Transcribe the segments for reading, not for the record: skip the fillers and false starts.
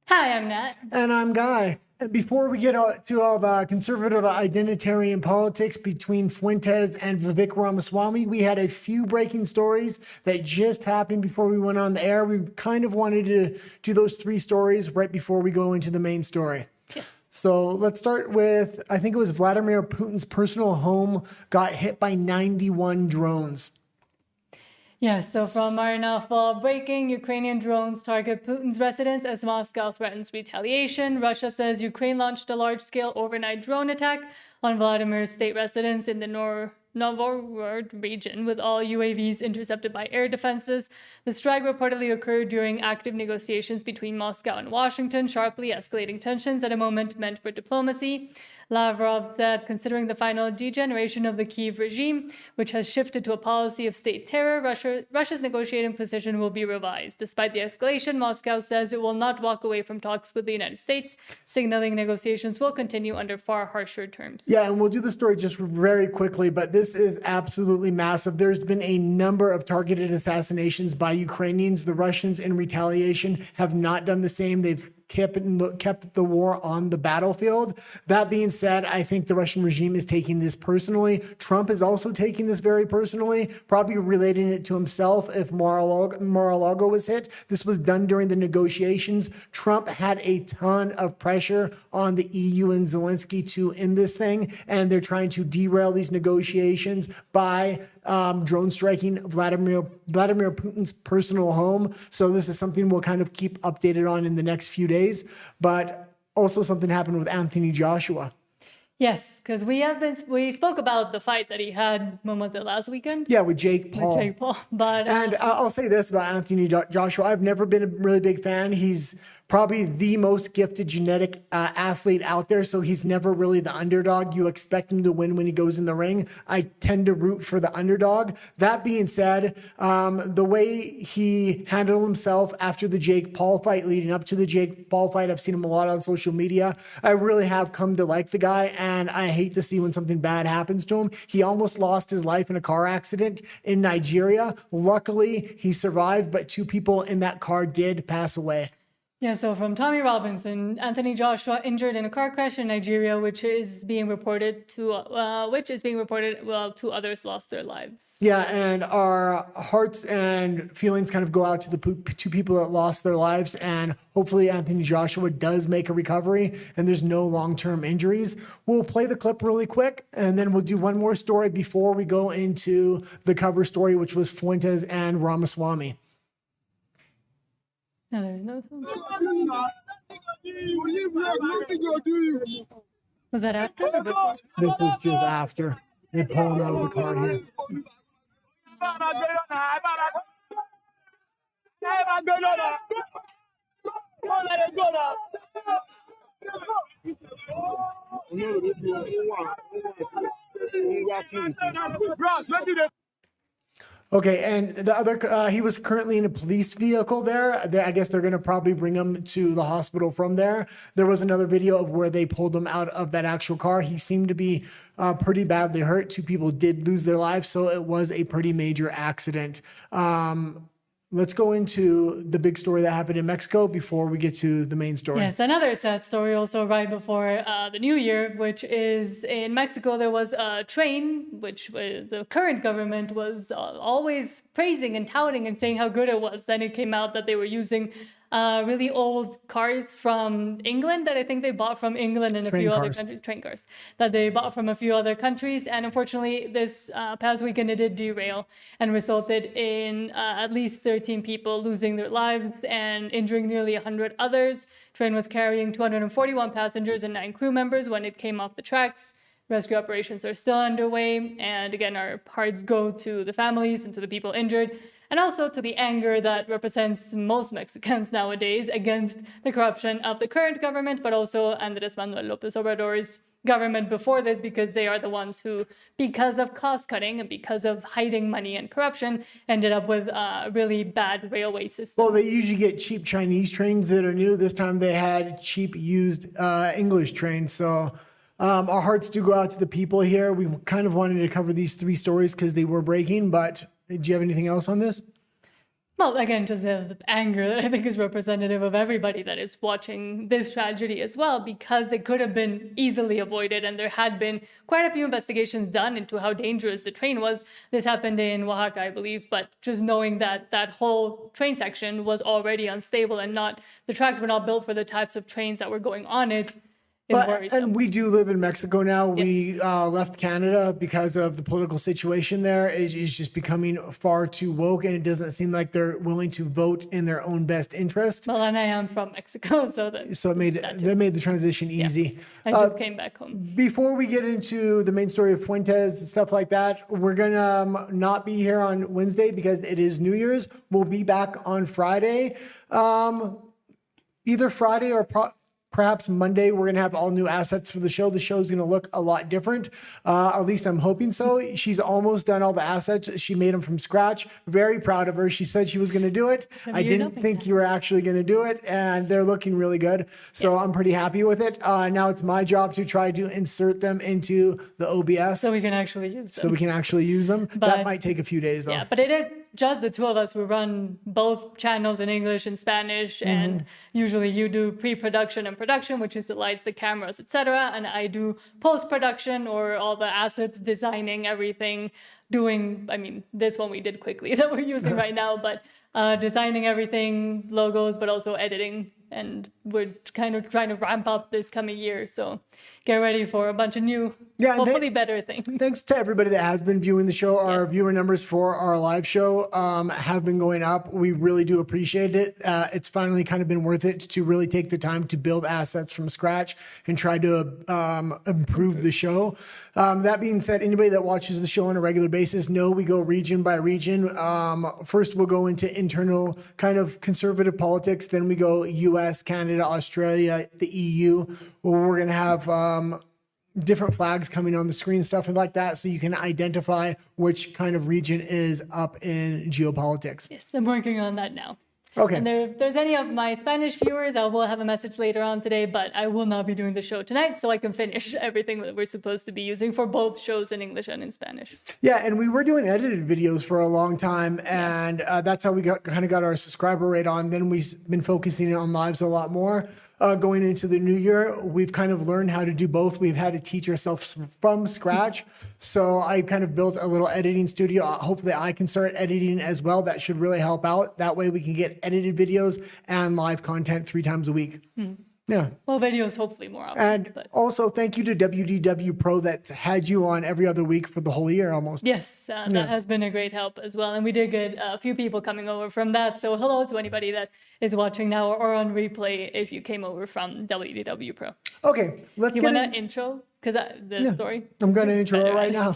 Hi, I'm Nat. And I'm Guy. And before we get to all the conservative identitarian politics between Fuentes and Vivek Ramaswamy, we had a few breaking stories that just happened before we went on the air. We kind of wanted to do those three stories right before we go into the main story. Yes. So let's start with, I think it was Vladimir Putin's personal home got hit by 91 drones. Yes, so from Marinaval breaking, Ukrainian drones target Putin's residence as Moscow threatens retaliation. Russia says Ukraine launched a large-scale overnight drone attack on Vladimir's state residence in the Novgorod region, with all UAVs intercepted by air defenses. The strike reportedly occurred during active negotiations between Moscow and Washington, sharply escalating tensions at a moment meant for diplomacy. Lavrov said, considering the final degeneration of the Kyiv regime, which has shifted to a policy of state terror, Russia's negotiating position will be revised. Despite the escalation, Moscow says it will not walk away from talks with the United States, signaling negotiations will continue under far harsher terms. Yeah, and we'll do the story just very quickly, but this is absolutely massive. There's been a number of targeted assassinations by Ukrainians. The Russians, in retaliation, have not done the same. They've kept the war on the battlefield. That being said, I think the Russian regime is taking this personally. Trump is also taking this very personally, probably relating it to himself if Mar-a-Lago was hit. This was done during the negotiations. Trump had a ton of pressure on the EU and Zelensky to end this thing, and they're trying to derail these negotiations by drone striking Vladimir Putin's personal home. So this is something we'll kind of keep updated on in the next few days. But also something happened with Anthony Joshua. Yes, because we spoke about the fight that he had, when was it, last weekend? Yeah, with Jake Paul. And I'll say this about Anthony Joshua. I've never been a really big fan. He's probably the most gifted genetic athlete out there, so he's never really the underdog. You expect him to win when he goes in the ring. I tend to root for the underdog. That being said, the way he handled himself after the Jake Paul fight, leading up to the Jake Paul fight, I've seen him a lot on social media. I really have come to like the guy, and I hate to see when something bad happens to him. He almost lost his life in a car accident in Nigeria. Luckily, he survived, but two people in that car did pass away. Yeah, so from Tommy Robinson, Anthony Joshua injured in a car crash in Nigeria, which is being reported, two others lost their lives. Yeah, and our hearts and feelings kind of go out to the two people that lost their lives, and hopefully Anthony Joshua does make a recovery and there's no long-term injuries. We'll play the clip really quick, and then we'll do one more story before we go into the cover story, which was Fuentes and Ramaswamy. No, there's no sound. Was that after or before? This was just after. They pulled him out of the car here. Okay, and the other, he was currently in a police vehicle there. I guess they're going to probably bring him to the hospital from there. There was another video of where they pulled him out of that actual car. He seemed to be pretty badly hurt. Two people did lose their lives, so it was a pretty major accident. Let's go into the big story that happened in Mexico before we get to the main story. Yes, another sad story also right before the new year, which is in Mexico. There was a train, which the current government was always praising and touting and saying how good it was. Then it came out that they were using really old cars from England that I think they bought from England and a few other countries, train cars that they bought from a few other countries. And unfortunately, this past weekend, it did derail and resulted in at least 13 people losing their lives and injuring nearly 100 others. Train was carrying 241 passengers and 9 crew members when it came off the tracks. Rescue operations are still underway. And again, our hearts go to the families and to the people injured, and also to the anger that represents most Mexicans nowadays against the corruption of the current government, but also Andrés Manuel López Obrador's government before this, because they are the ones who, because of cost cutting and because of hiding money and corruption, ended up with a really bad railway system. Well, they usually get cheap Chinese trains that are new. This time they had cheap used English trains. So our hearts do go out to the people here. We kind of wanted to cover these three stories because they were breaking, but do you have anything else on this? Well, again, just the anger that I think is representative of everybody that is watching this tragedy as well, because it could have been easily avoided. And there had been quite a few investigations done into how dangerous the train was. This happened in Oaxaca, I believe. But just knowing that that whole train section was already unstable and the tracks were not built for the types of trains that were going on it, is worrisome. And we do live in Mexico now. Yes. We left Canada because of the political situation there. It is just becoming far too woke, and it doesn't seem like they're willing to vote in their own best interest. Well, and I am from Mexico, so that made the transition easy. Yeah. I just came back home. Before we get into the main story of Fuentes and stuff like that, we're gonna not be here on Wednesday because it is New Year's. We'll be back on Friday, either Friday or perhaps Monday. We're going to have all new assets for the show. The show is going to look a lot different. At least I'm hoping so. She's almost done all the assets. She made them from scratch. Very proud of her. She said she was going to do it. I didn't think you were actually going to do it, and they're looking really good. So yes. I'm pretty happy with it. Now it's my job to try to insert them into the OBS. So we can actually use them. But that might take a few days though. Yeah, but it is just the two of us who run both channels in English and Spanish, and usually you do pre-production and production, which is the lights, the cameras, etc., and I do post-production or all the assets, designing everything, this one we did quickly that we're using right now, but designing everything, logos, but also editing, and we're kind of trying to ramp up this coming year, so get ready for a bunch of new, hopefully better things. Thanks to everybody that has been viewing the show. Our viewer numbers for our live show have been going up. We really do appreciate it. It's finally kind of been worth it to really take the time to build assets from scratch and try to improve the show. That being said, anybody that watches the show on a regular basis know we go region by region. First, we'll go into internal kind of conservative politics. Then we go US, Canada, Australia, the EU. We're going to have different flags coming on the screen, stuff like that, so you can identify which kind of region is up in geopolitics. Yes, I'm working on that now. Okay. And if there's any of my Spanish viewers, I will have a message later on today, but I will not be doing the show tonight, so I can finish everything that we're supposed to be using for both shows in English and in Spanish. Yeah, and we were doing edited videos for a long time, and that's how we got our subscriber rate on. Then we've been focusing on lives a lot more. Going into the new year, we've kind of learned how to do both. We've had to teach ourselves from scratch. So I kind of built a little editing studio. Hopefully I can start editing as well. That should really help out. That way we can get edited videos and live content 3 times a week. Yeah. Well, videos hopefully more often. And also thank you to WDW Pro that had you on every other week for the whole year almost. Yes, that has been a great help as well. And we did get a few people coming over from that. So hello to anybody that is watching now or on replay if you came over from WDW Pro. Okay, You want to intro? Because the story? I'm going to intro it right now.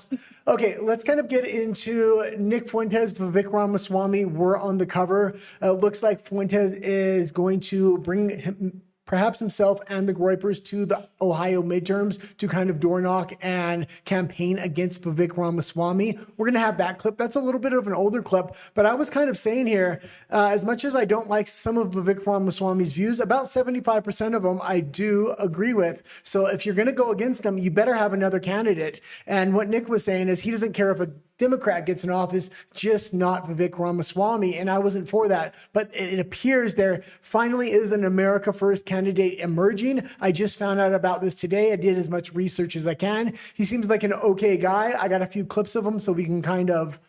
Okay, let's kind of get into Nick Fuentes, Vivek Ramaswamy. We're on the cover. Looks like Fuentes is going to bring perhaps himself and the Groypers to the Ohio midterms to kind of door knock and campaign against Vivek Ramaswamy. We're going to have that clip. That's a little bit of an older clip, but I was kind of saying here, as much as I don't like some of Vivek Ramaswamy's views, about 75% of them I do agree with. So if you're going to go against him, you better have another candidate. And what Nick was saying is he doesn't care if a Democrat gets in office, just not Vivek Ramaswamy. And I wasn't for that. But it appears there finally is an America First candidate emerging. I just found out about this today. I did as much research as I can. He seems like an okay guy. I got a few clips of him so we can kind of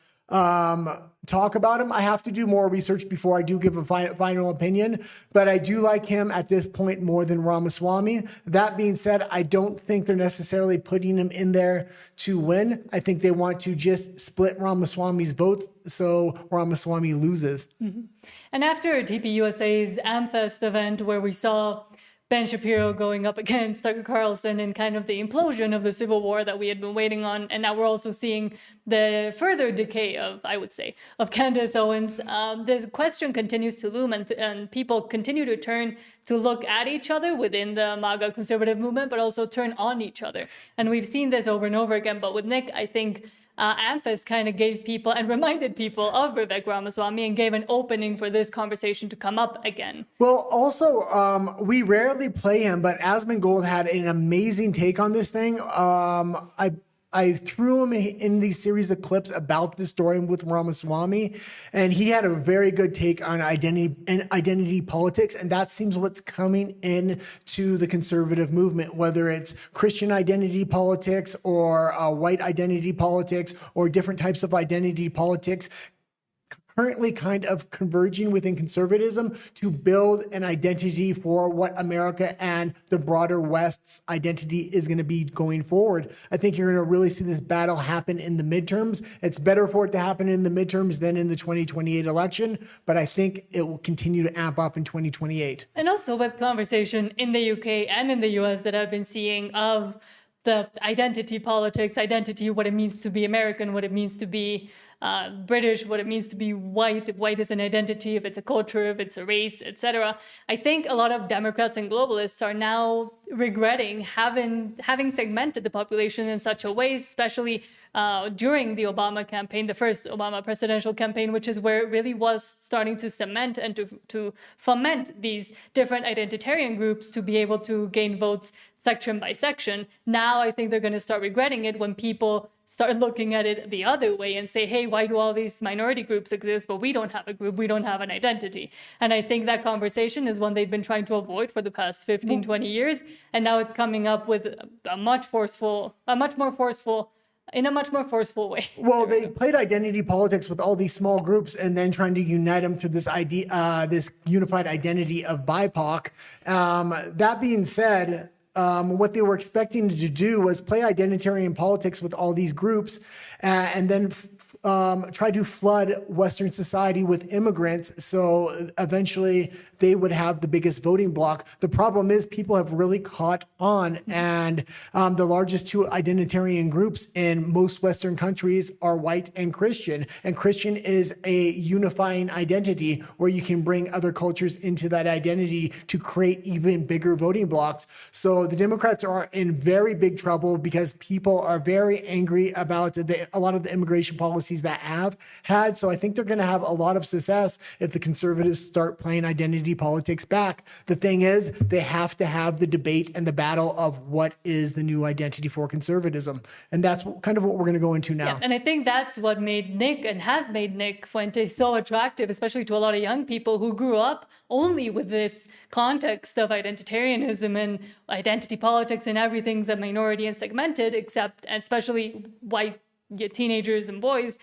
talk about him. I have to do more research before I do give a final opinion, but I do like him at this point more than Ramaswamy. That being said, I don't think they're necessarily putting him in there to win. I think they want to just split Ramaswamy's vote so Ramaswamy loses. And after TPUSA's AmFest event where we saw Ben Shapiro going up against Tucker Carlson and kind of the implosion of the civil war that we had been waiting on. And now we're also seeing the further decay of, I would say, of Candace Owens. This question continues to loom and people continue to turn to look at each other within the MAGA conservative movement, but also turn on each other. And we've seen this over and over again. But with Nick, I think AmFest kind of gave people and reminded people of Vivek Ramaswamy and gave an opening for this conversation to come up again. Well, also, we rarely play him, but Asmongold had an amazing take on this thing. I threw him in these series of clips about this story with Ramaswamy, and he had a very good take on identity politics, and that seems what's coming in to the conservative movement, whether it's Christian identity politics or white identity politics or different types of identity politics, currently kind of converging within conservatism to build an identity for what America and the broader West's identity is going to be going forward. I think you're going to really see this battle happen in the midterms. It's better for it to happen in the midterms than in the 2028 election, but I think it will continue to amp up in 2028. And also with conversation in the UK and in the US that I've been seeing of the identity politics, identity, what it means to be American, what it means to be British, what it means to be white. White is an identity, if it's a culture, if it's a race, etc. I think a lot of Democrats and globalists are now regretting having segmented the population in such a way, especially during the Obama campaign, the first Obama presidential campaign, which is where it really was starting to cement and to foment these different identitarian groups to be able to gain votes section by section. Now I think they're going to start regretting it when people start looking at it the other way and say, hey, why do all these minority groups exist, but we don't have a group, we don't have an identity? And I think that conversation is one they've been trying to avoid for the past 15, 20 years. And now it's coming up with a much more forceful way. Well, they played identity politics with all these small groups and then trying to unite them to this this unified identity of BIPOC. That being said, what they were expecting to do was play identitarian politics with all these groups and then try to flood Western society with immigrants. So eventually they would have the biggest voting bloc. The problem is people have really caught on, and the largest two identitarian groups in most Western countries are white and Christian. And Christian is a unifying identity where you can bring other cultures into that identity to create even bigger voting blocs. So the Democrats are in very big trouble because people are very angry about a lot of the immigration policies that have had. So I think they're going to have a lot of success if the conservatives start playing identity politics back. The thing is, they have to have the debate and the battle of what is the new identity for conservatism. And that's kind of what we're going to go into now. Yeah, and I think that's what made Nick and has made Nick Fuentes so attractive, especially to a lot of young people who grew up only with this context of identitarianism and identity politics and everything's a minority and segmented, except especially white teenagers and boys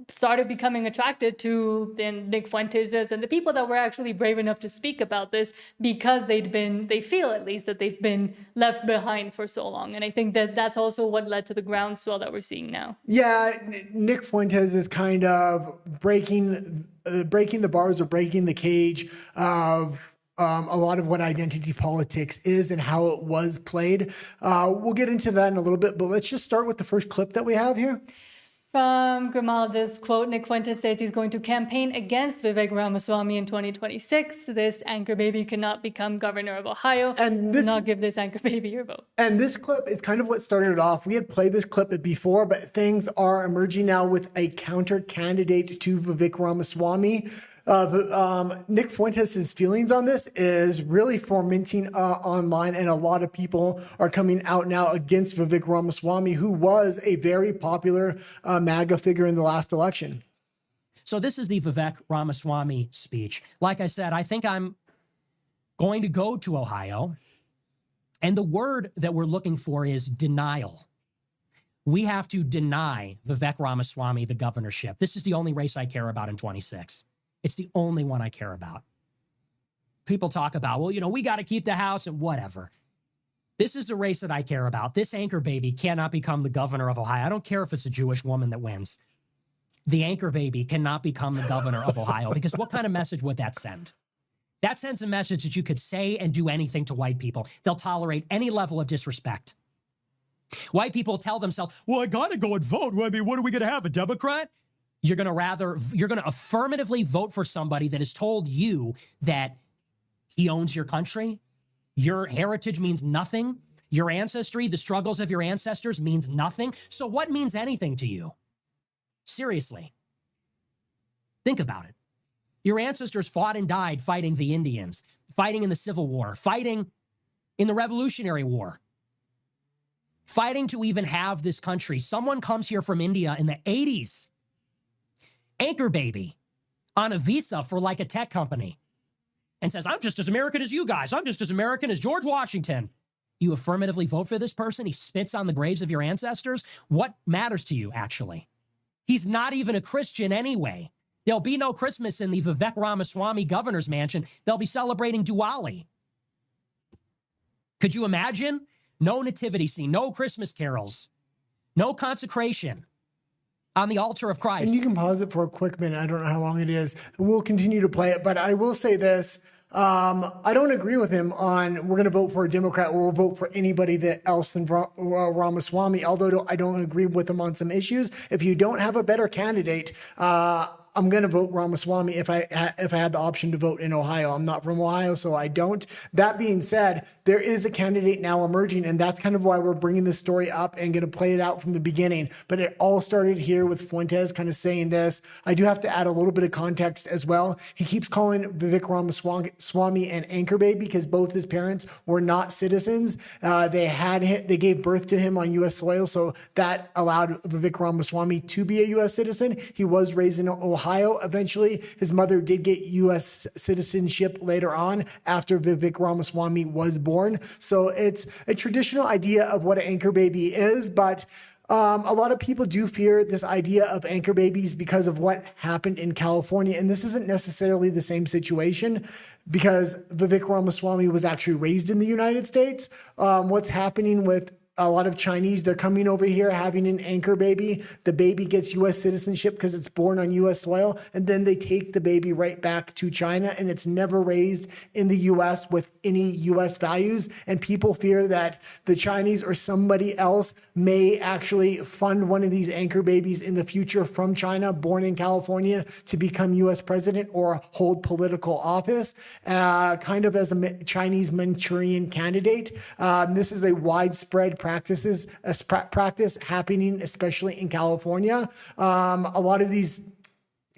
started becoming attracted to then Nick Fuentes and the people that were actually brave enough to speak about this because they feel at least that they've been left behind for so long. And I think that that's also what led to the groundswell that we're seeing now. Yeah, Nick Fuentes is kind of breaking the bars or breaking the cage of a lot of what identity politics is and how it was played. We'll get into that in a little bit, but let's just start with the first clip that we have here. From Grimalda's quote, Nick Fuentes says he's going to campaign against Vivek Ramaswamy in 2026. This anchor baby cannot become governor of Ohio. And do not give this anchor baby your vote. And this clip is kind of what started it off. We had played this clip before, but things are emerging now with a counter candidate to Vivek Ramaswamy. Nick Fuentes' feelings on this is really fermenting online, and a lot of people are coming out now against Vivek Ramaswamy, who was a very popular MAGA figure in the last election. So this is the Vivek Ramaswamy speech. Like I said, I think I'm going to go to Ohio, and the word that we're looking for is denial. We have to deny Vivek Ramaswamy the governorship. This is the only race I care about in 26. It's the only one I care about. People talk about, well, we got to keep the House and whatever. This is the race that I care about. This anchor baby cannot become the governor of Ohio. I don't care if it's a Jewish woman that wins. The anchor baby cannot become the governor of Ohio, because what kind of message would that send? That sends a message that you could say and do anything to white people. They'll tolerate any level of disrespect. White people tell themselves, well, I got to go and vote. I mean, what are we going to have, a Democrat? You're going to affirmatively vote for somebody that has told you that he owns your country. Your heritage means nothing. Your ancestry, the struggles of your ancestors means nothing. So what means anything to you? Seriously. Think about it. Your ancestors fought and died fighting the Indians, fighting in the Civil War, fighting in the Revolutionary War. fighting to even have this country. Someone comes here from India in the 80s, anchor baby, on a visa for like a tech company, and says, I'm just as American as you guys. I'm just as American as George Washington. You affirmatively vote for this person. He spits on the graves of your ancestors. What matters to you, actually? He's not even a Christian anyway. There'll be no Christmas in the Vivek Ramaswamy governor's mansion. They'll be celebrating Diwali. Could you imagine? No nativity scene, no Christmas carols, no consecration on the altar of Christ. And you can pause it for a quick minute. I don't know how long it is. We'll continue to play it, but I will say this. I don't agree with him on we're going to vote for a Democrat or we'll vote for anybody else than Ramaswamy, although I don't agree with him on some issues. If you don't have a better candidate, I'm going to vote Ramaswamy if I had the option to vote in Ohio. I'm not from Ohio, so I don't. That being said, there is a candidate now emerging, and that's kind of why we're bringing this story up and going to play it out from the beginning. But it all started here with Fuentes kind of saying this. I do have to add a little bit of context as well. He keeps calling Vivek Ramaswamy an anchor baby because both his parents were not citizens. They gave birth to him on U.S. soil, so that allowed Vivek Ramaswamy to be a U.S. citizen. He was raised in Ohio. Eventually, his mother did get U.S. citizenship later on after Vivek Ramaswamy was born. So it's a traditional idea of what an anchor baby is, but a lot of people do fear this idea of anchor babies because of what happened in California. And this isn't necessarily the same situation because Vivek Ramaswamy was actually raised in the United States. What's happening with a lot of Chinese, they're coming over here having an anchor baby. The baby gets U.S. citizenship because it's born on U.S. soil, and then they take the baby right back to China, and it's never raised in the U.S. with any U.S. values. And people fear that the Chinese or somebody else may actually fund one of these anchor babies in the future from China, born in California, to become U.S. president or hold political office, kind of as a Chinese Manchurian candidate. This is a widespread practice happening, especially in California. A lot of these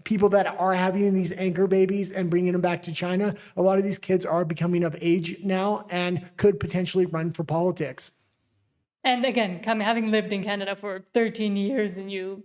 people that are having these anchor babies and bringing them back to China, a lot of these kids are becoming of age now and could potentially run for politics. And again, having lived in Canada for 13 years and you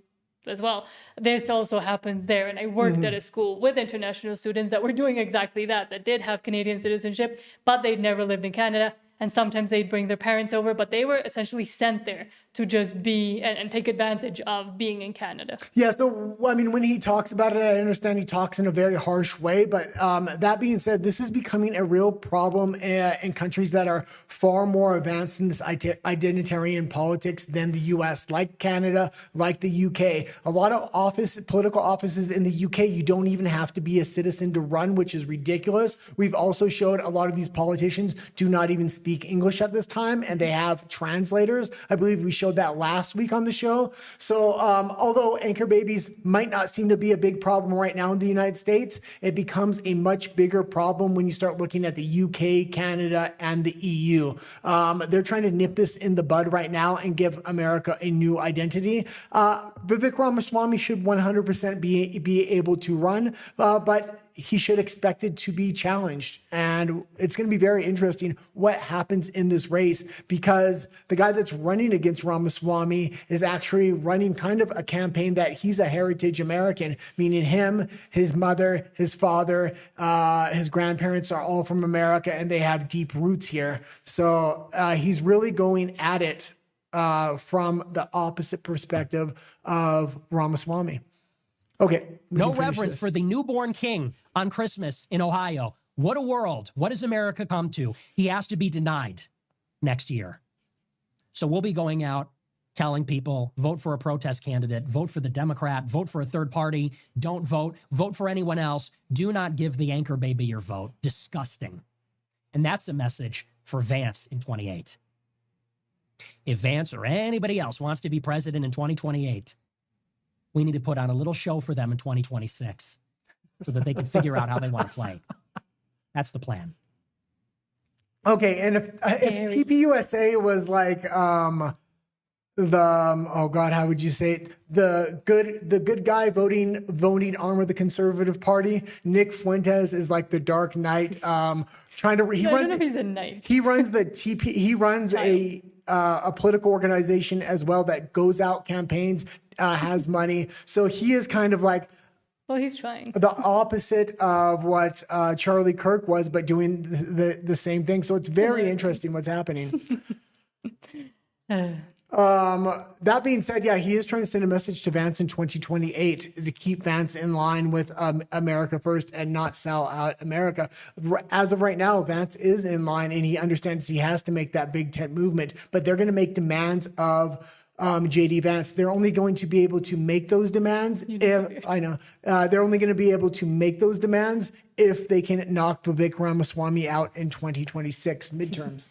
as well, this also happens there. And I worked at a school with international students that were doing exactly that did have Canadian citizenship, but they'd never lived in Canada. And sometimes they'd bring their parents over, but they were essentially sent there to just be and take advantage of being in Canada. Yeah, so, I mean, when he talks about it, I understand he talks in a very harsh way. But that being said, this is becoming a real problem in countries that are far more advanced in this identitarian politics than the U.S., like Canada, like the U.K. A lot of political offices in the U.K., you don't even have to be a citizen to run, which is ridiculous. We've also showed a lot of these politicians do not even speak English at this time, and they have translators. I believe we showed that last week on the show. So although anchor babies might not seem to be a big problem right now in the United States, it becomes a much bigger problem when you start looking at the UK, Canada, and the EU. They're trying to nip this in the bud right now and give America a new identity. Vivek Ramaswamy should 100% be able to run, but he should expect it to be challenged. And it's going to be very interesting what happens in this race, because the guy that's running against Ramaswamy is actually running kind of a campaign that he's a heritage American, meaning him, his mother, his father, his grandparents are all from America and they have deep roots here. So he's really going at it from the opposite perspective of Ramaswamy. Okay. No reverence for the newborn king on Christmas in Ohio. What a world. What has America come to? He has to be denied next year. So we'll be going out telling people, vote for a protest candidate, vote for the Democrat, vote for a third party, don't vote, vote for anyone else. Do not give the anchor baby your vote. Disgusting. And that's a message for Vance in 28. If Vance or anybody else wants to be president in 2028, we need to put on a little show for them in 2026 so that they can figure out how they want to play. That's the plan. Okay, and if TPUSA was like oh God, how would you say it? The good guy voting arm of the conservative party, Nick Fuentes is like the Dark Knight. I don't know if he's a knight. He runs the TP. He runs a political organization as well that goes out, campaigns, has money. So he is kind of like Well, he's trying. the opposite of what Charlie Kirk was, but doing the same thing. So it's very interesting what's happening. That being said, yeah, he is trying to send a message to Vance in 2028 to keep Vance in line with America first and not sell out America. As of right now, Vance is in line and he understands he has to make that big tent movement, but they're going to make demands of JD Vance. They're only going to be able to make those demands if they're only going to be able to make those demands if they can knock Vivek Ramaswamy out in 2026 midterms.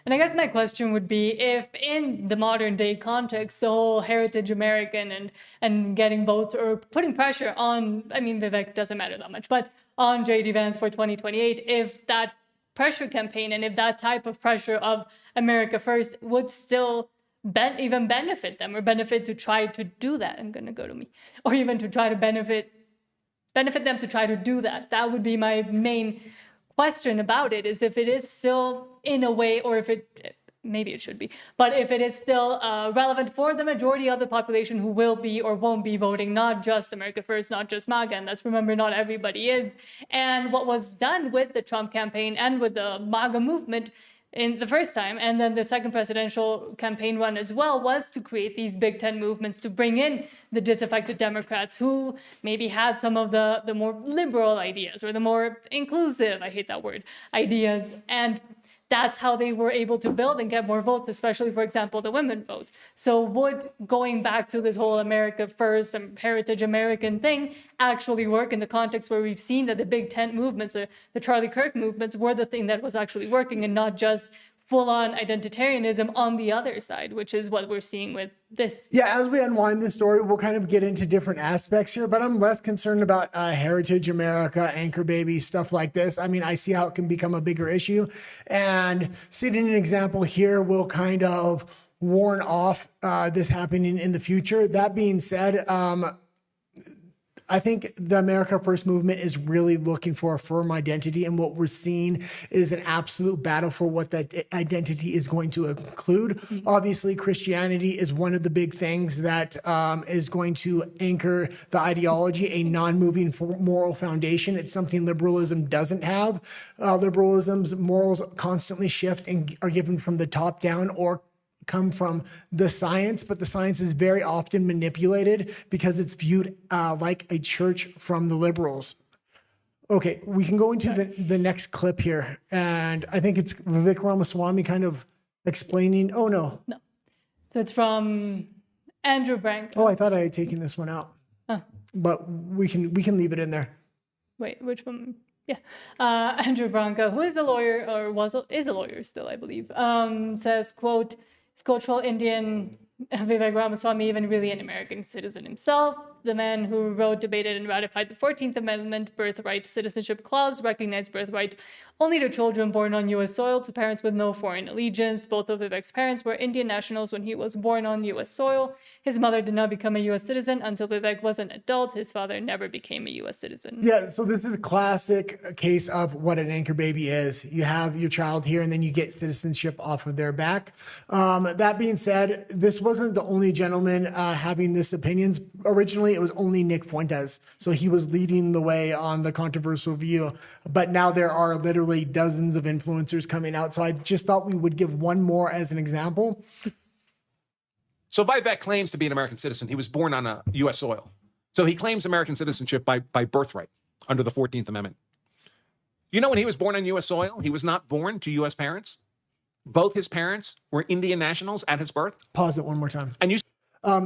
And I guess my question would be, if in the modern day context, the whole heritage American and getting votes or putting pressure on, I mean, Vivek doesn't matter that much, but on JD Vance for 2028, if that pressure campaign and if that type of pressure of America first would still even benefit them or benefit to try to do that, I'm going to go to me, or even to try to benefit them to try to do that. That would be my main question about it, is if it is still in a way, or if maybe it should be, but if it is still relevant for the majority of the population who will be or won't be voting, not just America First, not just MAGA, and let's remember, not everybody is. And what was done with the Trump campaign and with the MAGA movement in the first time, and then the second presidential campaign run as well, was to create these Big Ten movements to bring in the disaffected Democrats who maybe had some of the more liberal ideas or the more inclusive, I hate that word, ideas. And that's how they were able to build and get more votes, especially, for example, the women vote. So would going back to this whole America First and Heritage American thing actually work in the context where we've seen that the Big Tent movements or the Charlie Kirk movements were the thing that was actually working, and not just full-on identitarianism on the other side, which is what we're seeing with this. Yeah, as we unwind the story, we'll kind of get into different aspects here, but I'm less concerned about Heritage America, Anchor Baby, stuff like this. I mean, I see how it can become a bigger issue, and setting an example here will kind of warn off this happening in the future. That being said, I think the America First movement is really looking for a firm identity, and what we're seeing is an absolute battle for what that identity is going to include. Obviously, Christianity is one of the big things that is going to anchor the ideology, a non-moving moral foundation. It's something liberalism doesn't have. Liberalism's morals constantly shift and are given from the top down or come from the science, but the science is very often manipulated because it's viewed like a church from the liberals. Okay, we can go into the next clip here, and I think it's Vivek Ramaswamy kind of explaining. Oh no, So it's from Andrew Branco. Oh, I thought I had taken this one out, but we can leave it in there. Wait, which one? Yeah, Andrew Branco, who is a lawyer or is a lawyer still, I believe, says, quote, "Is cultural Indian Vivek Ramaswamy even really an American citizen himself? The man who wrote, debated, and ratified the 14th Amendment Birthright Citizenship Clause recognized birthright only to children born on U.S. soil to parents with no foreign allegiance. Both of Vivek's parents were Indian nationals when he was born on U.S. soil. His mother did not become a U.S. citizen until Vivek was an adult. His father never became a U.S. citizen." Yeah, so this is a classic case of what an anchor baby is. You have your child here, and then you get citizenship off of their back. That being said, this wasn't the only gentleman having this opinions. Originally, it was only Nick Fuentes, so he was leading the way on the controversial view. But now there are literally dozens of influencers coming out. So I just thought we would give one more as an example. So Vivek claims to be an American citizen. He was born on a U.S. soil. So he claims American citizenship by birthright under the 14th Amendment. You know, when he was born on U.S. soil, he was not born to U.S. parents. Both his parents were Indian nationals at his birth. Pause it one more time. And you...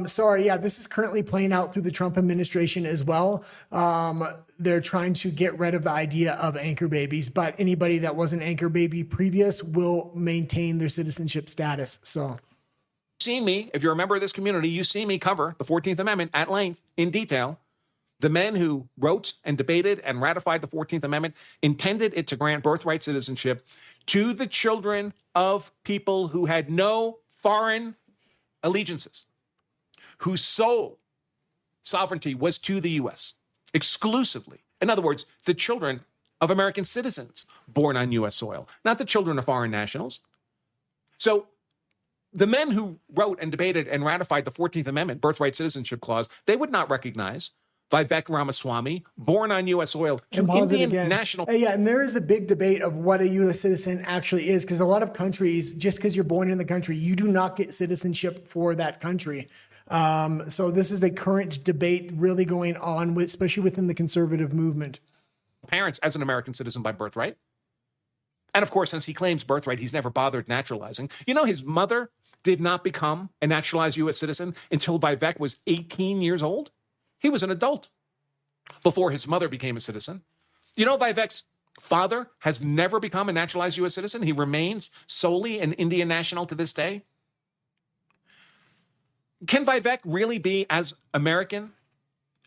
Sorry, yeah, this is currently playing out through the Trump administration as well. They're trying to get rid of the idea of anchor babies, but anybody that was an anchor baby previous will maintain their citizenship status. So, see me, if you're a member of this community, you see me cover the 14th Amendment at length, in detail. The men who wrote and debated and ratified the 14th Amendment intended it to grant birthright citizenship to the children of people who had no foreign allegiances, whose sole sovereignty was to the U.S. exclusively. In other words, the children of American citizens born on U.S. soil, not the children of foreign nationals. So The men who wrote and debated and ratified the 14th Amendment, Birthright Citizenship Clause, they would not recognize Vivek Ramaswamy, born on U.S. soil, to And pause it Indian again. national. Yeah, and there is a big debate of what a U.S. citizen actually is, because a lot of countries, just because you're born in the country, you do not get citizenship for that country. So this is a current debate really going on, especially within the conservative movement. Parents as an American citizen by birthright. And of course, since he claims birthright, he's never bothered naturalizing. You know, his mother did not become a naturalized U.S. citizen until Vivek was 18 years old. He was an adult before his mother became a citizen. You know, Vivek's father has never become a naturalized U.S. citizen. He remains solely an Indian national to this day. Can Vivek really be as American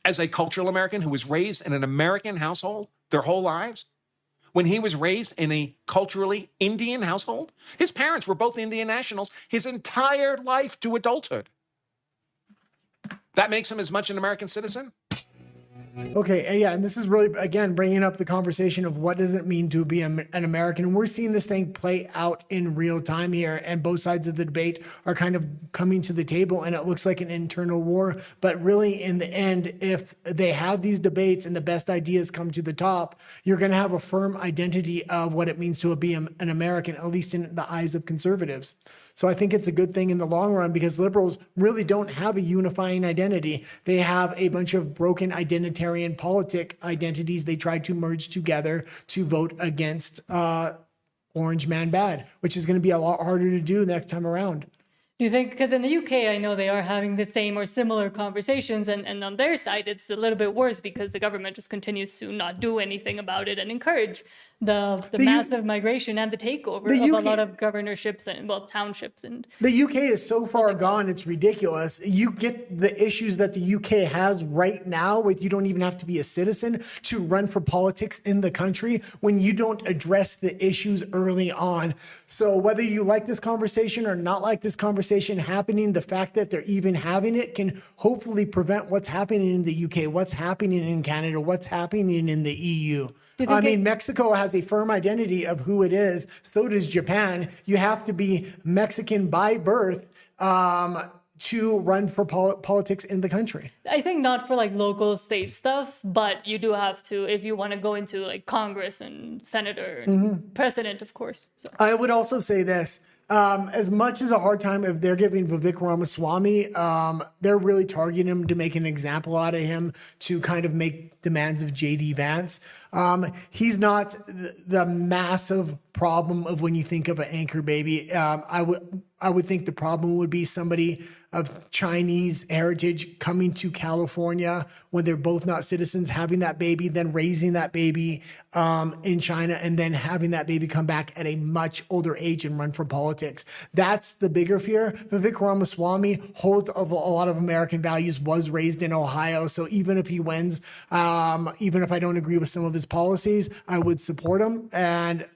as a cultural American who was raised in an American household their whole lives? When he was raised in a culturally Indian household, his parents were both Indian nationals his entire life to adulthood. That makes him as much an American citizen? Okay, yeah, and this is really, again, bringing up the conversation of what does it mean to be an American. And we're seeing this thing play out in real time here, and both sides of the debate are kind of coming to the table, and it looks like an internal war. But really, in the end, if they have these debates and the best ideas come to the top, you're going to have a firm identity of what it means to be an American, at least in the eyes of conservatives. So I think it's a good thing in the long run, because liberals really don't have a unifying identity. They have a bunch of broken identitarian politic identities they tried to merge together to vote against Orange Man Bad, which is going to be a lot harder to do next time around. Do you think, because in the UK, I know they are having the same or similar conversations, and on their side, it's a little bit worse because the government just continues to not do anything about it and encourage the massive migration and the takeover of a lot of governorships and, well, townships. And the UK is so far gone, it's ridiculous. You get the issues that the UK has right now with you don't even have to be a citizen to run for politics in the country when you don't address the issues early on. So whether you like this conversation or not like this conversation happening, the fact that they're even having it can hopefully prevent what's happening in the UK, what's happening in Canada, what's happening in the EU. I mean, Mexico has a firm identity of who it is. So does Japan. You have to be Mexican by birth to run for politics in the country. I think not for like local state stuff, but you do have to if you want to go into like Congress and senator and president, of course. So I would also say this. As much as a hard time if they're giving Vivek Ramaswamy, they're really targeting him to make an example out of him to kind of make demands of J.D. Vance. He's not the massive problem of when you think of an anchor baby. I would think the problem would be somebody of Chinese heritage coming to California when they're both not citizens, having that baby, then raising that baby in China, and then having that baby come back at a much older age and run for politics. That's the bigger fear. Vivek Ramaswamy holds a lot of American values, was raised in Ohio. So even if he wins, even if I don't agree with some of his policies, I would support him. And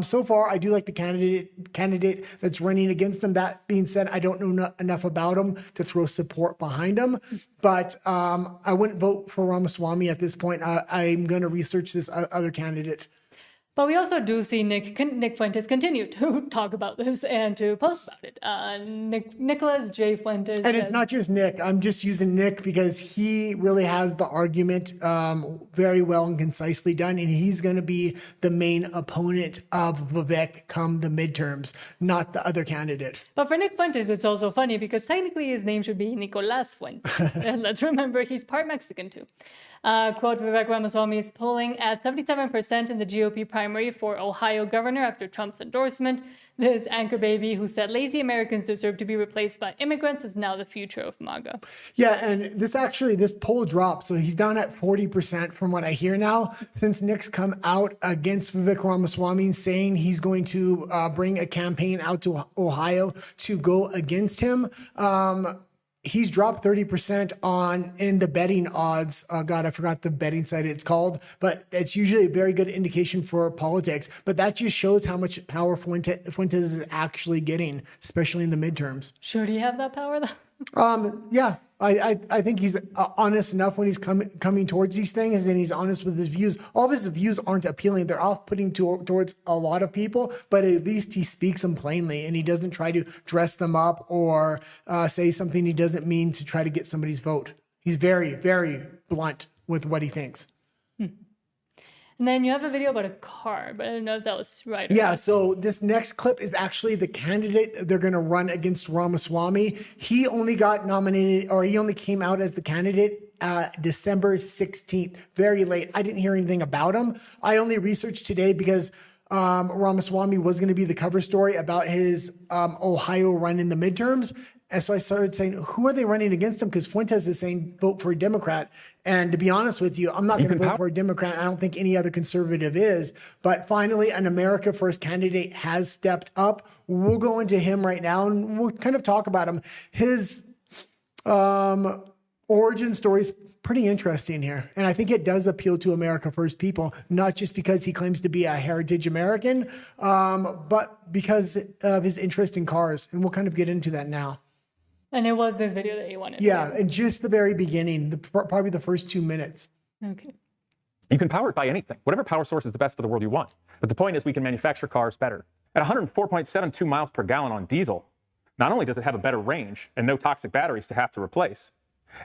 so far, I do like the candidate that's running against him. That being said, I don't know enough about him to throw support behind him. But I wouldn't vote for Ramaswamy at this point. I'm going to research this other candidate. But we also do see Nick Fuentes continue to talk about this and to post about it. Nicholas J. Fuentes. And it's not just Nick. I'm just using Nick because he really has the argument very well and concisely done. And he's going to be the main opponent of Vivek come the midterms, not the other candidate. But for Nick Fuentes, it's also funny because technically his name should be Nicolas Fuentes. And let's remember he's part Mexican too. Quote, Vivek Ramaswamy is polling at 77% in the GOP primary for Ohio governor after Trump's endorsement. This anchor baby who said lazy Americans deserve to be replaced by immigrants is now the future of MAGA. Yeah, and this poll dropped. So he's down at 40% from what I hear now, since Nick's come out against Vivek Ramaswamy saying he's going to bring a campaign out to Ohio to go against him. He's dropped 30% in the betting odds. Oh God, I forgot the betting site it's called, but it's usually a very good indication for politics. But that just shows how much power Fuentes is actually getting, especially in the midterms. Should he have that power though? Yeah, I think he's honest enough when he's coming towards these things, and he's honest with his views. All of his views aren't appealing; they're off-putting towards a lot of people. But at least he speaks them plainly, and he doesn't try to dress them up or say something he doesn't mean to try to get somebody's vote. He's very, very blunt with what he thinks. And then you have a video about a car, but I don't know if that was right or Yeah, not. so this next clip is actually the candidate they're going to run against Ramaswamy. He only got nominated, or he only came out as the candidate December 16th, very late. I didn't hear anything about him. I only researched today because Ramaswamy was going to be the cover story about his Ohio run in the midterms. And so I started saying, who are they running against him? Because Fuentes is saying, vote for a Democrat. And to be honest with you, I'm not going to vote for a Democrat. I don't think any other conservative is. But finally, an America First candidate has stepped up. We'll go into him right now, and we'll kind of talk about him. His origin story is pretty interesting here. And I think it does appeal to America First people, not just because he claims to be a heritage American, but because of his interest in cars. And we'll kind of get into that now. And it was this video that you wanted. Yeah, and just the very beginning, probably the first 2 minutes. Okay. You can power it by anything. Whatever power source is the best for the world you want. But the point is we can manufacture cars better. At 104.72 miles per gallon on diesel, not only does it have a better range and no toxic batteries to have to replace,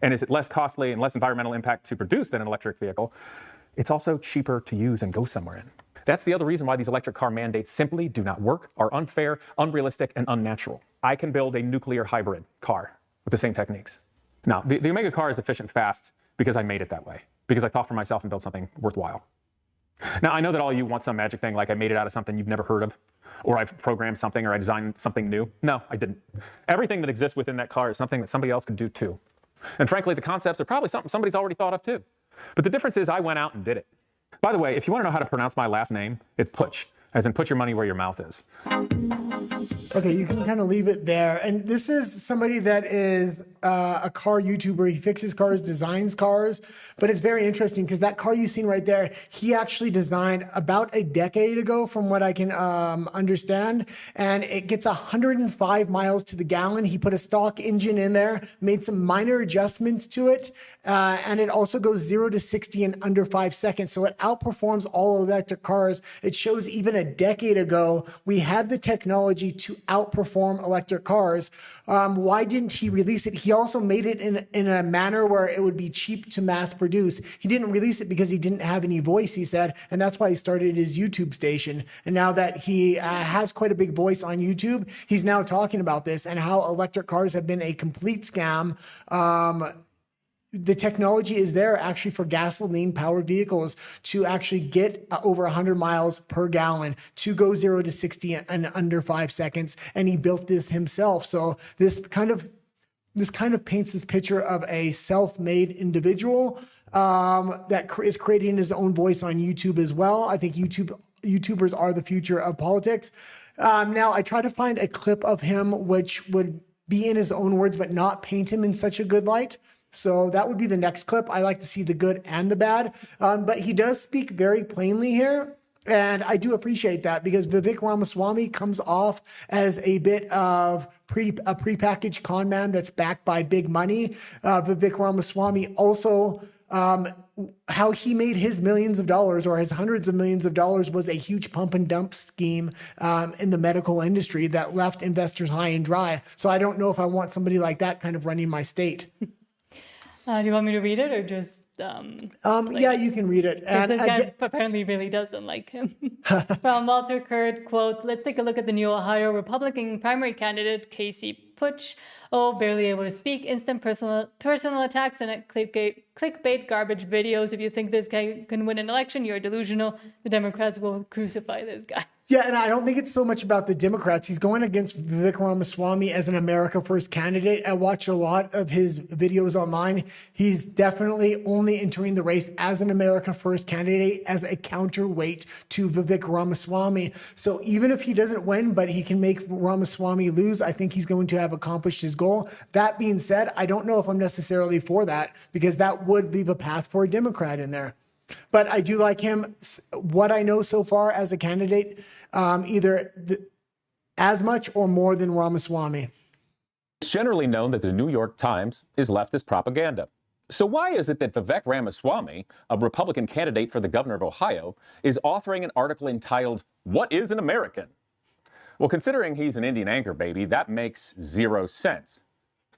and is it less costly and less environmental impact to produce than an electric vehicle, it's also cheaper to use and go somewhere in. That's the other reason why these electric car mandates simply do not work, are unfair, unrealistic, and unnatural. I can build a nuclear hybrid car with the same techniques. Now, the Omega car is efficient fast because I made it that way, because I thought for myself and built something worthwhile. Now, I know that all of you want some magic thing, like I made it out of something you've never heard of, or I've programmed something, or I designed something new. No, I didn't. Everything that exists within that car is something that somebody else could do too. And frankly, the concepts are probably something somebody's already thought of too. But the difference is I went out and did it. By the way, if you want to know how to pronounce my last name, it's Putsch, as in put your money where your mouth is. Okay, you can kind of leave it there. And this is somebody that is a car YouTuber. He fixes cars, designs cars. But it's very interesting because that car you've seen right there, he actually designed about a decade ago, from what I can understand. And it gets 105 miles to the gallon. He put a stock engine in there, made some minor adjustments to it. And it also goes 0 to 60 in under 5 seconds. So it outperforms all electric cars. It shows even a decade ago, we had the technology to outperform electric cars. Why didn't he release it? He also made it in a manner where it would be cheap to mass produce. He didn't release it because he didn't have any voice, he said, and that's why he started his YouTube station. And now that he has quite a big voice on YouTube, he's now talking about this and how electric cars have been a complete scam. The technology is there actually for gasoline powered vehicles to actually get over 100 miles per gallon, to go 0 to 60 in under 5 seconds. And he built this himself. So this kind of paints this picture of a self-made individual that is creating his own voice on YouTube as well. I think YouTubers are the future of politics. Now I try to find a clip of him which would be in his own words, but not paint him in such a good light. So that would be the next clip. I like to see the good and the bad, but he does speak very plainly here. And I do appreciate that because Vivek Ramaswamy comes off as a bit of a prepackaged con man that's backed by big money. Vivek Ramaswamy also, how he made his millions of dollars or his hundreds of millions of dollars was a huge pump and dump scheme in the medical industry that left investors high and dry. So I don't know if I want somebody like that kind of running my state. Do you want me to read it or just? Yeah, you can read it. And this guy apparently really doesn't like him. From Walter Kurt, quote, "Let's take a look at the new Ohio Republican primary candidate, Casey Putsch. Oh, barely able to speak, instant personal attacks and clickbait garbage videos. If you think this guy can win an election, you're delusional. The Democrats will crucify this guy." Yeah, and I don't think it's so much about the Democrats. He's going against Vivek Ramaswamy as an America First candidate. I watched a lot of his videos online. He's definitely only entering the race as an America First candidate as a counterweight to Vivek Ramaswamy. So even if he doesn't win, but he can make Ramaswamy lose, I think he's going to have accomplished his goal. That being said, I don't know if I'm necessarily for that because that would leave a path for a Democrat in there. But I do like him. What I know so far as a candidate, as much or more than Ramaswamy. It's generally known that the New York Times is leftist propaganda. So why is it that Vivek Ramaswamy, a Republican candidate for the governor of Ohio, is authoring an article entitled, "What is an American?" Well, considering he's an Indian anchor baby, that makes zero sense.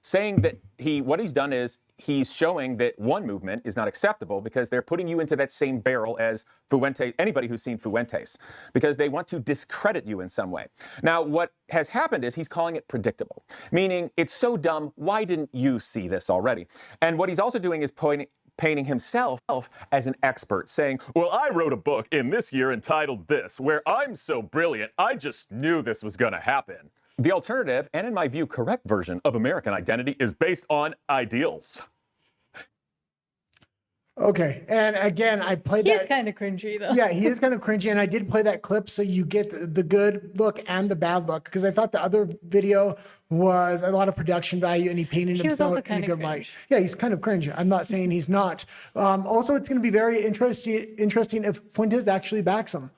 Saying that what he's done is he's showing that one movement is not acceptable because they're putting you into that same barrel as Fuentes, anybody who's seen Fuentes, because they want to discredit you in some way. Now, what has happened is he's calling it predictable, meaning it's so dumb, why didn't you see this already? And what he's also doing is painting himself as an expert, saying, well, I wrote a book in this year entitled this, where I'm so brilliant, I just knew this was going to happen. The alternative, and in my view, correct version of American identity is based on ideals. Okay, and again, I played He's that. kind of cringy though. Yeah, he is kind of cringy, and I did play that clip so you get the good look and the bad look, because I thought the other video was a lot of production value, and he painted He was also himself in a kinda good light. cringe. Yeah, he's kind of cringy. I'm not saying he's not. Also, it's going to be very interesting if Fuentes actually backs him,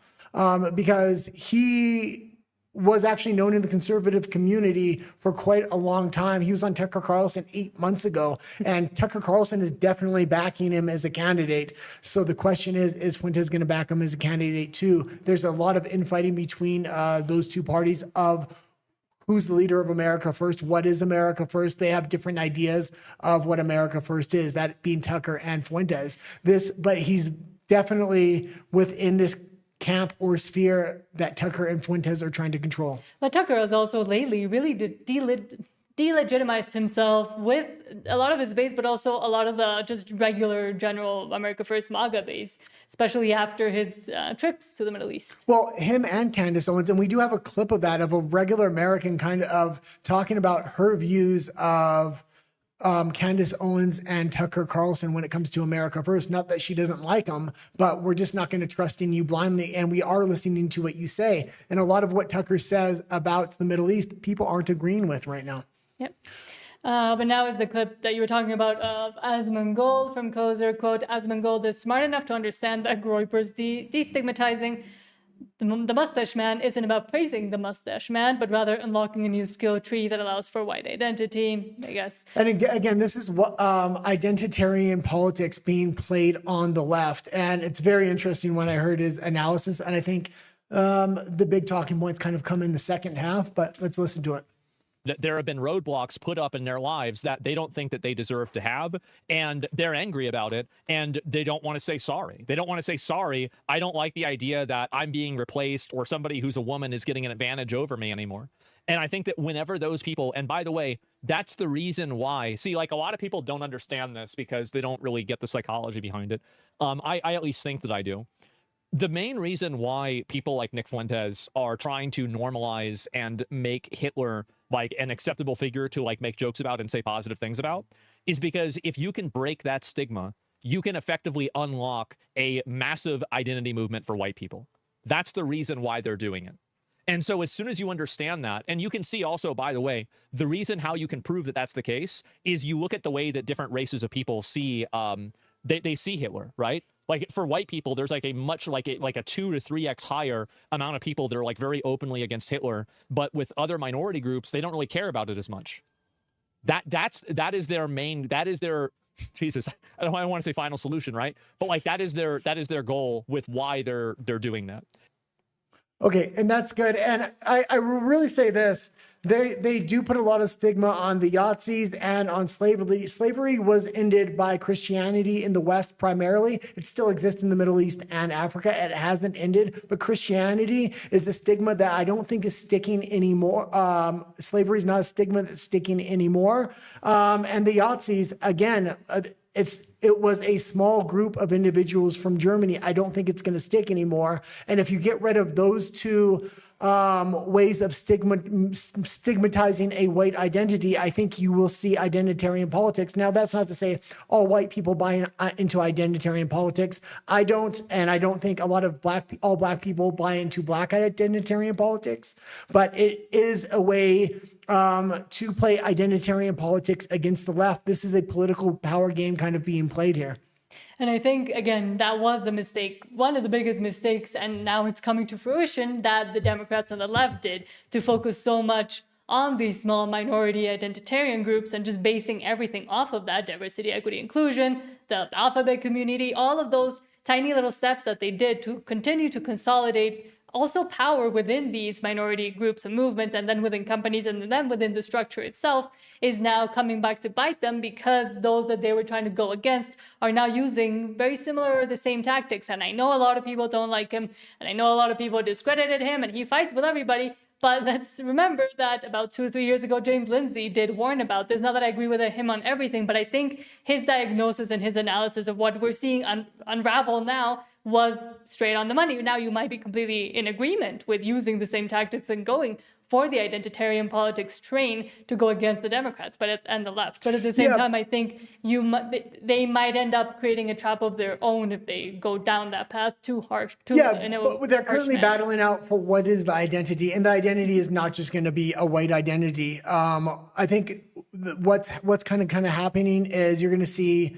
because he was actually known in the conservative community for quite a long time. He was on Tucker Carlson 8 months ago, and Tucker Carlson is definitely backing him as a candidate. So the question is Fuentes going to back him as a candidate too? There's a lot of infighting between those two parties of who's the leader of America first, what is America first. They have different ideas of what America first is, that being Tucker and Fuentes. But he's definitely within this camp or sphere that Tucker and Fuentes are trying to control. But Tucker has also lately really delegitimized himself with a lot of his base, but also a lot of the just regular general America First MAGA base, especially after his trips to the Middle East. Well, him and Candace Owens, and we do have a clip of that, of a regular American kind of talking about her views of Candace Owens and Tucker Carlson when it comes to America First. Not that she doesn't like them, but we're just not going to trust in you blindly. And we are listening to what you say. And a lot of what Tucker says about the Middle East, people aren't agreeing with right now. Yep. But now is the clip that you were talking about of Asmongold from Kozer. Quote, Asmongold is smart enough to understand that Groyper's destigmatizing the mustache man isn't about praising the mustache man, but rather unlocking a new skill tree that allows for white identity, I guess. And again, this is what identitarian politics being played on the left. And it's very interesting when I heard his analysis. And I think the big talking points kind of come in the second half, but let's listen to it. There have been roadblocks put up in their lives that they don't think that they deserve to have, and they're angry about it, and they don't want to say sorry. They don't want to say, sorry, I don't like the idea that I'm being replaced or somebody who's a woman is getting an advantage over me anymore. And I think that whenever those people, and by the way, that's the reason why, see, like a lot of people don't understand this because they don't really get the psychology behind it. I at least think that I do. The main reason why people like Nick Fuentes are trying to normalize and make Hitler like an acceptable figure to like make jokes about and say positive things about is because if you can break that stigma, you can effectively unlock a massive identity movement for white people. That's the reason why they're doing it. And so as soon as you understand that, and you can see also, by the way, the reason how you can prove that that's the case is you look at the way that different races of people see, they see Hitler, right? Like for white people, there's like a much like a 2 to 3x higher amount of people that are like very openly against Hitler. But with other minority groups, they don't really care about it as much. That is their main, that is their, Jesus, I don't want to say final solution, right? But like that is their goal with why they're doing that. Okay, and that's good. And I will really say this. They do put a lot of stigma on the Yahtzees and on slavery. Slavery was ended by Christianity in the West primarily. It still exists in the Middle East and Africa. It hasn't ended, but Christianity is a stigma that I don't think is sticking anymore. Slavery is not a stigma that's sticking anymore. And the Yahtzees, again, it was a small group of individuals from Germany. I don't think it's going to stick anymore. And if you get rid of those two ways of stigmatizing a white identity, I think you will see identitarian politics. Now, that's not to say all white people buy into identitarian politics. I don't think a lot of all black people buy into black identitarian politics, but it is a way to play identitarian politics against the left. This is a political power game kind of being played here. And I think, again, that was the mistake, one of the biggest mistakes, and now it's coming to fruition that the Democrats on the left did, to focus so much on these small minority identitarian groups and just basing everything off of that: diversity, equity, inclusion, the alphabet community, all of those tiny little steps that they did to continue to consolidate also power within these minority groups and movements, and then within companies, and then within the structure itself, is now coming back to bite them, because those that they were trying to go against are now using very similar or the same tactics. And I know a lot of people don't like him, and I know a lot of people discredited him, and he fights with everybody. But let's remember that about 2 or 3 years ago, James Lindsay did warn about this. Not that I agree with him on everything, but I think his diagnosis and his analysis of what we're seeing unravel now was straight on the money. Now you might be completely in agreement with using the same tactics and going for the identitarian politics train to go against the Democrats and the left. But at the same time, I think they might end up creating a trap of their own if they go down that path too harsh. But they're currently battling out for what is the identity, and the identity is not just going to be a white identity. I think what's kind of happening is you're going to see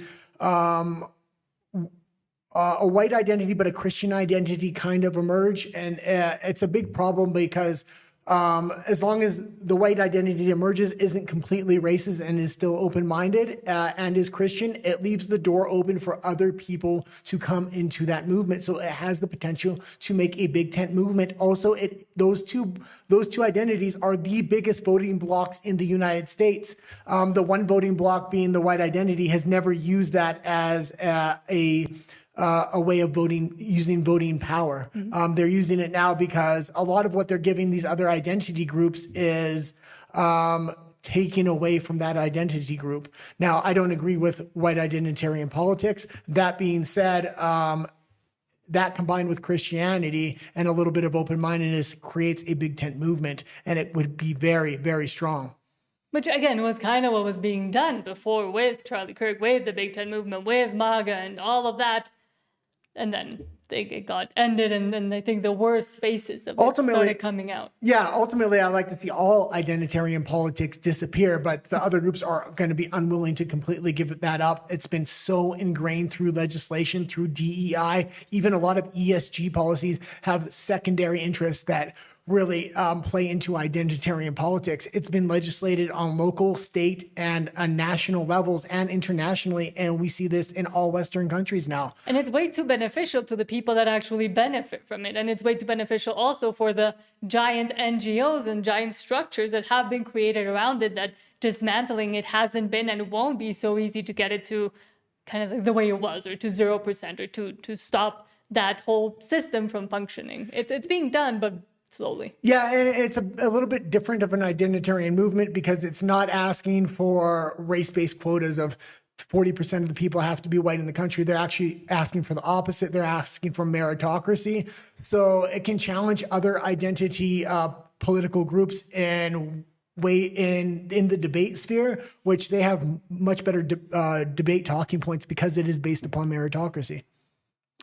a white identity, but a Christian identity kind of emerge. And it's a big problem because as long as the white identity emerges, isn't completely racist and is still open-minded and is Christian, it leaves the door open for other people to come into that movement. So it has the potential to make a big tent movement. Also, those two identities are the biggest voting blocks in the United States. The one voting block being the white identity has never used that as a way of using voting power. They're using it now because a lot of what they're giving these other identity groups is taking away from that identity group. Now, I don't agree with white identitarian politics. That being said, that combined with Christianity and a little bit of open-mindedness creates a big tent movement, and it would be very, very strong. Which, again, was kind of what was being done before with Charlie Kirk, with the Big Tent movement, with MAGA and all of that. And then it got ended, and then I think the worst faces of it started coming out. Yeah, ultimately, I'd like to see all identitarian politics disappear, but the other groups are going to be unwilling to completely give that up. It's been so ingrained through legislation, through DEI. Even a lot of ESG policies have secondary interests that really play into identitarian politics. It's been legislated on local, state, and national levels and internationally, and we see this in all Western countries now. And it's way too beneficial to the people that actually benefit from it. And it's way too beneficial also for the giant NGOs and giant structures that have been created around it, that dismantling it hasn't been and won't be so easy to get it to kind of like the way it was, or to 0%, or to stop that whole system from functioning. It's being done, but slowly. Yeah, and it's a little bit different of an identitarian movement because it's not asking for race-based quotas of 40% of the people have to be white in the country. They're actually asking for the opposite. They're asking for meritocracy. So it can challenge other identity political groups in the debate sphere, which they have much better debate talking points because it is based upon meritocracy.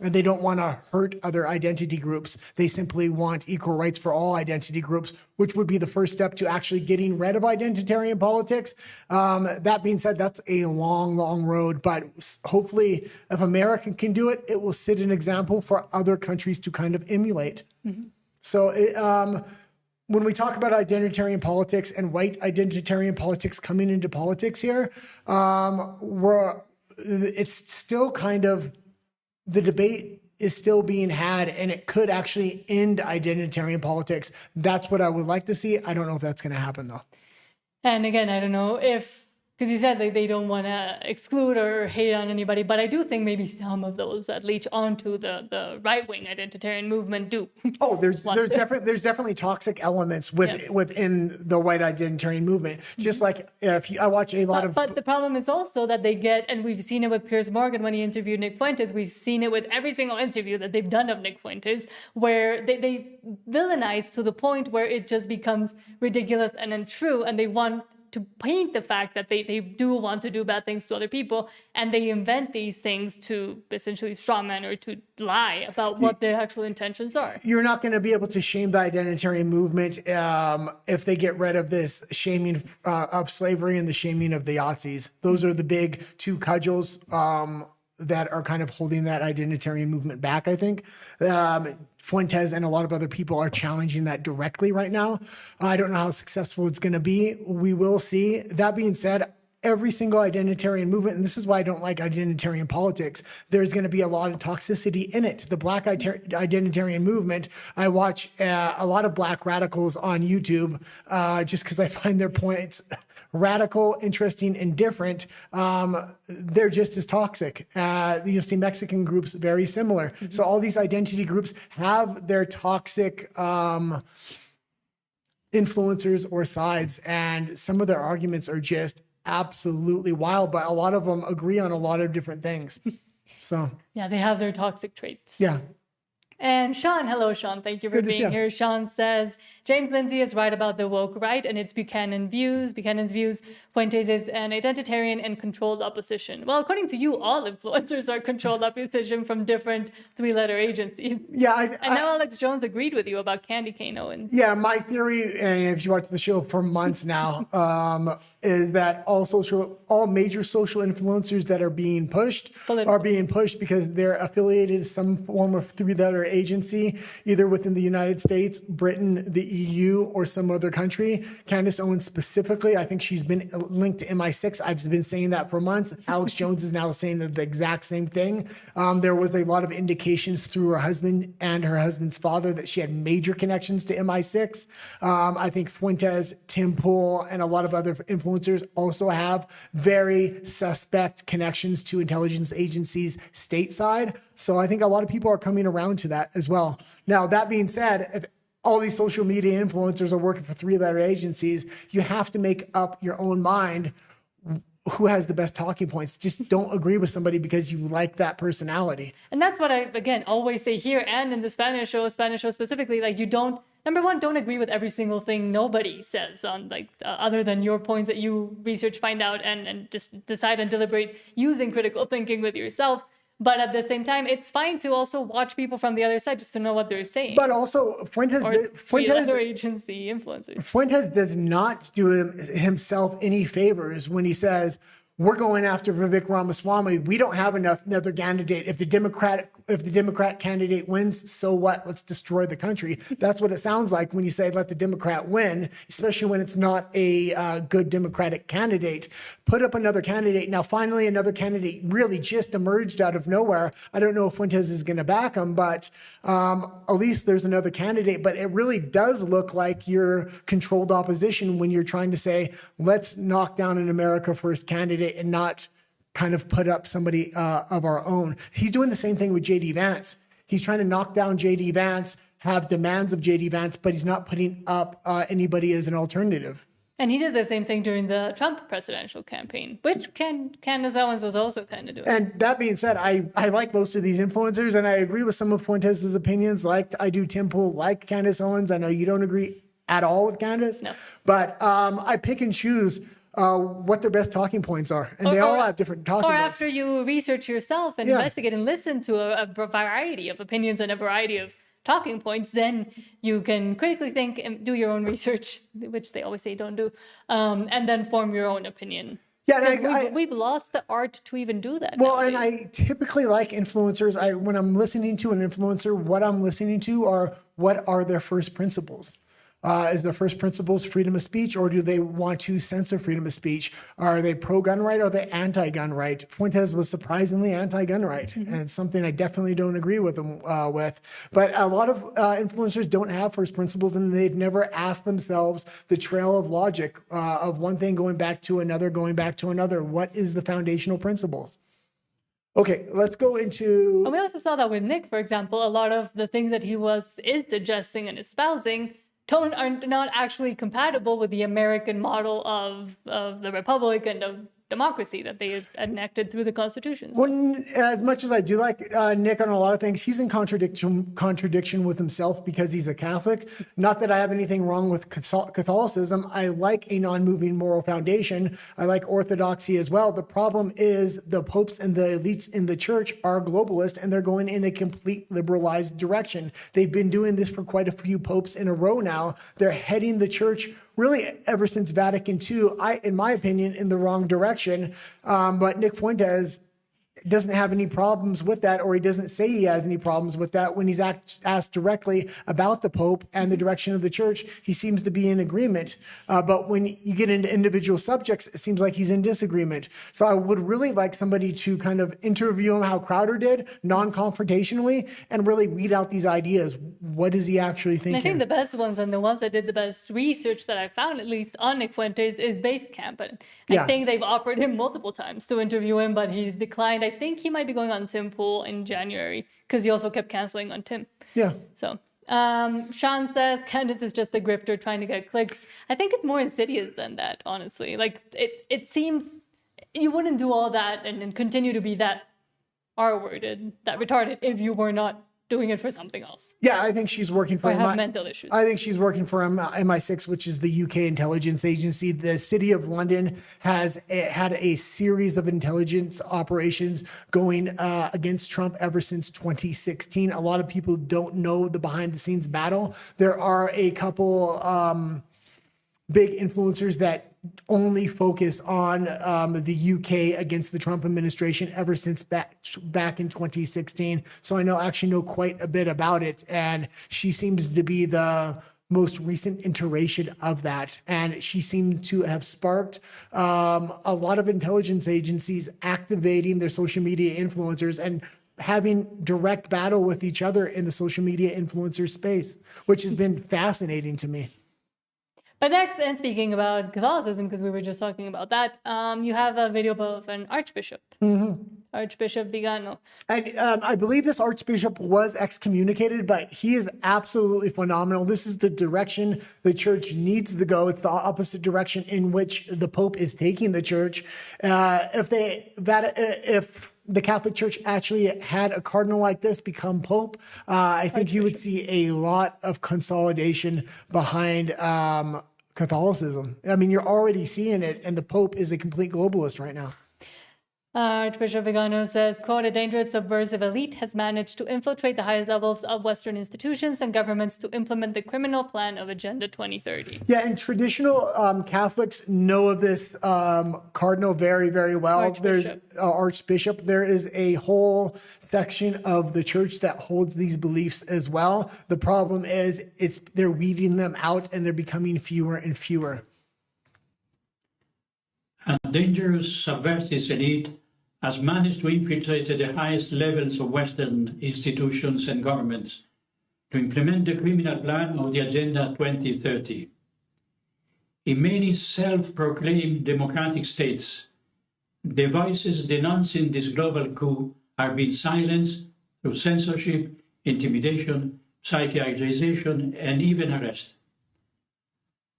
And they don't want to hurt other identity groups. They simply want equal rights for all identity groups, which would be the first step to actually getting rid of identitarian politics. That being said, that's a long, long road. But hopefully, if America can do it, it will set an example for other countries to kind of emulate. So when we talk about identitarian politics and white identitarian politics coming into politics here, it's still kind of, the debate is still being had, and it could actually end identitarian politics. That's what I would like to see. I don't know if that's going to happen, though. And again, I don't know if, because you said like they don't want to exclude or hate on anybody, but I do think maybe some of those that leech onto the right-wing identitarian movement do. Oh, there's definitely toxic elements within the white identitarian movement. Just like I watch a lot of. But the problem is also that they get, and we've seen it with Piers Morgan when he interviewed Nick Fuentes. We've seen it with every single interview that they've done of Nick Fuentes, where they villainize to the point where it just becomes ridiculous and untrue, and they want to paint the fact that they do want to do bad things to other people, and they invent these things to essentially strawman or to lie about what their actual intentions are. You're not going to be able to shame the identitarian movement if they get rid of this shaming of slavery and the shaming of the Yahtzees. Those are the big two cudgels. that are kind of holding that identitarian movement back, I think. Fuentes and a lot of other people are challenging that directly right now. I don't know how successful it's going to be. We will see. That being said, every single identitarian movement, and this is why I don't like identitarian politics, there's going to be a lot of toxicity in it. The Black identitarian movement, I watch a lot of Black radicals on YouTube just because I find their points radical, interesting, and different. They're just as toxic. You'll see Mexican groups very similar. So all these identity groups have their toxic influencers or sides, and some of their arguments are just absolutely wild, but a lot of them agree on a lot of different things. So Yeah, they have their toxic traits. yeah. And Sean, hello, Sean. Thank you for Good to see being you. here. Sean says, James Lindsay is right about the woke right, and it's Buchanan's views. Fuentes is an identitarian and controlled opposition. Well, according to you, all influencers are controlled opposition from different three-letter agencies. Yeah. And now Alex Jones agreed with you about Candy Cane Owens. Yeah, my theory, and if you watch the show for months now, is that all major social influencers that are being pushed are being pushed because they're affiliated to some form of three-letter agency, either within the United States, Britain, the EU, or some other country. Candace Owens specifically, I think she's been linked to MI6. I've been saying that for months. Alex Jones is now saying the exact same thing. There was a lot of indications through her husband and her husband's father that she had major connections to MI6. I think Fuentes, Tim Pool, and a lot of other influencers also have very suspect connections to intelligence agencies stateside. So I think a lot of people are coming around to that as well. Now, that being said, if all these social media influencers are working for three-letter agencies, you have to make up your own mind who has the best talking points. Just don't agree with somebody because you like that personality. And that's what I, again, always say here and in the Spanish show specifically, like you don't, number one, don't agree with every single thing nobody says on like other than your points that you research, find out, and just decide and deliberate using critical thinking with yourself. But at the same time, it's fine to also watch people from the other side just to know what they're saying. But also, Fuentes agency influencers. Fuentes does not do himself any favors when he says, we're going after Vivek Ramaswamy. We don't have another candidate. If the Democrat candidate wins, so what? Let's destroy the country. That's what it sounds like when you say let the Democrat win, especially when it's not a good Democratic candidate. Put up another candidate. Now, finally, another candidate really just emerged out of nowhere. I don't know if Fuentes is going to back him, but at least there's another candidate. But it really does look like you're controlled opposition when you're trying to say, let's knock down an America First candidate and not kind of put up somebody of our own. He's doing the same thing with J.D. Vance. He's trying to knock down J.D. Vance, have demands of J.D. Vance, but he's not putting up anybody as an alternative. And he did the same thing during the Trump presidential campaign, which Candace Owens was also kind of doing. And that being said, I like most of these influencers, and I agree with some of Fuentes' opinions. Like I do Tim Pool, like Candace Owens. I know you don't agree at all with Candace. No. But I pick and choose what their best talking points are. And they all have different talking points. Or after you research yourself and investigate and listen to a variety of opinions and a variety of talking points, then you can critically think and do your own research, which they always say don't do, and then form your own opinion. Yeah, and we've lost the art to even do that. Well, nowadays. and I typically like influencers. When I'm listening to an influencer, what I'm listening to are what are their first principles. Is their first principles freedom of speech, or do they want to censor freedom of speech? Are they pro-gun right, or are they anti-gun right? Fuentes was surprisingly anti-gun right, and it's something I definitely don't agree with him with. But a lot of influencers don't have first principles, and they've never asked themselves the trail of logic of one thing going back to another, going back to another. What is the foundational principles? Okay, let's go into... And we also saw that with Nick, for example, a lot of the things that he is digesting and espousing are not actually compatible with the American model of the republic and of democracy that they enacted through the Constitution. So. Well, as much as I do like Nick on a lot of things, he's in contradiction with himself because he's a Catholic. Not that I have anything wrong with Catholicism. I like a non-moving moral foundation. I like orthodoxy as well. The problem is the popes and the elites in the church are globalist, and they're going in a complete liberalized direction. They've been doing this for quite a few popes in a row now. They're heading the church really ever since Vatican II, in my opinion, in the wrong direction. But Nick Fuentes doesn't have any problems with that, or he doesn't say he has any problems with that. When he's asked directly about the Pope and the direction of the church, he seems to be in agreement. But when you get into individual subjects, it seems like he's in disagreement. So I would really like somebody to kind of interview him how Crowder did, non-confrontationally, and really weed out these ideas. What is he actually thinking? And I think the best ones and the ones that did the best research that I found, at least on Nick Fuentes, is Basecamp. And I think they've offered him multiple times to interview him, but he's declined. I think he might be going on Tim Pool in January because he also kept canceling on Tim. Yeah. So Sean says Candace is just a grifter trying to get clicks. I think it's more insidious than that, honestly. Like it seems you wouldn't do all that and continue to be that R-worded, that retarded, if you were not doing it for something else. Yeah, I think she's working for or have mental issues. I think she's working for MI6, which is the UK intelligence agency. The City of London has had a series of intelligence operations going against Trump ever since 2016. A lot of people don't know the behind-the-scenes battle. There are a couple big influencers that only focus on the UK against the Trump administration ever since back in 2016. So I actually know quite a bit about it. And she seems to be the most recent iteration of that. And she seemed to have sparked a lot of intelligence agencies activating their social media influencers and having direct battle with each other in the social media influencer space, which has been fascinating to me. But next, and speaking about Catholicism, because we were just talking about that, you have a video of an archbishop, Archbishop Vigano. And I believe this archbishop was excommunicated, but he is absolutely phenomenal. This is the direction the church needs to go. It's the opposite direction in which the Pope is taking the church. If the Catholic Church actually had a cardinal like this become Pope, I think you would see a lot of consolidation behind Catholicism. I mean, you're already seeing it, and the Pope is a complete globalist right now. Archbishop Vigano says, quote, a dangerous subversive elite has managed to infiltrate the highest levels of Western institutions and governments to implement the criminal plan of Agenda 2030. Yeah, and traditional Catholics know of this cardinal very, very well. Archbishop. There's Archbishop. There is a whole section of the church that holds these beliefs as well. The problem is they're weeding them out and they're becoming fewer and fewer. A dangerous subversive elite has managed to infiltrate the highest levels of Western institutions and governments to implement the criminal plan of the Agenda 2030. In many self-proclaimed democratic states, the voices denouncing this global coup are being silenced through censorship, intimidation, psychiatrization, and even arrest.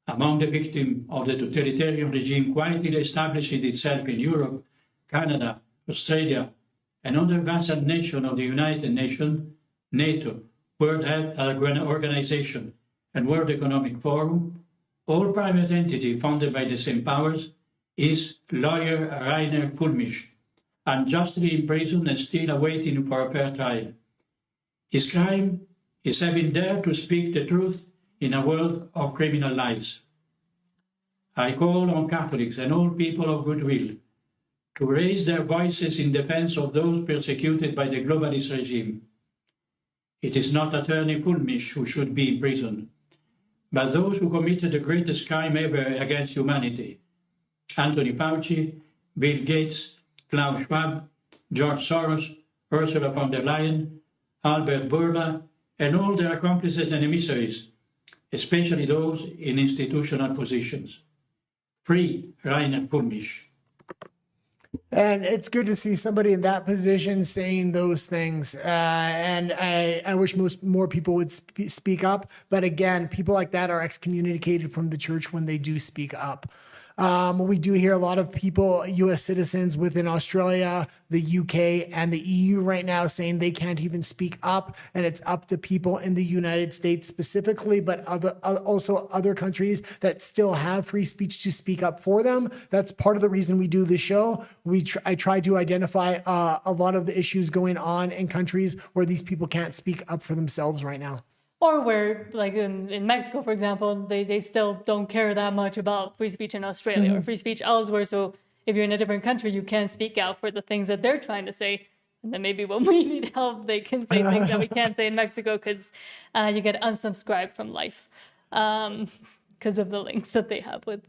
Among the victims of the totalitarian regime quietly establishing itself in Europe, Canada, Australia, and other vassal nations of the United Nations, NATO, World Health Organization, and World Economic Forum, all private entity funded by the same powers, is lawyer Rainer Fulmich, unjustly imprisoned and still awaiting for a fair trial. His crime is having dared to speak the truth in a world of criminal lies. I call on Catholics and all people of goodwill to raise their voices in defense of those persecuted by the globalist regime. It is not Attorney Fulmich who should be imprisoned, but those who committed the greatest crime ever against humanity: Anthony Fauci, Bill Gates, Klaus Schwab, George Soros, Ursula von der Leyen, Albert Bourla, and all their accomplices and emissaries, especially those in institutional positions. Free Rainer Fulmich. And it's good to see somebody in that position saying those things. And I wish more people would speak up. But again, people like that are excommunicated from the church when they do speak up. We do hear a lot of people, U.S. citizens within Australia, the UK, and the EU right now saying they can't even speak up, and it's up to people in the United States specifically, but also other countries that still have free speech to speak up for them. That's part of the reason we do this show. I try to identify a lot of the issues going on in countries where these people can't speak up for themselves right now. Or where, like in Mexico, for example, they still don't care that much about free speech in Australia or free speech elsewhere. So if you're in a different country, you can't speak out for the things that they're trying to say. And then maybe when we need help, they can say things that we can't say in Mexico because you get unsubscribed from life because of the links that they have with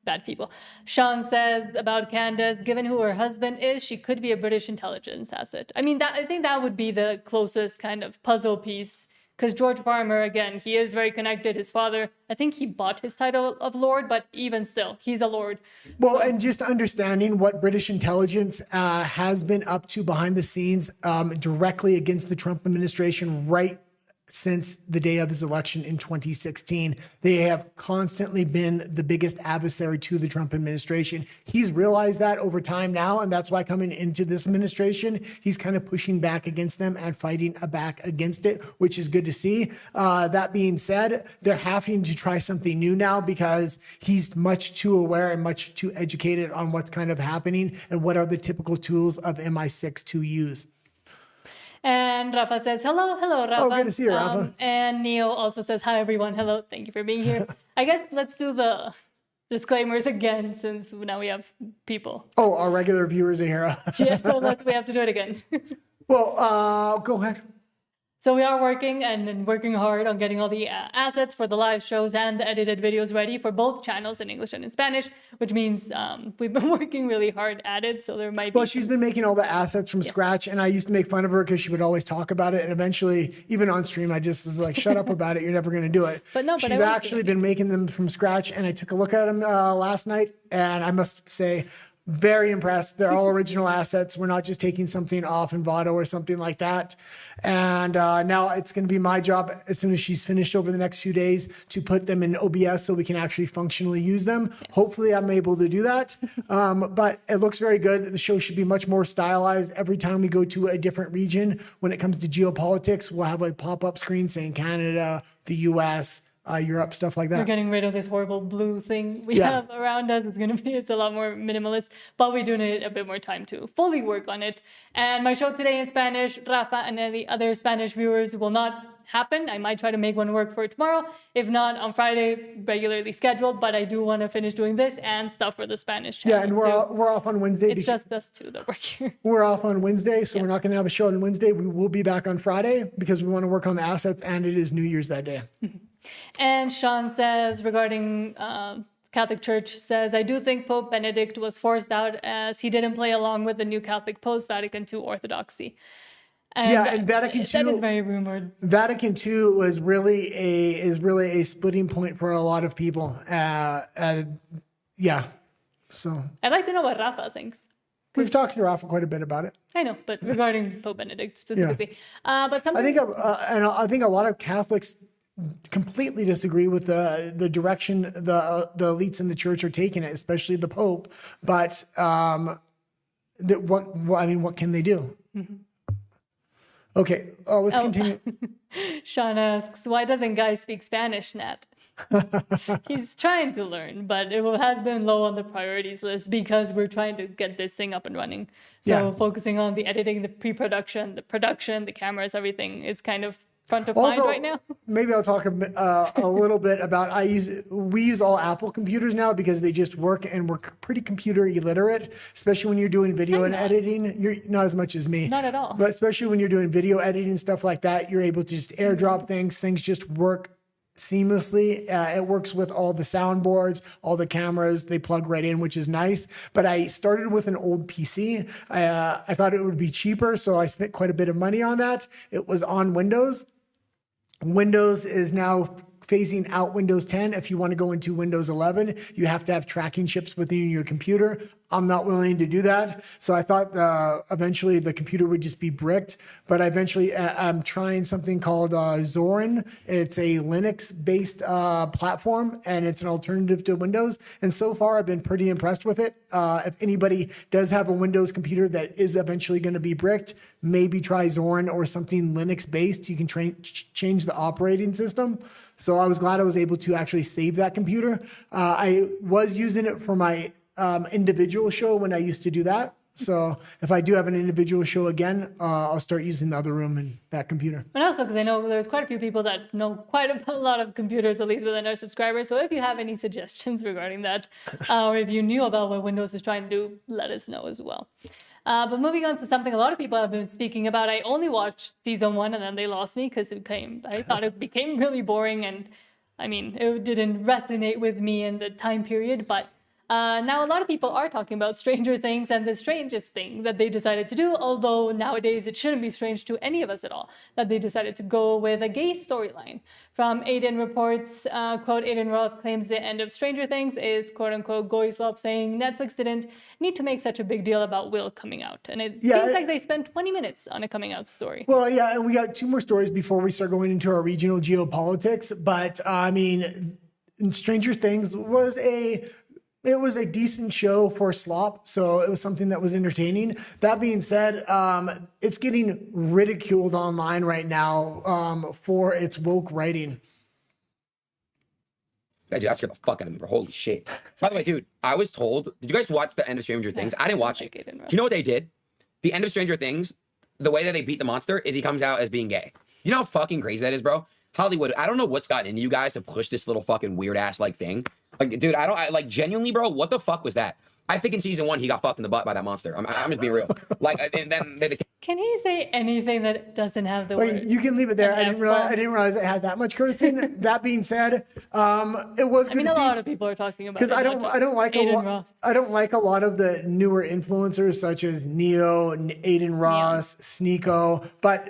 bad people. Sean says about Candace, given who her husband is, she could be a British intelligence asset. I mean, I think that would be the closest kind of puzzle piece. Because George Farmer, again, he is very connected. His father, I think he bought his title of Lord, but even still, he's a Lord. Well, and just understanding what British intelligence has been up to behind the scenes directly against the Trump administration right since the day of his election in 2016. They have constantly been the biggest adversary to the Trump administration. He's realized that over time now, and that's why coming into this administration, he's kind of pushing back against them and fighting back against it, which is good to see. That being said, they're having to try something new now because he's much too aware and much too educated on what's kind of happening and what are the typical tools of MI6 to use. And Rafa says, hello, Rafa. Oh, good to see you, Rafa. And Neo also says, hi, everyone. Hello. Thank you for being here. I guess let's do the disclaimers again, since now we have people. Oh, our regular viewers are here. Yeah, so we have to do it again. Well, go ahead. So we are working hard on getting all the assets for the live shows and the edited videos ready for both channels in English and in Spanish, which means we've been working really hard at it. So there might be. Well, she's been making all the assets from scratch, and I used to make fun of her because she would always talk about it. And eventually, even on stream, I just was like, shut up about it. You're never going to do it. But no, she's actually been making them from scratch. And I took a look at them last night, and I must say, very impressed. They're all original assets. We're not just taking something off Envato or something like that. And now it's going to be my job, as soon as she's finished over the next few days, to put them in OBS so we can actually functionally use them. Hopefully I'm able to do that. But it looks very good. The show should be much more stylized. Every time we go to a different region, when it comes to geopolitics, we'll have a pop-up screen saying Canada, the US, Europe, stuff like that. We're getting rid of this horrible blue thing we have around us. It's a lot more minimalist, but we do need a bit more time to fully work on it. And my show today in Spanish, Rafa and the other Spanish viewers, will not happen. I might try to make one work for tomorrow. If not, on Friday, regularly scheduled, but I do want to finish doing this and stuff for the Spanish channel. Yeah, and we're off on Wednesday. It's just us two that work here. We're off on Wednesday, so we're not going to have a show on Wednesday. We will be back on Friday because we want to work on the assets, and it is New Year's that day. And Sean says, regarding Catholic Church, says, I do think Pope Benedict was forced out as he didn't play along with the new Catholic post-Vatican II orthodoxy. And Vatican II, that is very rumored. Vatican II is really a splitting point for a lot of people. So I'd like to know what Rafa thinks. We've talked to Rafa quite a bit about it. I know, but regarding Pope Benedict specifically. But something I think a lot of Catholics completely disagree with the direction the elites in the church are taking it, especially the Pope. But what can they do? Mm-hmm. Okay, let's continue. Sean asks, why doesn't Guy speak Spanish, Nat? He's trying to learn, but it has been low on the priorities list because we're trying to get this thing up and running. So focusing on the editing, the pre-production, the production, the cameras, everything is kind of front of mind right now. Maybe I'll talk a little bit about, we use all Apple computers now because they just work, and we're pretty computer illiterate, especially when you're doing video and editing. You're not as much as me. Not at all. But especially when you're doing video editing and stuff like that, you're able to just airdrop things. Things just work seamlessly. It works with all the soundboards, all the cameras, they plug right in, which is nice. But I started with an old PC. I thought it would be cheaper, so I spent quite a bit of money on that. It was on Windows. Windows is now phasing out Windows 10. If you want to go into Windows 11, you have to have tracking chips within your computer. I'm not willing to do that. So I thought eventually the computer would just be bricked, but I'm trying something called Zorin. It's a Linux-based platform, and it's an alternative to Windows. And so far, I've been pretty impressed with it. If anybody does have a Windows computer that is eventually going to be bricked, maybe try Zorin or something Linux-based. You can change the operating system. So I was glad I was able to actually save that computer. I was using it for my individual show when I used to do that. So if I do have an individual show again, I'll start using the other room and that computer. And also because I know there's quite a few people that know quite a lot of computers, at least within our subscribers. So if you have any suggestions regarding that, or if you knew about what Windows is trying to do, let us know as well. But moving on to something a lot of people have been speaking about, I only watched season 1 and then they lost me because I thought it became really boring, and I mean, it didn't resonate with me in the time period, but now a lot of people are talking about Stranger Things and the strangest thing that they decided to do, although nowadays it shouldn't be strange to any of us at all, that they decided to go with a gay storyline. From Aiden reports, quote, Aiden Ross claims the end of Stranger Things is, quote unquote, Goislop, saying Netflix didn't need to make such a big deal about Will coming out. And it seems like they spent 20 minutes on a coming out story. Well, yeah, and we got 2 more stories before we start going into our regional geopolitics. But I mean, Stranger Things was it was a decent show for slop, so it was something that was entertaining. That being said, it's getting ridiculed online right now for its woke writing. Dude, that scared the fuck out of me, bro. Holy shit. By the way, dude, I was told, did you guys watch the end of Stranger Things? I didn't watch it. Do you know what they did? The end of Stranger Things, the way that they beat the monster is he comes out as being gay. You know how fucking crazy that is, bro? Hollywood, I don't know what's gotten into you guys to push this little fucking weird ass like thing. Like, dude, like genuinely, bro, what the fuck was that? I think in season 1 he got fucked in the butt by that monster. I'm just being real. Like, and then Can he say anything that doesn't have the Wait, word? you can leave it there. an I didn't realize it had that much cursing. That being said, it was. I mean, a lot of people are talking about it. Because I don't like a lot of the newer influencers such as Neo, Aiden Ross, Sneeko, but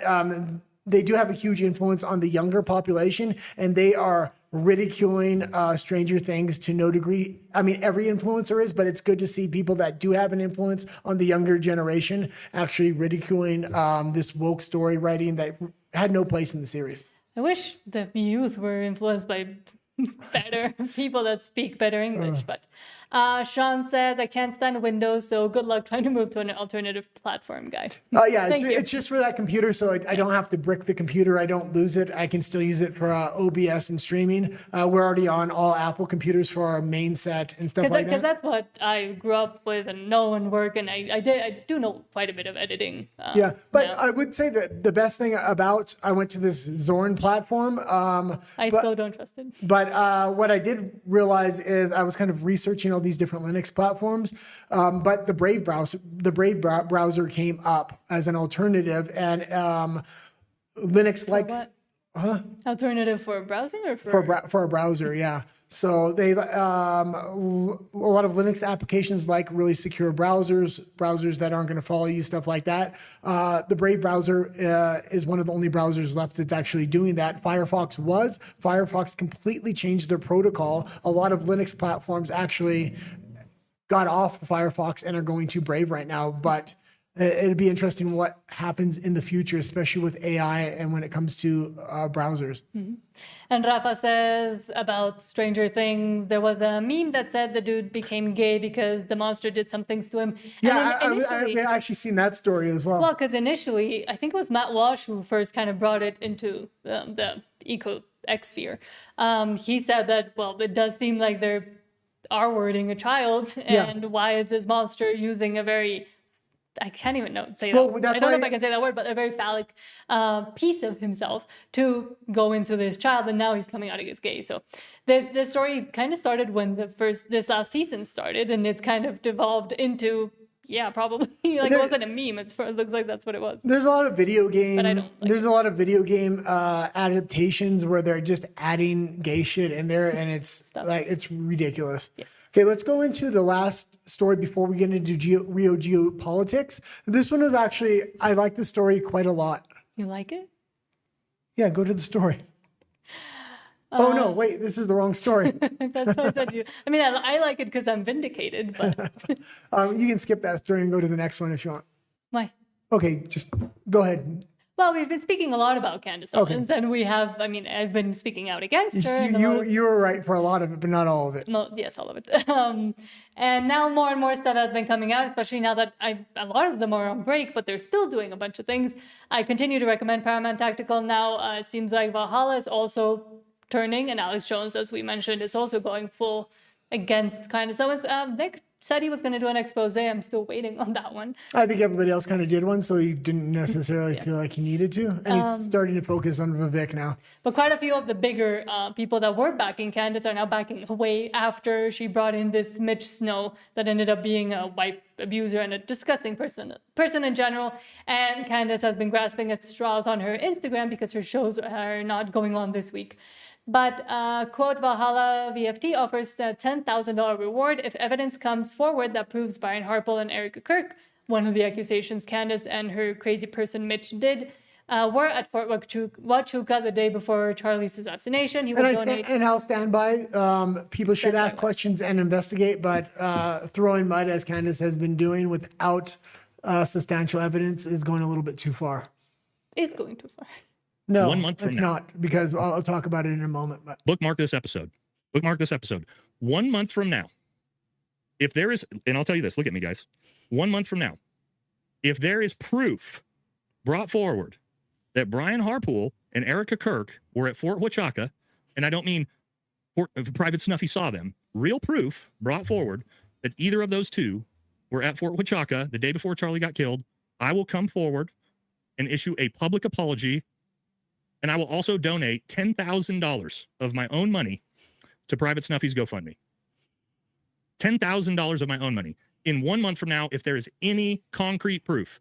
they do have a huge influence on the younger population, and they are ridiculing Stranger Things to no degree. I mean, every influencer is, but it's good to see people that do have an influence on the younger generation actually ridiculing this woke story writing that had no place in the series. I wish the youth were influenced by better people that speak better English. But Sean says, I can't stand Windows, so good luck trying to move to an alternative platform, guy. Yeah, it's just for that computer, so I don't have to brick the computer. I don't lose it. I can still use it for OBS and streaming. We're already on all Apple computers for our main set and stuff like that. Because that's what I grew up with and know and work, and I do know quite a bit of editing. Yeah, but I would say that the best thing about I went to this Zorn platform. I still don't trust it. But what I did realize is I was kind of researching all these different Linux platforms, but the Brave browser came up as an alternative, and Linux likes alternative for browsing or for a browser, yeah. So they a lot of Linux applications like really secure browsers that aren't going to follow you, stuff like that. The Brave browser is one of the only browsers left that's actually doing that. Firefox completely changed their protocol. A lot of Linux platforms actually got off Firefox and are going to Brave right now, but it'd be interesting what happens in the future, especially with AI and when it comes to browsers. Mm-hmm. And Rafa says about Stranger Things, there was a meme that said the dude became gay because the monster did some things to him. Yeah, I've actually seen that story as well. Well, because initially, I think it was Matt Walsh who first kind of brought it into the eco-X sphere. He said that, well, it does seem like they're R-wording a child, and why is this monster using a very... I can't even say that. Well, I don't know if I can say that word, but a very phallic piece of himself to go into this child, and now he's coming out as gay. So this story kind of started when this season started, and it's kind of devolved into probably like it wasn't a meme. It looks like that's what it was. There's a lot of video game. But I don't. There's a lot of video game adaptations where they're just adding gay shit in there, and it's it's ridiculous. Yes. Okay, let's go into the last story before we get into Rio geopolitics. This one is actually, I like the story quite a lot. You like it? Yeah, go to the story. Oh no, wait, this is the wrong story. That's what I said to you. I mean, I like it because I'm vindicated, but... you can skip that story and go to the next one if you want. Why? Okay, just go ahead. Well, we've been speaking a lot about Candace Owens, and we have, I mean, I've been speaking out against her. You were right for a lot of it, but not all of it. No, yes, all of it. And now more and more stuff has been coming out, especially now that a lot of them are on break, but they're still doing a bunch of things. I continue to recommend Paramount Tactical. Now it seems like Valhalla is also turning, and Alex Jones, as we mentioned, is also going full against Candace Owens. Nick said he was going to do an expose. I'm still waiting on that one. I think everybody else kind of did one, so he didn't necessarily feel like he needed to. And he's starting to focus on Vivek now. But quite a few of the bigger people that were backing Candace are now backing away after she brought in this Mitch Snow that ended up being a wife abuser and a disgusting person in general. And Candace has been grasping at straws on her Instagram because her shows are not going on this week. But, quote, Valhalla VFT offers a $10,000 reward if evidence comes forward that proves Brian Harpel and Erica Kirk, one of the accusations Candace and her crazy person Mitch did, were at Fort Huachuca the day before Charlie's assassination. He will donate. And I'll stand by. People should ask questions and investigate, but throwing mud, as Candace has been doing without substantial evidence, is going a little bit too far. Is going too far. No, 1 month from it's now. not, because I'll talk about it in a moment. But Bookmark this episode. Bookmark this episode. 1 month from now, if there is, and I'll tell you this, look at me, guys. 1 month from now, if there is proof brought forward that Brian Harpool and Erica Kirk were at Fort Huachuca, and I don't mean Private Snuffy saw them, real proof brought forward that either of those two were at Fort Huachuca the day before Charlie got killed, I will come forward and issue a public apology. And I will also donate $10,000 of my own money to Private Snuffy's GoFundMe. $10,000 of my own money. In 1 month from now, if there is any concrete proof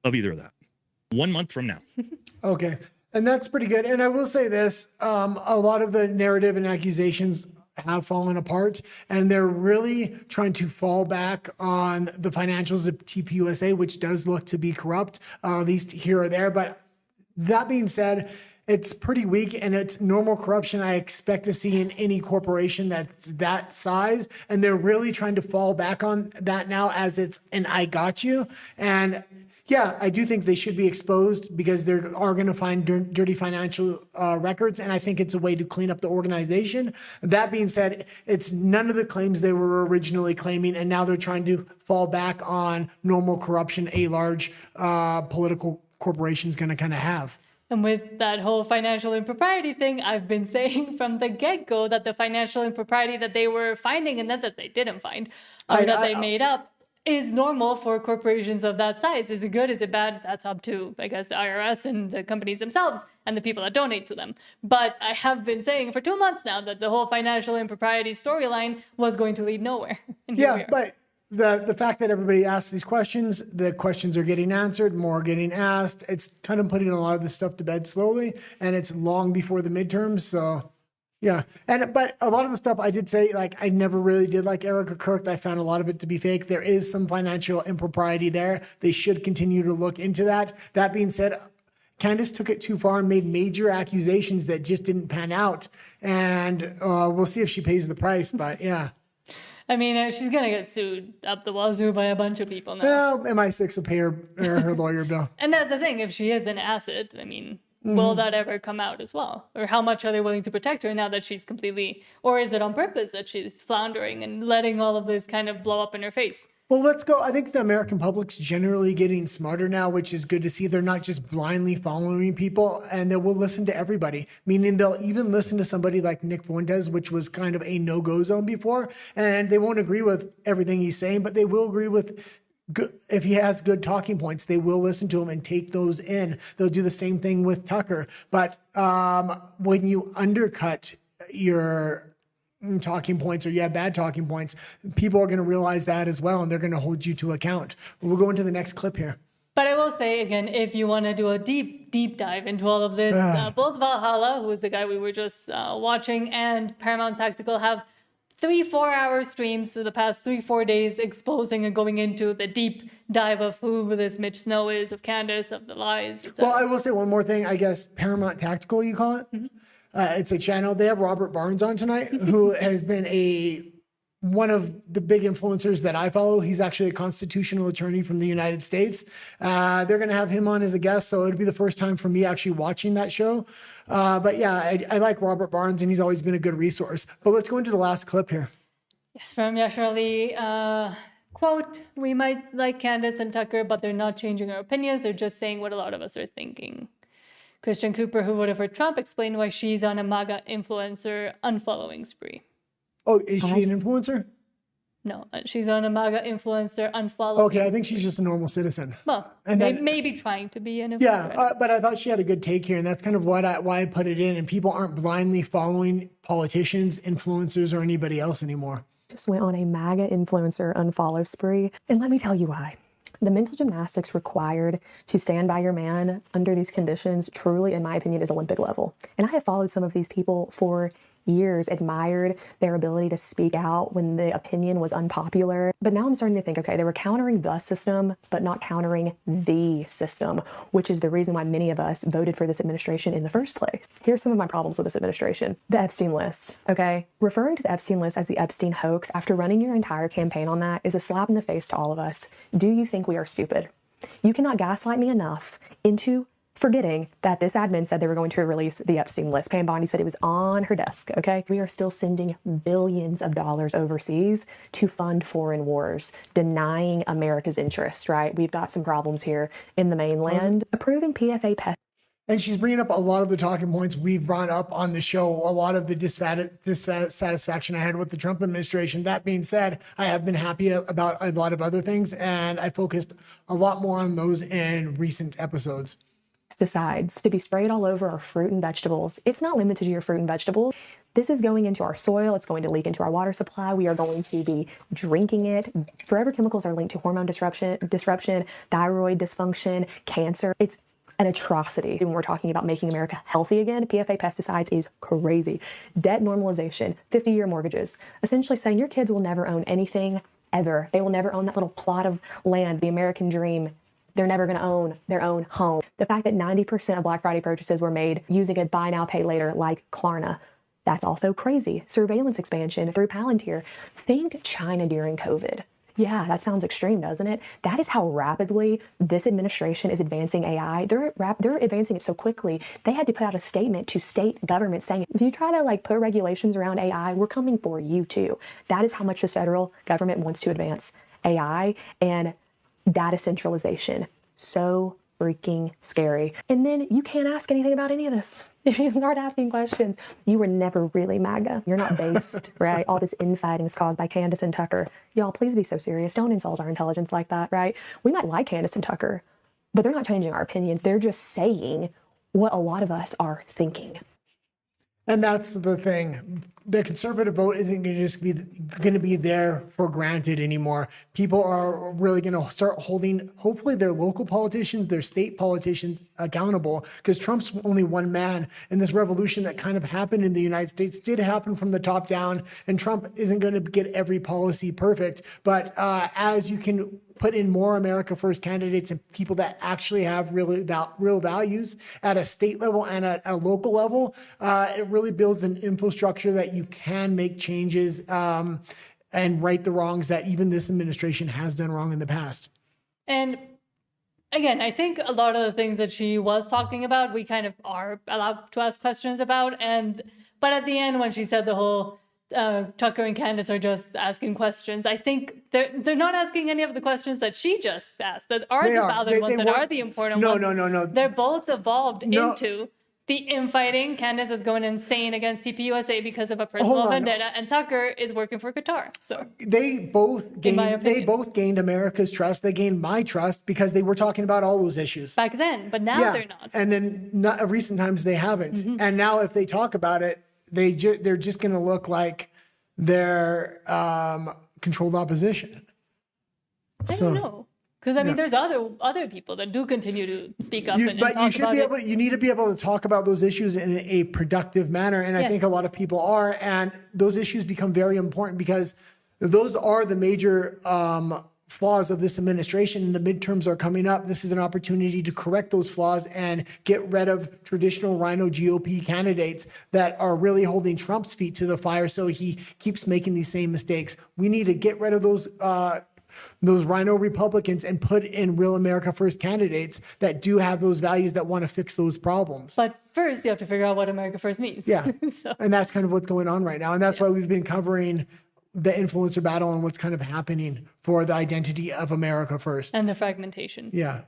of either of that. 1 month from now. okay, and that's pretty good. And I will say this, a lot of the narrative and accusations have fallen apart, and they're really trying to fall back on the financials of TPUSA, which does look to be corrupt, at least here or there. But that being said, it's pretty weak, and it's normal corruption I expect to see in any corporation that's that size. And they're really trying to fall back on that now as it's an I got you. And yeah, I do think they should be exposed because they are going to find dirty financial records. And I think it's a way to clean up the organization. That being said, it's none of the claims they were originally claiming. And now they're trying to fall back on normal corruption a large political corporation is going to kind of have. And with that whole financial impropriety thing, I've been saying from the get-go that the financial impropriety that they were finding and that they didn't find, that they made up, is normal for corporations of that size. Is it good? Is it bad? That's up to, I guess, the IRS and the companies themselves and the people that donate to them. But I have been saying for 2 months now that the whole financial impropriety storyline was going to lead nowhere. And here we Yeah, are. but the fact that everybody asks these questions, the questions are getting answered, more are getting asked. It's kind of putting a lot of this stuff to bed slowly, and it's long before the midterms. So yeah. But a lot of the stuff I did say, like, I never really did like Erica Kirk. I found a lot of it to be fake. There is some financial impropriety there. They should continue to look into that. That being said, Candace took it too far and made major accusations that just didn't pan out. And we'll see if she pays the price, but yeah. I mean, she's going to get sued up the wazoo by a bunch of people now. Well, MI6 will pay her lawyer bill. And that's the thing. If she is an asset, I mean, will that ever come out as well? Or how much are they willing to protect her now that she's completely, or is it on purpose that she's floundering and letting all of this kind of blow up in her face? Well, let's go. I think the American public's generally getting smarter now, which is good to see. They're not just blindly following people, and they will listen to everybody, meaning they'll even listen to somebody like Nick Fuentes, which was kind of a no-go zone before, and they won't agree with everything he's saying, but they will agree with good, if he has good talking points, they will listen to him and take those in. They'll do the same thing with Tucker. But when you undercut your talking points or you have bad talking points, people are going to realize that as well, and they're going to hold you to account. We'll go into the next clip here. But I will say, again, if you want to do a deep dive into all of this, both Valhalla, who is the guy we were just watching, and Paramount Tactical have 3-4 hour streams for the past 3-4 days exposing and going into the deep dive of who this Mitch Snow is, of Candace, of the lies, etc. Well, I will say one more thing. I guess Paramount Tactical, you call it? Mm-hmm. It's a channel. They have Robert Barnes on tonight, who has been one of the big influencers that I follow. He's actually a constitutional attorney from the United States. They're going to have him on as a guest, so it'll be the first time for me actually watching that show. But yeah, I like Robert Barnes, and he's always been a good resource. But let's go into the last clip here. Yes, from Yashar Ali, quote, "We might like Candace and Tucker, but they're not changing our opinions. They're just saying what a lot of us are thinking." Christian Cooper, who would have heard Trump, explained why she's on a MAGA influencer unfollowing spree. Oh, is she an influencer? No, she's on a MAGA influencer, unfollow. Okay, I think she's just a normal citizen. Well, And then- maybe trying to be an influencer. Yeah, but I thought she had a good take here, and that's kind of why I put it in. And people aren't blindly following politicians, influencers, or anybody else anymore. Just went on a MAGA influencer unfollow spree. And let me tell you why. The mental gymnastics required to stand by your man under these conditions truly, in my opinion, is Olympic level. And I have followed some of these people for years, admired their ability to speak out when the opinion was unpopular. But now I'm starting to think, okay, they were countering the system, but not countering the system, which is the reason why many of us voted for this administration in the first place. Here's some of my problems with this administration. The Epstein list, okay? Referring to the Epstein list as the Epstein hoax after running your entire campaign on that is a slap in the face to all of us. Do you think we are stupid? You cannot gaslight me enough into forgetting that this admin said they were going to release the Epstein list. Pam Bondi said it was on her desk, okay? We are still sending billions of dollars overseas to fund foreign wars, denying America's interest, right? We've got some problems here in the mainland. Approving PFA pest. And she's bringing up a lot of the talking points we've brought up on the show, a lot of the dissatisfaction I had with the Trump administration. That being said, I have been happy about a lot of other things, and I focused a lot more on those in recent episodes. Pesticides to be sprayed all over our fruit and vegetables. It's not limited to your fruit and vegetables. This is going into our soil. It's going to leak into our water supply. We are going to be drinking it. Forever chemicals are linked to hormone disruption, thyroid dysfunction, cancer. It's an atrocity. When we're talking about making America healthy again, PFA pesticides is crazy. Debt normalization, 50-year mortgages, essentially saying your kids will never own anything ever. They will never own that little plot of land, the American dream. They're never going to own their own home. The fact that 90% of Black Friday purchases were made using a buy now, pay later like Klarna, that's also crazy. Surveillance expansion through Palantir. Think China during COVID. Yeah, that sounds extreme, doesn't it? That is how rapidly this administration is advancing AI. They're advancing it so quickly. They had to put out a statement to state governments saying, if you try to put regulations around AI, we're coming for you too. That is how much the federal government wants to advance AI and data centralization. So freaking scary. And then you can't ask anything about any of this. If you start asking questions, you were never really MAGA. You're not based, right? All this infighting is caused by Candace and Tucker. Y'all, please be so serious. Don't insult our intelligence like that, right? We might like Candace and Tucker, but they're not changing our opinions. They're just saying what a lot of us are thinking. And that's the thing. The conservative vote isn't going to be there for granted anymore. People are really going to start holding, hopefully, their local politicians, their state politicians accountable, because Trump's only one man. And this revolution that kind of happened in the United States did happen from the top down. And Trump isn't going to get every policy perfect. But as you can put in more America First candidates and people that actually have real values at a state level and at a local level, it really builds an infrastructure that you can make changes and right the wrongs that even this administration has done wrong in the past. And again, I think a lot of the things that she was talking about, we kind of are allowed to ask questions about. But at the end, when she said the whole Tucker and Candace are just asking questions, I think they're not asking any of the questions that she just asked, that are the valid ones, that are the important ones. No. They're both evolved into the infighting. Candace is going insane against TPUSA because of a personal vendetta, and Tucker is working for Qatar. So they both gained America's trust. They gained my trust because they were talking about all those issues back then, but now they're not. And then recent times they haven't. Mm-hmm. And now if they talk about it, they're just going to look like they're controlled opposition. I don't know. Because I mean, there's other people that do continue to speak up and talk about it. You need to be able to talk about those issues in a productive manner, and I think a lot of people are. And those issues become very important because those are the major flaws of this administration, and the midterms are coming up. This is an opportunity to correct those flaws and get rid of traditional Rhino GOP candidates that are really holding Trump's feet to the fire, so he keeps making these same mistakes. We need to get rid of those Rhino Republicans and put in real America First candidates that do have those values, that want to fix those problems. But first, you have to figure out what America First means. Yeah. And that's kind of what's going on right now. And that's why we've been covering the influencer battle and what's kind of happening for the identity of America First. And the fragmentation. Yeah.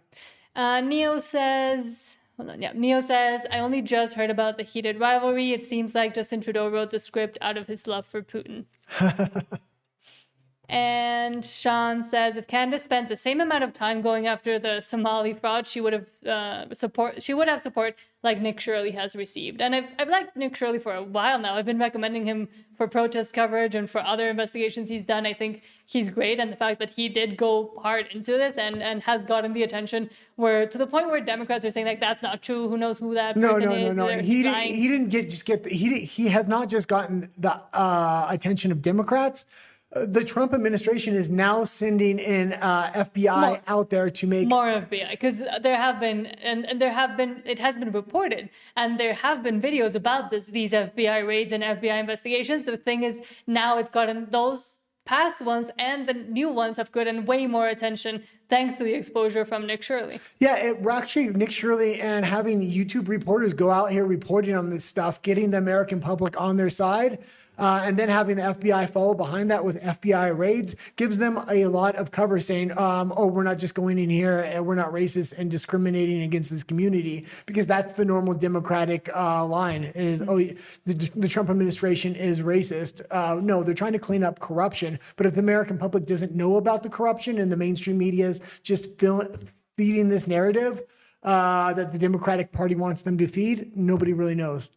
Neo says, I only just heard about the heated rivalry. It seems like Justin Trudeau wrote the script out of his love for Putin. And Sean says, if Candace spent the same amount of time going after the Somali fraud, she would have support like Nick Shirley has received. And I've liked Nick Shirley for a while now. I've been recommending him for protest coverage and for other investigations he's done. I think he's great. And the fact that he did go hard into this and has gotten the attention where to the point where Democrats are saying like, that's not true. Who knows who that person is? No. He didn't he has not just gotten the attention of Democrats. The Trump administration is now sending in FBI out there to make more FBI, because there have been it has been reported, and there have been videos about these FBI raids and FBI investigations. The thing is, now it's gotten those past ones and the new ones have gotten way more attention thanks to the exposure from Nick Shirley. Yeah, actually Nick Shirley and having YouTube reporters go out here reporting on this stuff, getting the American public on their side. And then having the FBI follow behind that with FBI raids gives them a lot of cover saying, we're not just going in here and we're not racist and discriminating against this community, because that's the normal Democratic line is, the Trump administration is racist. No, they're trying to clean up corruption. But if the American public doesn't know about the corruption and the mainstream media is just feeding this narrative that the Democratic Party wants them to feed, nobody really knows.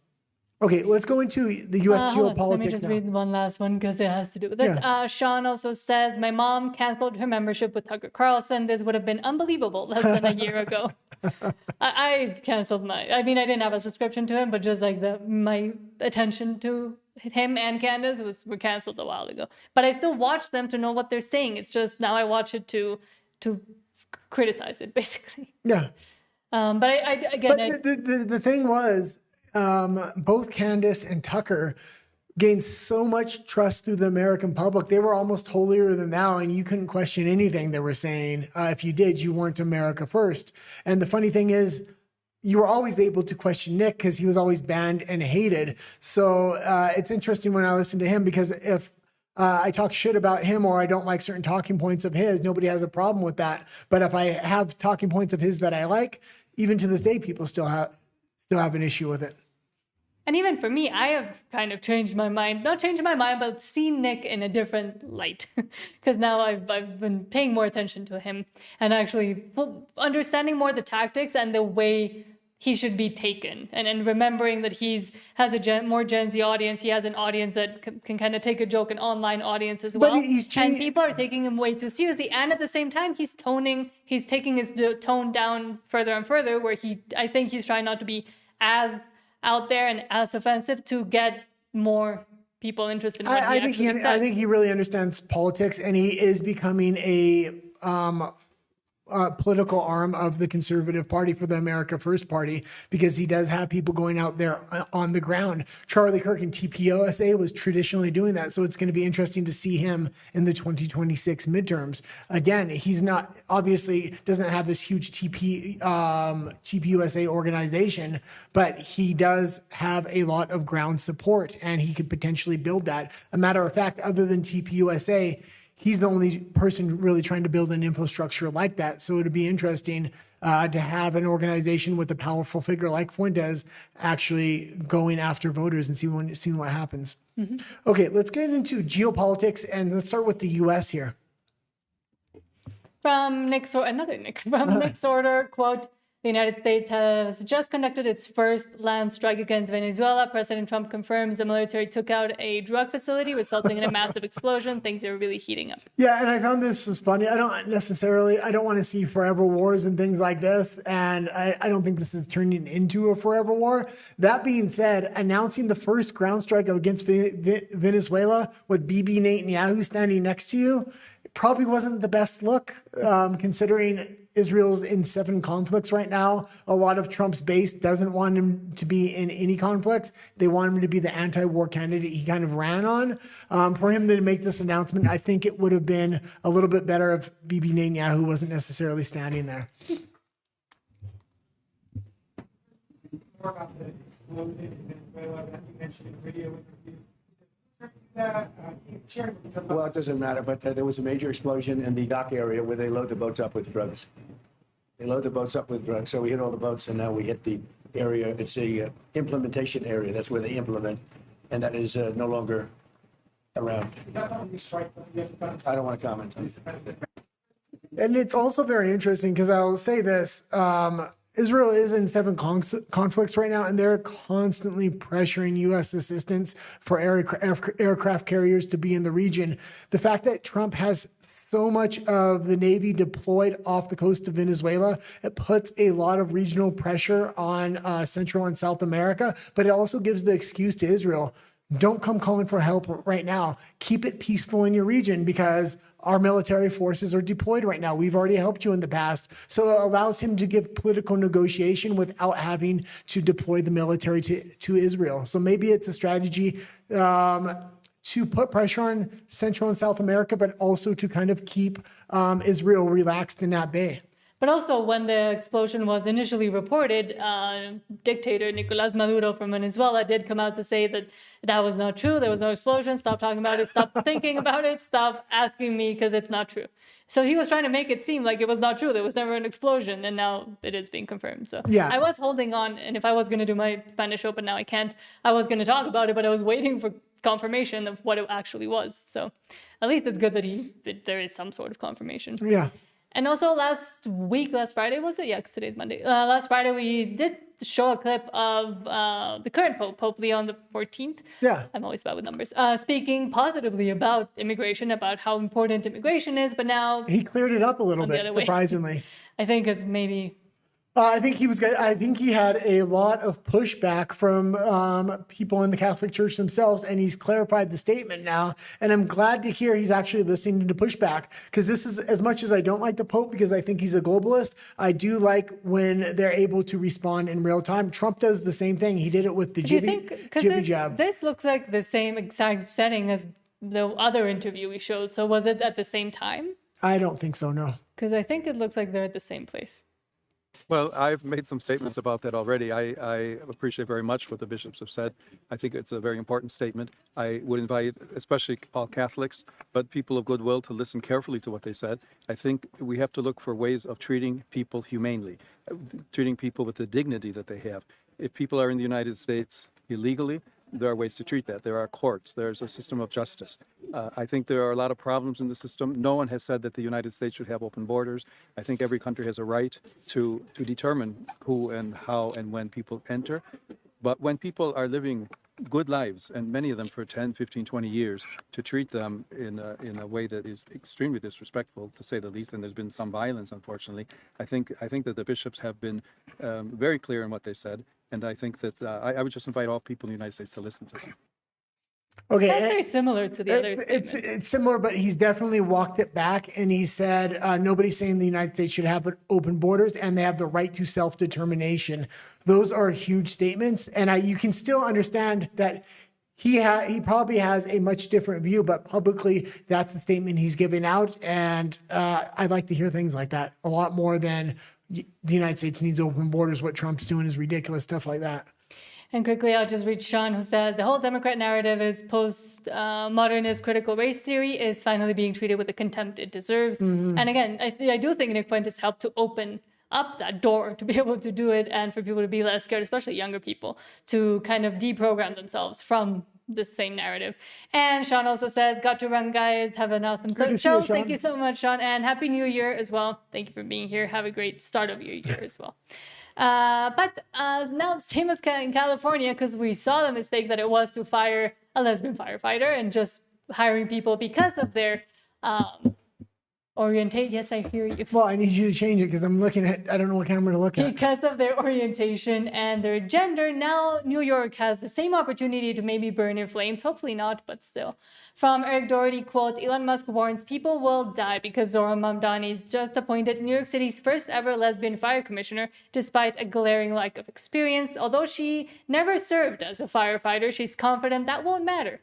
Okay, let's go into the U.S. geopolitics. Let me just read one last one because it has to do with this. Yeah. Sean also says, my mom canceled her membership with Tucker Carlson. This would have been unbelievable less than a year ago. I canceled I didn't have a subscription to him, but just like my attention to him and Candace were canceled a while ago. But I still watch them to know what they're saying. It's just now I watch it to criticize it, basically. Yeah. But the thing was, both Candace and Tucker gained so much trust through the American public. They were almost holier than thou, and you couldn't question anything they were saying. If you did, you weren't America first. And the funny thing is, you were always able to question Nick because he was always banned and hated. So it's interesting when I listen to him, because if I talk shit about him or I don't like certain talking points of his, nobody has a problem with that. But if I have talking points of his that I like, even to this day, people still have an issue with it. And even for me, I have kind of changed my mind. Not changed my mind, but seen Nick in a different light. Because now I've been paying more attention to him and actually understanding more the tactics and the way he should be taken. And remembering that has a more Gen Z audience. He has an audience that can kind of take a joke, an online audience as well. And people are taking him way too seriously. And at the same time, he's taking his tone down further and further, where I think he's trying not to be as out there and as offensive to get more people interested in what he actually says. I think he really understands politics, and he is becoming a political arm of the conservative party for the America First Party, because he does have people going out there on the ground. Charlie Kirk and TPUSA was traditionally doing that. So it's going to be interesting to see him in the 2026 midterms. Again, he's not, obviously doesn't have this huge TPUSA organization, but he does have a lot of ground support, and he could potentially build that. A matter of fact, other than TPUSA, he's the only person really trying to build an infrastructure like that. So it'd be interesting to have an organization with a powerful figure like Fuentes actually going after voters and seeing what happens. Mm-hmm. Okay, let's get into geopolitics, and let's start with the U.S. here. From Nick Sorter, quote, the United States has just conducted its first land strike against Venezuela. President Trump confirms the military took out a drug facility, resulting in a massive explosion. Things are really heating up. Yeah, and I found this was funny. I don't want to see forever wars and things like this, and I don't think this is turning into a forever war. That being said, announcing the first ground strike against Venezuela with Bibi Netanyahu standing next to you probably wasn't the best look, considering Israel's in 7 conflicts right now. A lot of Trump's base doesn't want him to be in any conflicts. They want him to be the anti-war candidate he kind of ran on. For him to make this announcement, I think it would have been a little bit better if Bibi Netanyahu wasn't necessarily standing there. More about the explosion in Venezuela that you mentioned in the video interview. Well, it doesn't matter, but there was a major explosion in the dock area where they load the boats up with drugs. So we hit all the boats, and now we hit the area. It's the implementation area. That's where they implement, and that is no longer around. I don't want to comment. And it's also very interesting because I'll say this. Israel is in 7 conflicts right now, and they're constantly pressuring U.S. assistance for aircraft carriers to be in the region. The fact that Trump has so much of the Navy deployed off the coast of Venezuela, it puts a lot of regional pressure on Central and South America, but it also gives the excuse to Israel. Don't come calling for help right now. Keep it peaceful in your region because our military forces are deployed right now. We've already helped you in the past. So it allows him to give political negotiation without having to deploy the military to Israel. So maybe it's a strategy to put pressure on Central and South America, but also to kind of keep Israel relaxed in that bay. But also, when the explosion was initially reported, dictator Nicolás Maduro from Venezuela did come out to say that that was not true. There was no explosion. Stop talking about it. Stop thinking about it. Stop asking me because it's not true. So he was trying to make it seem like it was not true. There was never an explosion. And now it is being confirmed. So yeah. I was holding on. And if I was going to do my Spanish Open, now I can't. I was going to talk about it, but I was waiting for confirmation of what it actually was. So at least it's good that there is some sort of confirmation. Yeah. And also last Friday, was it? Yeah, because today's Monday. Last Friday, we did show a clip of the current Pope Leon the 14th. Yeah. I'm always bad with numbers. Speaking positively about immigration, about how important immigration is, but now... He cleared it up a little bit, surprisingly. I think it's maybe... I think he was good. I think he had a lot of pushback from people in the Catholic Church themselves, and he's clarified the statement now. And I'm glad to hear he's actually listening to pushback, because this is, as much as I don't like the Pope because I think he's a globalist, I do like when they're able to respond in real time. Trump does the same thing. He did it with the jibby jab. This looks like the same exact setting as the other interview we showed. So was it at the same time? I don't think so, no. Because I think it looks like they're at the same place. Well, I've made some statements about that already. I appreciate very much what the bishops have said. I think it's a very important statement. I would invite, especially all Catholics, but people of goodwill, to listen carefully to what they said. I think we have to look for ways of treating people humanely, treating people with the dignity that they have. If people are in the United States illegally, there are ways to treat that. There are courts. There's a system of justice. I think there are a lot of problems in the system. No one has said that the United States should have open borders. I think every country has a right to determine who and how and when people enter. But when people are living good lives, and many of them for 10, 15, 20 years, to treat them in a way that is extremely disrespectful, to say the least, and there's been some violence, unfortunately, I think that the bishops have been very clear in what they said. And I think that I would just invite all people in the United States to listen to them. Okay, That's very similar to the other. It's similar, but he's definitely walked it back, and he said nobody's saying the United States should have open borders, and they have the right to self-determination. Those are huge statements, and you can still understand that he probably has a much different view, but publicly that's the statement he's giving out, and I'd like to hear things like that a lot more than the United States needs open borders. What Trump's doing is ridiculous, stuff like that. And quickly, I'll just read Sean, who says, the whole Democrat narrative is post-modernist critical race theory is finally being treated with the contempt it deserves. Mm-hmm. And again, I do think Nick Fuentes helped to open up that door to be able to do it and for people to be less scared, especially younger people, to kind of deprogram themselves from the same narrative. And Sean also says, got to run, guys. Have an awesome show. Thank you so much, Sean. And Happy New Year as well. Thank you for being here. Have a great start of your year as well. But now, same as in California, because we saw the mistake that it was to fire a lesbian firefighter and just hiring people because of their orientation. Yes, I hear you. Well, I need you to change it because I'm looking at, I don't know what camera to look at. Because of their orientation and their gender, now New York has the same opportunity to maybe burn in flames. Hopefully not, but still. From Eric Doherty, quote, Elon Musk warns people will die because Zohra Mamdani is just appointed New York City's first ever lesbian fire commissioner, despite a glaring lack of experience. Although she never served as a firefighter, she's confident that won't matter.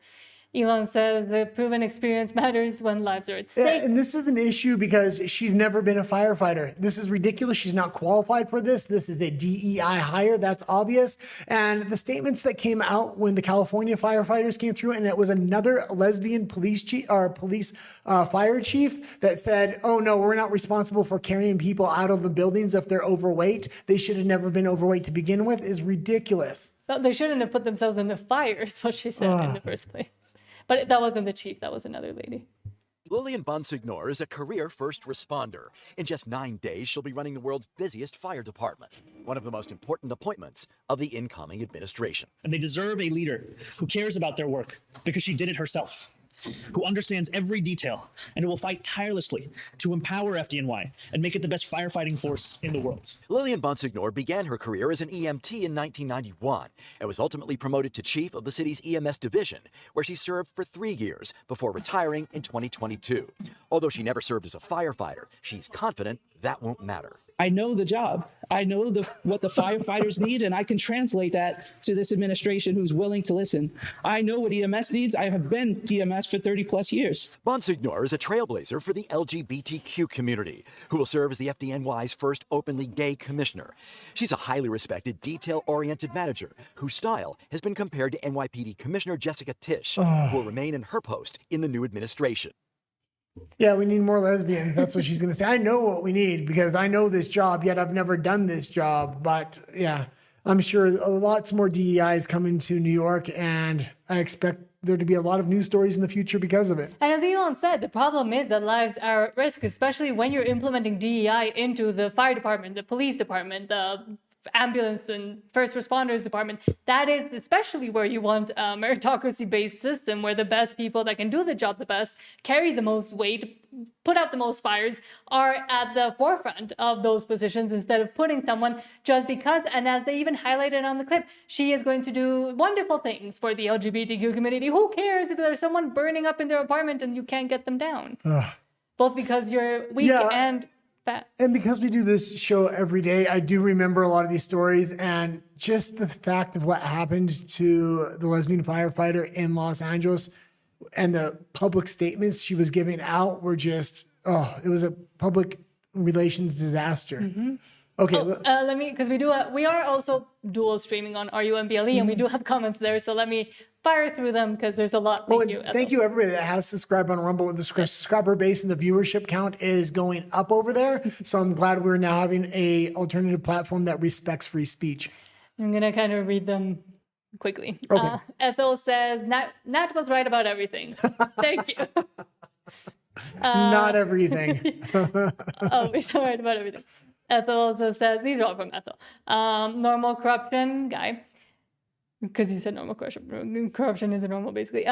Elon says the proven experience matters when lives are at stake. Yeah, and this is an issue because she's never been a firefighter. This is ridiculous. She's not qualified for this. This is a DEI hire. That's obvious. And the statements that came out when the California firefighters came through, and it was another lesbian police chief or fire chief that said, oh no, we're not responsible for carrying people out of the buildings if they're overweight. They should have never been overweight to begin with, is ridiculous. Well, they shouldn't have put themselves in the fire, is what she said in the first place. But that wasn't the chief. That was another lady. Lillian Bonsignor is a career first responder. In just 9 days, she'll be running the world's busiest fire department, one of the most important appointments of the incoming administration. And they deserve a leader who cares about their work because she did it herself, who understands every detail, and who will fight tirelessly to empower FDNY and make it the best firefighting force in the world. Lillian Bonsignor began her career as an EMT in 1991 and was ultimately promoted to chief of the city's EMS division, where she served for 3 years before retiring in 2022. Although she never served as a firefighter, she's confident that won't matter. I know the job. I know what the firefighters need, and I can translate that to this administration who's willing to listen. I know what EMS needs. I have been EMS for 30 plus years. Bonsignor is a trailblazer for the LGBTQ community, who will serve as the FDNY's first openly gay commissioner. She's a highly respected, detail-oriented manager whose style has been compared to NYPD Commissioner Jessica Tisch, who will remain in her post in the new administration. Yeah, we need more lesbians. That's what she's going to say. I know what we need because I know this job, yet I've never done this job. But yeah, I'm sure lots more DEIs coming to New York, and I expect there to be a lot of news stories in the future because of it. And as Elon said, the problem is that lives are at risk, especially when you're implementing DEI into the fire department, the police department, the ambulance and first responders department. That is especially where you want a meritocracy-based system where the best people that can do the job the best, carry the most weight, put out the most fires, are at the forefront of those positions instead of putting someone just because, and as they even highlighted on the clip, she is going to do wonderful things for the LGBTQ community. Who cares if there's someone burning up in their apartment and you can't get them down? Both because you're weak and fat. And because we do this show every day, I do remember a lot of these stories, and just the fact of what happened to the lesbian firefighter in Los Angeles and the public statements she was giving out were just, it was a public relations disaster. Okay. Let me, because we are also dual streaming on RUMBLE, and we do have comments there. So let me fire through them because there's a lot. Thank you everybody that has subscribed on Rumble. The subscriber base and the viewership count is going up over there. So I'm glad we're now having a alternative platform that respects free speech. I'm going to kind of read them quickly. Okay. Ethel says, Nat was right about everything. Thank you. Not everything. He's right about everything. Ethel also says, these are all from Ethel. Normal corruption guy. Because you said normal corruption. Corruption isn't normal, basically.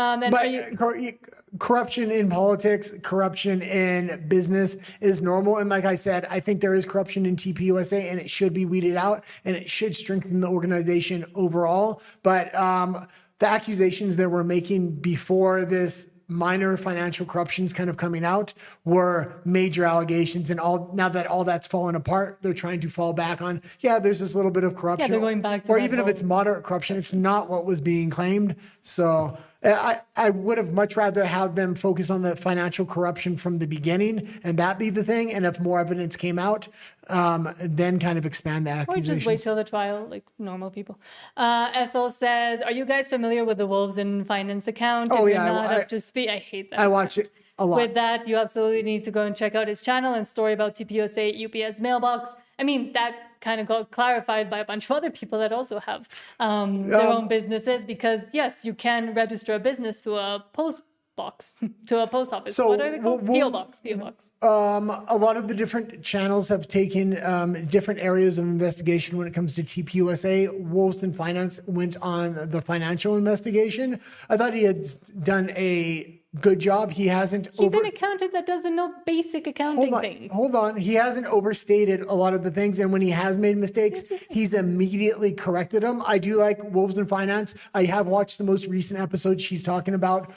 Corruption in politics, corruption in business is normal. And like I said, I think there is corruption in TPUSA, and it should be weeded out, and it should strengthen the organization overall. But the accusations that we're making before this minor financial corruptions kind of coming out were major allegations, and now that all that's fallen apart, they're trying to fall back on, there's this little bit of corruption. They're going back to or even if it's moderate corruption, it's not what was being claimed. So I would have much rather have them focus on the financial corruption from the beginning and that be the thing. And if more evidence came out, then kind of expand the accusations. Or just wait till the trial, like normal people. Ethel says, are you guys familiar with the Wolves in Finance account? Oh, if yeah. You're not up to speed. I hate that. I watch it a lot. With that, you absolutely need to go and check out his channel and story about TPUSA UPS mailbox. I mean, that kind of got clarified by a bunch of other people that also have their own businesses, because yes, you can register a business to a post box, to a post office. So what are they called? PO box. A lot of the different channels have taken different areas of investigation when it comes to TPUSA. Wolves in Finance went on the financial investigation. I thought he had done a good job. He hasn't. He's an accountant that doesn't know basic accounting things. Hold on. He hasn't overstated a lot of the things, and when he has made mistakes, he's immediately corrected them. I do like Wolves in Finance. I have watched the most recent episode she's talking about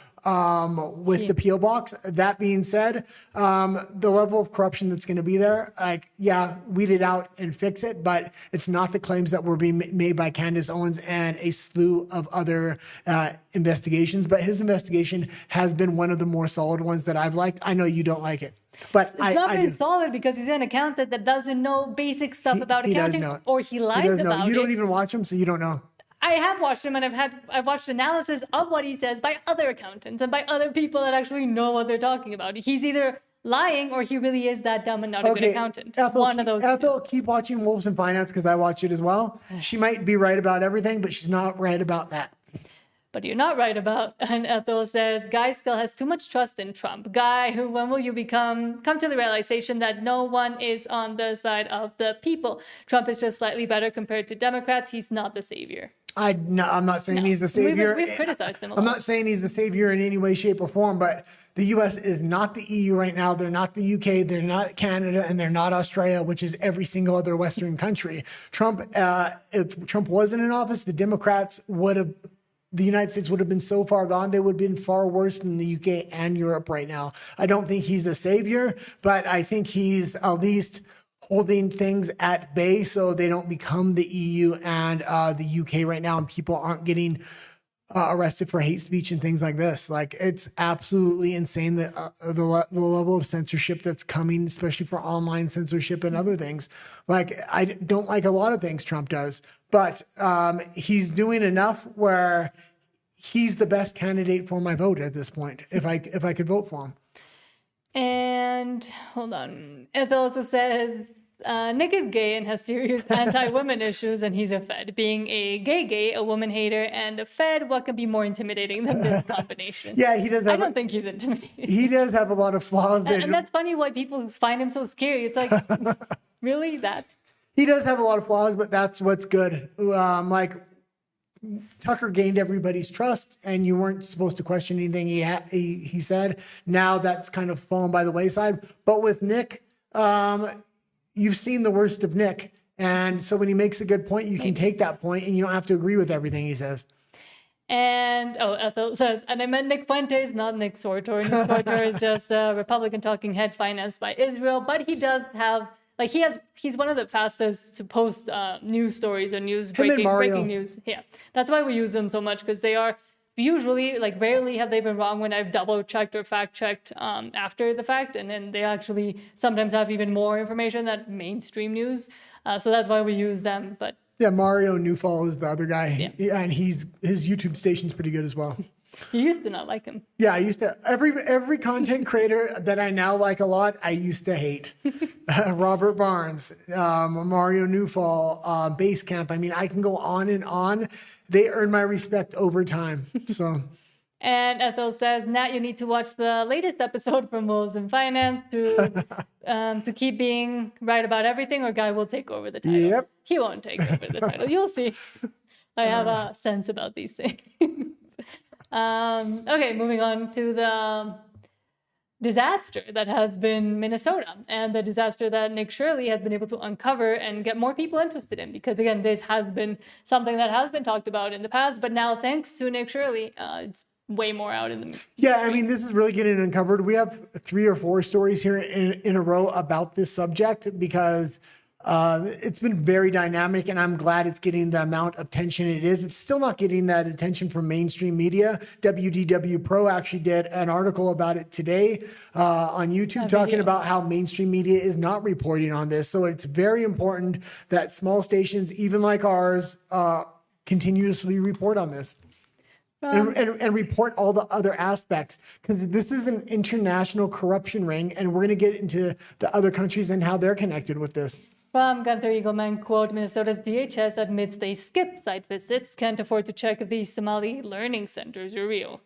with the PO box. That being said, the level of corruption that's going to be there, weed it out and fix it, but it's not the claims that were being made by Candace Owens and a slew of other investigations. But his investigation has been one of the more solid ones that I've liked. I know you don't like it, but it's not been solid because he's an accountant that doesn't know basic stuff about accounting, or he lied about it. You don't even watch him, so you don't know. I have watched him, and I've watched analysis of what he says by other accountants and by other people that actually know what they're talking about. He's either lying or he really is that dumb and not a good accountant. One of those. Ethel, keep watching Wolves in Finance because I watch it as well. She might be right about everything, but she's not right about that. but you're not right about. And Ethel says, Guy still has too much trust in Trump. Guy, when will you come to the realization that no one is on the side of the people? Trump is just slightly better compared to Democrats. He's not the savior. I'm not saying he's the savior. We've criticized him a lot. I'm not saying he's the savior in any way, shape, or form, but the U.S. is not the EU right now. They're not the UK. They're not Canada, and they're not Australia, which is every single other Western country. If Trump wasn't in office, the United States would have been so far gone. They would have been far worse than the UK and Europe right now. I don't think he's a savior, but I think he's at least holding things at bay so they don't become the EU and the UK right now, and people aren't getting arrested for hate speech and things like this. Like, it's absolutely insane that the level of censorship that's coming, especially for online censorship and other things. Like, I don't like a lot of things Trump does, but he's doing enough where he's the best candidate for my vote at this point, if I could vote for him. And hold on. Ethel also says, Nick is gay and has serious anti-women issues, and he's a Fed. Being a gay, a woman hater, and a Fed, what could be more intimidating than this combination? Yeah, he does. I don't think he's intimidating. He does have a lot of flaws. And that's funny why people find him so scary. It's like, really? That? He does have a lot of flaws, but that's what's good. Tucker gained everybody's trust, and you weren't supposed to question anything he said. Now that's kind of fallen by the wayside. But with Nick, you've seen the worst of Nick. And so when he makes a good point, you can take that point, and you don't have to agree with everything he says. And, Ethel says, and I meant Nick Fuentes, not Nick Sortor. Nick Sortor is just a Republican talking head financed by Israel, but he does have, he's one of the fastest to post news stories or breaking news. Yeah, that's why we use them so much, because they are usually, rarely have they been wrong when I've double checked or fact checked after the fact. And then they actually sometimes have even more information than mainstream news. So that's why we use them. But yeah, Mario Newfall is the other guy. Yeah, and his YouTube station's pretty good as well. You used to not like him. Yeah, I used to. Every content creator that I now like a lot, I used to hate. Robert Barnes, Mario Newfall, Basecamp. I mean, I can go on and on. They earn my respect over time. So. And Ethel says, Nat, you need to watch the latest episode from Wolves in Finance to keep being right about everything, or Guy will take over the title. Yep. He won't take over the title. You'll see. I have a sense about these things. Okay, moving on to the disaster that has been Minnesota, and the disaster that Nick Shirley has been able to uncover and get more people interested in, because again, this has been something that has been talked about in the past, but now thanks to Nick Shirley, it's way more out in the Yeah, I mean, this is really getting uncovered. We have 3 or 4 stories here in a row about this subject, because it's been very dynamic, and I'm glad it's getting the amount of attention it is. It's still not getting that attention from mainstream media. WDW Pro actually did an article about it today on YouTube, talking about how mainstream media is not reporting on this. So it's very important that small stations, even like ours, continuously report on this. And report all the other aspects, because this is an international corruption ring, and we're going to get into the other countries and how they're connected with this. From Gunther Eagleman, quote, Minnesota's DHS admits they skip site visits, can't afford to check if these Somali learning centers are real.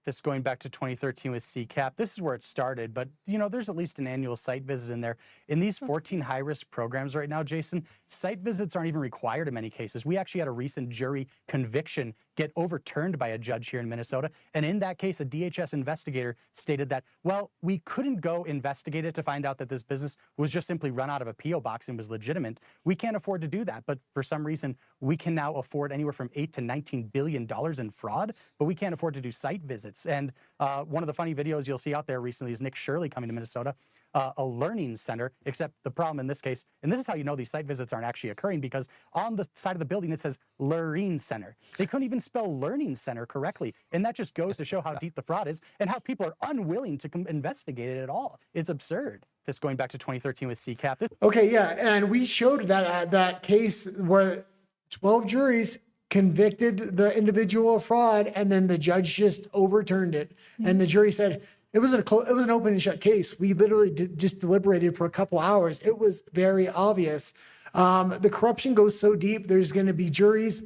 This going back to 2013 with CCAP. This is where it started, but there's at least an annual site visit in there. In these 14 high-risk programs right now, Jason, site visits aren't even required in many cases. We actually had a recent jury conviction get overturned by a judge here in Minnesota, and in that case, a DHS investigator stated that, well, we couldn't go investigate it to find out that this business was just simply run out of a P.O. box and was legitimate. We can't afford to do that, but for some reason, we can now afford anywhere from $8 to $19 billion in fraud, but we can't afford to do site visits. And one of the funny videos you'll see out there recently is Nick Shirley coming to Minnesota, a learning center, except the problem in this case, and this is how you know these site visits aren't actually occurring, because on the side of the building it says Learning Center. They couldn't even spell Learning Center correctly, and that just goes to show how deep the fraud is and how people are unwilling to investigate it at all. It's absurd. This going back to 2013 with CCAP. Okay, yeah, and we showed that case where 12 juries convicted the individual of fraud, and then the judge just overturned it. And the jury said, it was an open and shut case. We literally just deliberated for a couple hours. It was very obvious. The corruption goes so deep, there's going to be juries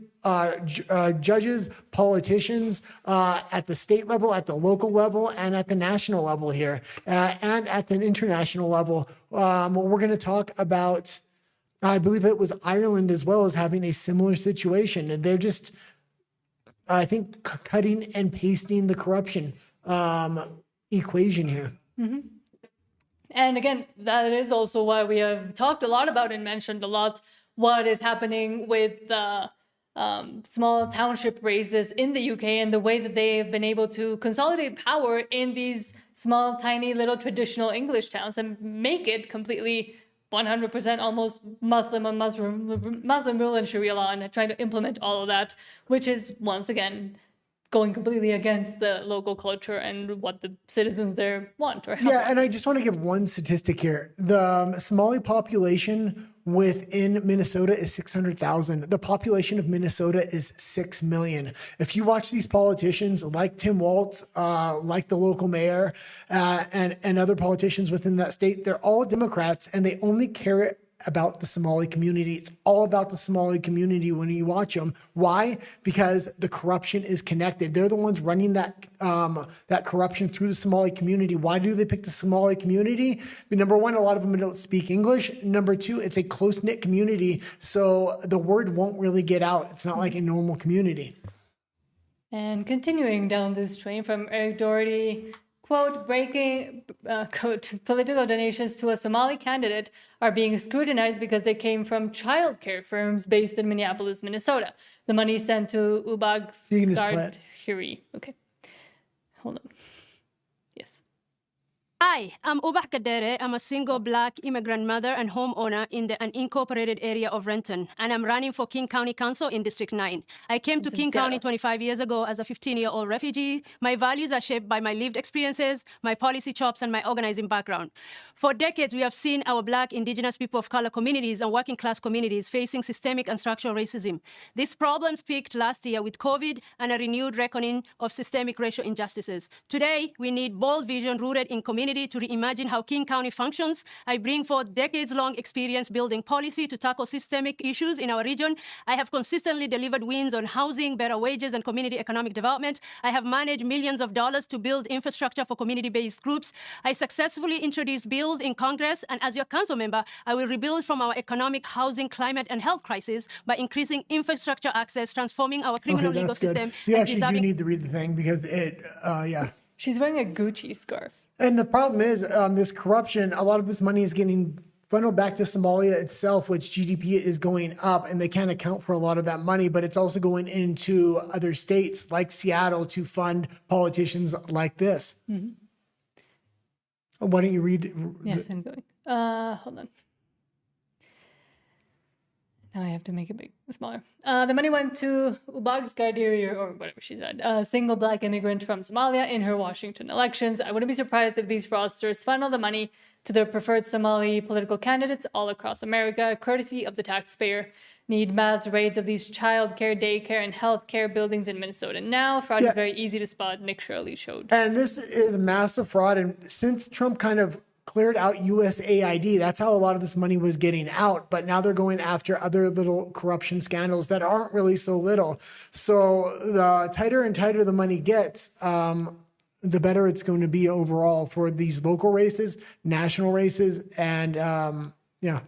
judges, politicians at the state level, at the local level, and at the national level here, and at an international level. We're going to talk about, I believe it was Ireland as well as having a similar situation. And they're just, I think, cutting and pasting the corruption equation here. Mm-hmm. And again, that is also why we have talked a lot about and mentioned a lot what is happening with the small township races in the UK and the way that they have been able to consolidate power in these small, tiny, little traditional English towns and make it completely 100% almost Muslim rule and Sharia law, and trying to implement all of that, which is, once again, going completely against the local culture and what the citizens there want. And I just want to give one statistic here. The Somali population within Minnesota is 600,000. The population of Minnesota is 6 million. If you watch these politicians like Tim Walz, like the local mayor, and other politicians within that state, they're all Democrats and they only care about the Somali community. It's all about the Somali community when you watch them. Why? Because the corruption is connected. They're the ones running that corruption through the Somali community. Why do they pick the Somali community? Number one, a lot of them don't speak English. Number two, it's a close-knit community, so the word won't really get out. It's not like a normal community. And continuing down this train from Eric Doherty, quote, quote, political donations to a Somali candidate are being scrutinized because they came from childcare firms based in Minneapolis, Minnesota. The money sent to Ubag's Gardhiri. Okay, hold on. Yes. Hi, I'm Ubah Kadere. I'm a single Black immigrant mother and homeowner in the unincorporated area of Renton, and I'm running for King County Council in District 9. I came to King County 25 years ago as a 15-year-old refugee. My values are shaped by my lived experiences, my policy chops, and my organizing background. For decades, we have seen our Black, Indigenous, people of color communities and working class communities facing systemic and structural racism. These problems peaked last year with COVID and a renewed reckoning of systemic racial injustices. Today, we need bold vision rooted in community to reimagine how King County functions. I bring forth decades-long experience building policy to tackle systemic issues in our region. I have consistently delivered wins on housing, better wages, and community economic development. I have managed millions of dollars to build infrastructure for community-based groups. I successfully introduced bills in Congress, and as your council member, I will rebuild from our economic, housing, climate, and health crisis by increasing infrastructure access, transforming our criminal legal system. You actually do need to read the thing because yeah. She's wearing a Gucci scarf. And the problem is this corruption, a lot of this money is getting funneled back to Somalia itself, which GDP is going up, and they can't account for a lot of that money, but it's also going into other states like Seattle to fund politicians like this. Mm-hmm. Why don't you read? Yes, I'm going. Hold on. Now I have to make it smaller. The money went to Ubag's Gardhiri, or whatever she said, a single Black immigrant from Somalia in her Washington elections. I wouldn't be surprised if these fraudsters funnel the money to their preferred Somali political candidates all across America, courtesy of the taxpayer. Need mass raids of these childcare, daycare, and healthcare buildings in Minnesota now. Fraud is very easy to spot. Nick Shirley showed. And this is massive fraud. And since Trump kind of cleared out USAID, that's how a lot of this money was getting out. But now they're going after other little corruption scandals that aren't really so little. So the tighter and tighter the money gets, the better it's going to be overall for these local races, national races, and yeah.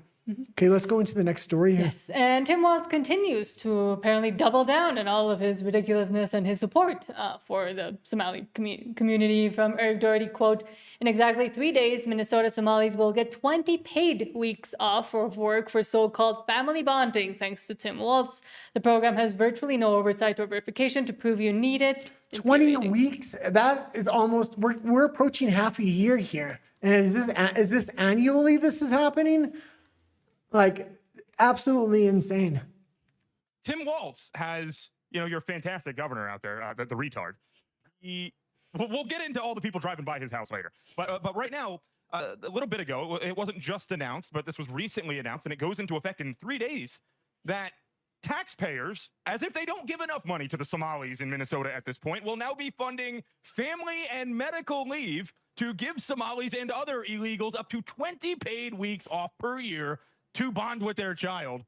Okay, let's go into the next story here. Yes, and Tim Walz continues to apparently double down on all of his ridiculousness and his support for the Somali community. From Eric Doherty, quote, in exactly 3 days, Minnesota Somalis will get 20 paid weeks off of work for so-called family bonding, thanks to Tim Walz. The program has virtually no oversight or verification to prove you need it. 20 weeks? That is almost, we're approaching half a year here. And is this annually this is happening? Like, absolutely insane. Tim Walz has, your fantastic governor out there, the retard. We'll get into all the people driving by his house later. But right now, a little bit ago, it wasn't just announced, but this was recently announced, and it goes into effect in 3 days, that taxpayers, as if they don't give enough money to the Somalis in Minnesota at this point, will now be funding family and medical leave to give Somalis and other illegals up to 20 paid weeks off per year to bond with their child.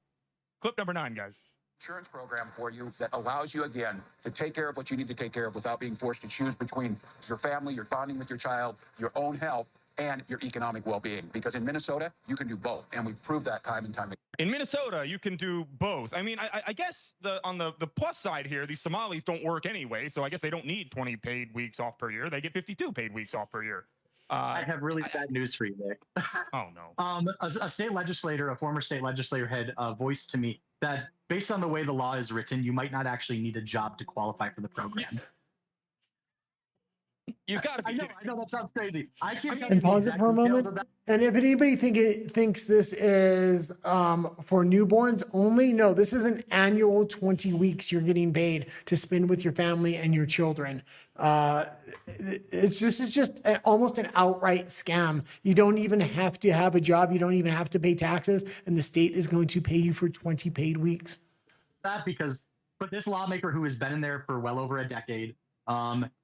Clip number 9, guys. insurance program for you that allows you, again, to take care of what you need to take care of without being forced to choose between your family, your bonding with your child, your own health, and your economic well-being. Because in Minnesota, you can do both, and we've proved that time and time again. In Minnesota, you can do both. I mean, I guess on the plus side here, these Somalis don't work anyway, so I guess they don't need 20 paid weeks off per year. They get 52 paid weeks off per year. I have really bad news for you, Nick. Oh, no. A state legislator, a former state legislator, had voiced to me that based on the way the law is written, you might not actually need a job to qualify for the program. You gotta be I know that sounds crazy. I can't tell you And the pause it exact for a details moment. of that. And if anybody thinks this is for newborns only, no, this is an annual 20 weeks you're getting paid to spend with your family and your children. This is just almost an outright scam. You don't even have to have a job. You don't even have to pay taxes, and the state is going to pay you for 20 paid weeks. But this lawmaker who has been in there for well over a decade,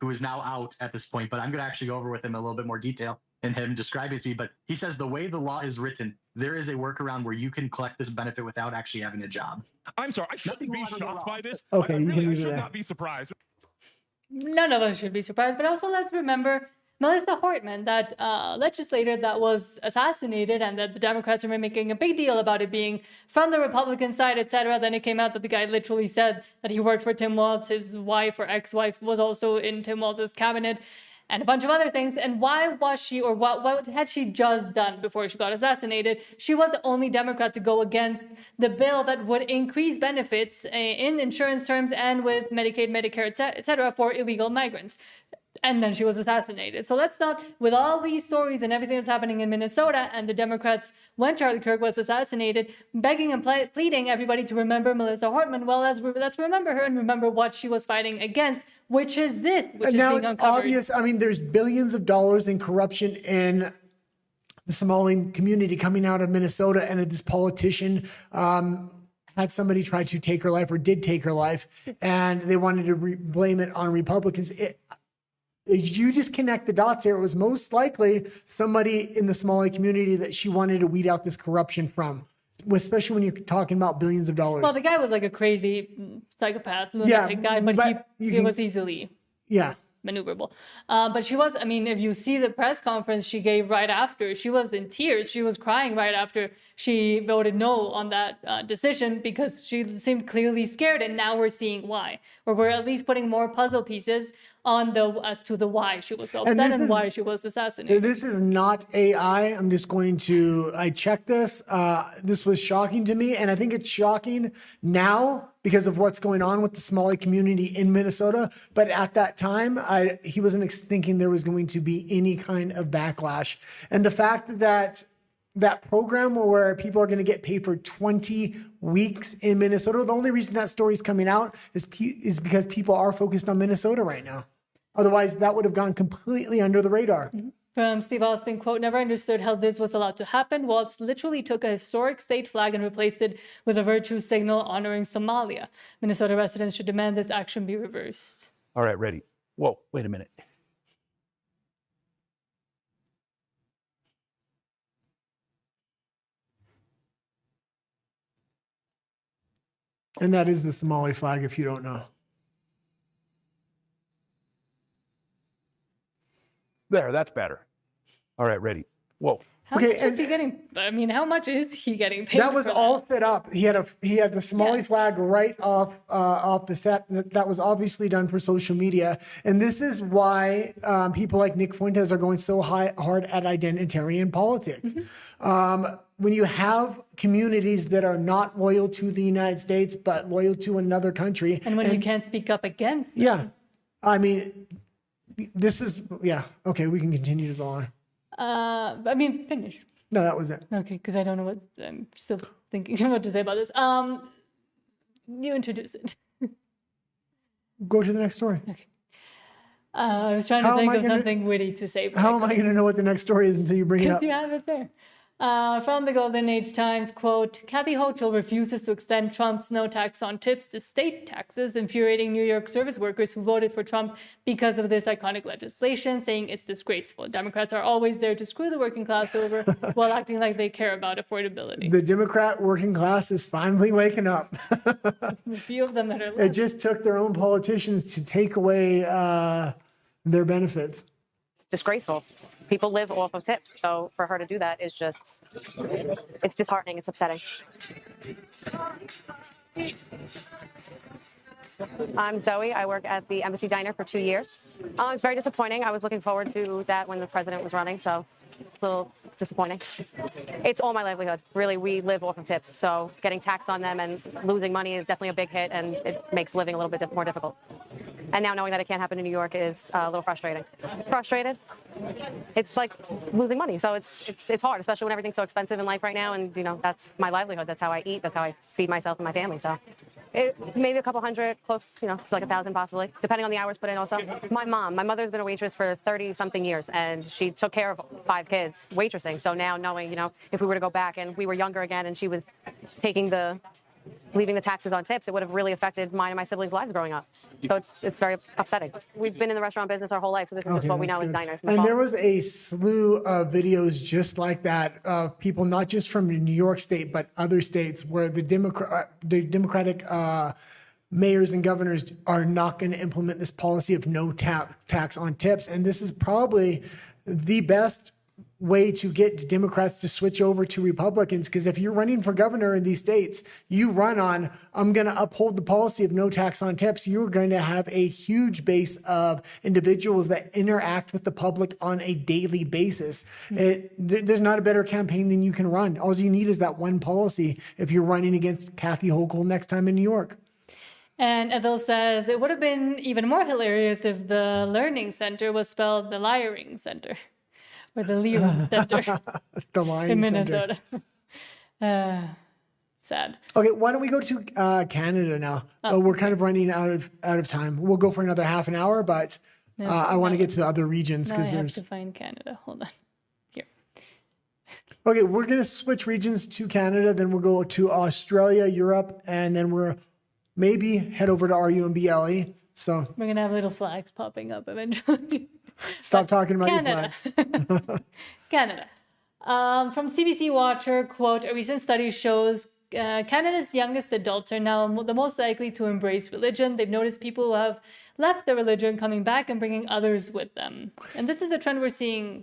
who is now out at this point, but I'm going to actually go over with him a little bit more detail and him describe it to me. But he says the way the law is written, there is a workaround where you can collect this benefit without actually having a job. I'm sorry, I shouldn't be shocked by this. Okay, I you can I leave it should there. not be surprised. None of us should be surprised, but also let's remember Melissa Hortman, that legislator that was assassinated, and that the Democrats were making a big deal about it being from the Republican side, etc. Then it came out that the guy literally said that he worked for Tim Walz. His wife or ex-wife was also in Tim Walz's cabinet, and a bunch of other things. And why was she, or what had she just done before she got assassinated? She was the only Democrat to go against the bill that would increase benefits in insurance terms and with Medicaid, Medicare, etc. for illegal migrants. And then she was assassinated. So let's not, with all these stories and everything that's happening in Minnesota and the Democrats, when Charlie Kirk was assassinated, begging and pleading everybody to remember Melissa Hortman. Well, let's remember her and remember what she was fighting against, which is this, which And is now being it's uncovered. obvious. I mean, there's billions of dollars in corruption in the Somali community coming out of Minnesota, and this politician had somebody try to take her life, or did take her life, and they wanted to blame it on Republicans. You just connect the dots here. It was most likely somebody in the Somali community that she wanted to weed out this corruption from, especially when you're talking about billions of dollars. Well, the guy was like a crazy psychopath, lunatic guy, but he was easily maneuverable. But she was, I mean, if you see the press conference she gave right after, she was in tears. She was crying right after she voted no on that decision, because she seemed clearly scared. And now we're seeing why, or we're at least putting more puzzle pieces on as to the why she was so upset and why she was assassinated. This is not AI. I'm just going to, I checked this. This was shocking to me. And I think it's shocking now because of what's going on with the Somali community in Minnesota. But at that time, he wasn't thinking there was going to be any kind of backlash. And the fact that that program where people are going to get paid for 20 weeks in Minnesota, the only reason that story is coming out is because people are focused on Minnesota right now. Otherwise, that would have gone completely under the radar. From Steve Austin, quote, "Never understood how this was allowed to happen. Walz literally took a historic state flag and replaced it with a virtue signal honoring Somalia. Minnesota residents should demand this action be reversed." All right, ready. Whoa, wait a minute. And that is the Somali flag, if you don't know. There, that's better. All right, ready. Whoa. How much is he getting? I mean, how much is he getting paid? That was all set up. He had the Somali flag right off the set. That was obviously done for social media, and this is why people like Nick Fuentes are going so hard at identitarian politics. When you have communities that are not loyal to the United States but loyal to another country, and when you can't speak up against them. Yeah, I mean, this is okay. We can continue to go on. I mean, finish. No, that was it. Okay, because I don't know what I'm still thinking what to say about this. You introduce it. Go to the next story. Okay. I was trying to think of something witty to say. How am I going to know what the next story is until you bring it up? Because you have it there. From the Golden Age Times, quote, Kathy Hochul refuses to extend Trump's no tax on tips to state taxes, infuriating New York service workers who voted for Trump because of this iconic legislation, saying it's disgraceful. Democrats are always there to screw the working class over while acting like they care about affordability. The Democrat working class is finally waking up. A few of them that are left. It just took their own politicians to take away their benefits. It's disgraceful. People live off of tips. So for her to do that is just, it's disheartening. It's upsetting. I'm Zoe. I work at the Embassy Diner for 2 years. It's very disappointing. I was looking forward to that when the president was running, so it's a little disappointing. It's all my livelihood. Really, we live off of tips. So getting taxed on them and losing money is definitely a big hit, and it makes living a little bit more difficult. And now knowing that it can't happen in New York is a little frustrating. Frustrated? It's like losing money. So it's hard, especially when everything's so expensive in life right now. And, you know, that's my livelihood. That's how I eat. That's how I feed myself and my family. So maybe a couple hundred, close, you know, to like 1,000 possibly, depending on the hours put in also. My mother's been a waitress for 30-something years, and she took care of 5 kids waitressing. So now knowing, you know, if we were to go back and we were younger again and she was leaving the taxes on tips, it would have really affected mine and my siblings' lives growing up. So it's very upsetting. We've been in the restaurant business our whole life, so this is just what we know as diners. And there was a slew of videos just like that of people, not just from New York State, but other states where the Democratic mayors and governors are not going to implement this policy of no tax on tips. And this is probably the best way to get Democrats to switch over to Republicans, because if you're running for governor in these states, you run on, I'm going to uphold the policy of no tax on tips, you're going to have a huge base of individuals that interact with the public on a daily basis. There's not a better campaign than you can run. All you need is that one policy if you're running against Kathy Hochul next time in New York. And Ethel says, it would have been even more hilarious if the Learning Center was spelled the Lying Center. Or the Lying Center. The Lying in Minnesota. Sad. Okay, why don't we go to Canada now? We're kind of running out of time. We'll go for another half an hour, but I want to get to the other regions because there's. I have to find Canada. Hold on. Here. Okay, we're gonna switch regions to Canada, then we'll go to Australia, Europe, and then we're maybe head over to RUMBLE. So we're gonna have little flags popping up eventually. Stop talking about Canada. your flags. Canada. From CBC Watcher, quote, a recent study shows Canada's youngest adults are now the most likely to embrace religion. They've noticed people who have left their religion coming back and bringing others with them. And this is a trend we're seeing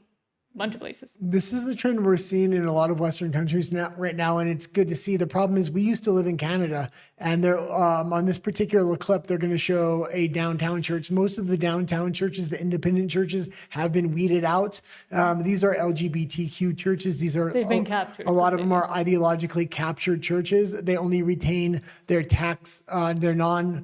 a bunch of places. This is the trend we're seeing in a lot of Western countries right now, and it's good to see. The problem is we used to live in Canada, and they're, on this particular clip, they're going to show a downtown church. Most of the downtown churches, the independent churches, have been weeded out. These are LGBTQ churches. They've been captured. A lot of them are ideologically captured churches. They only retain their tax, the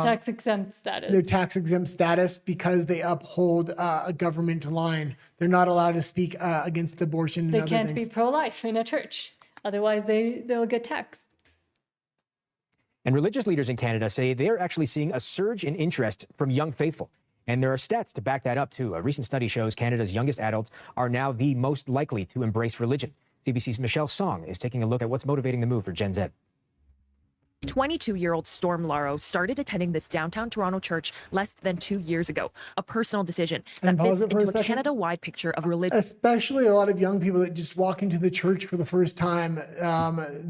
tax-exempt status. Their tax-exempt status because they uphold a government line. They're not allowed to speak against abortion and they other can't things. be pro-life in a church. Otherwise, they'll get taxed. And religious leaders in Canada say they're actually seeing a surge in interest from young faithful. And there are stats to back that up, too. A recent study shows Canada's youngest adults are now the most likely to embrace religion. CBC's Michelle Song is taking a look at what's motivating the move for Gen Z. 22-year-old Storm Laro started attending this downtown Toronto church less than 2 years ago, a personal decision that fits into a Canada-wide picture of religion. Especially a lot of young people that just walk into the church for the first time,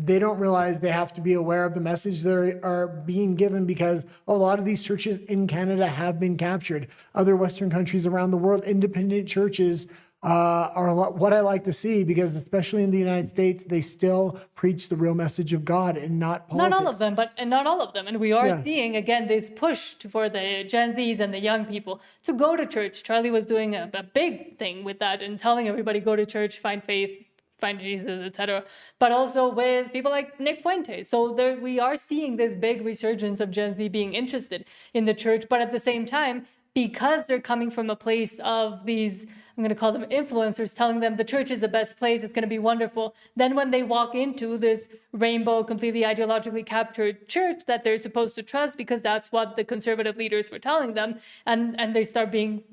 they don't realize they have to be aware of the message they are being given, because a lot of these churches in Canada have been captured. Other Western countries around the world, independent churches are what I like to see, because especially in the United States, they still preach the real message of God and not politics. Not all of them, not all of them. And we are seeing, again, this push for the Gen Zs and the young people to go to church. Charlie was doing a big thing with that and telling everybody, go to church, find faith, find Jesus, etc. But also with people like Nick Fuentes. So we are seeing this big resurgence of Gen Z being interested in the church. But at the same time, because they're coming from a place of these, I'm going to call them influencers, telling them the church is the best place, it's going to be wonderful. Then when they walk into this rainbow, completely ideologically captured church that they're supposed to trust because that's what the conservative leaders were telling them, and they start being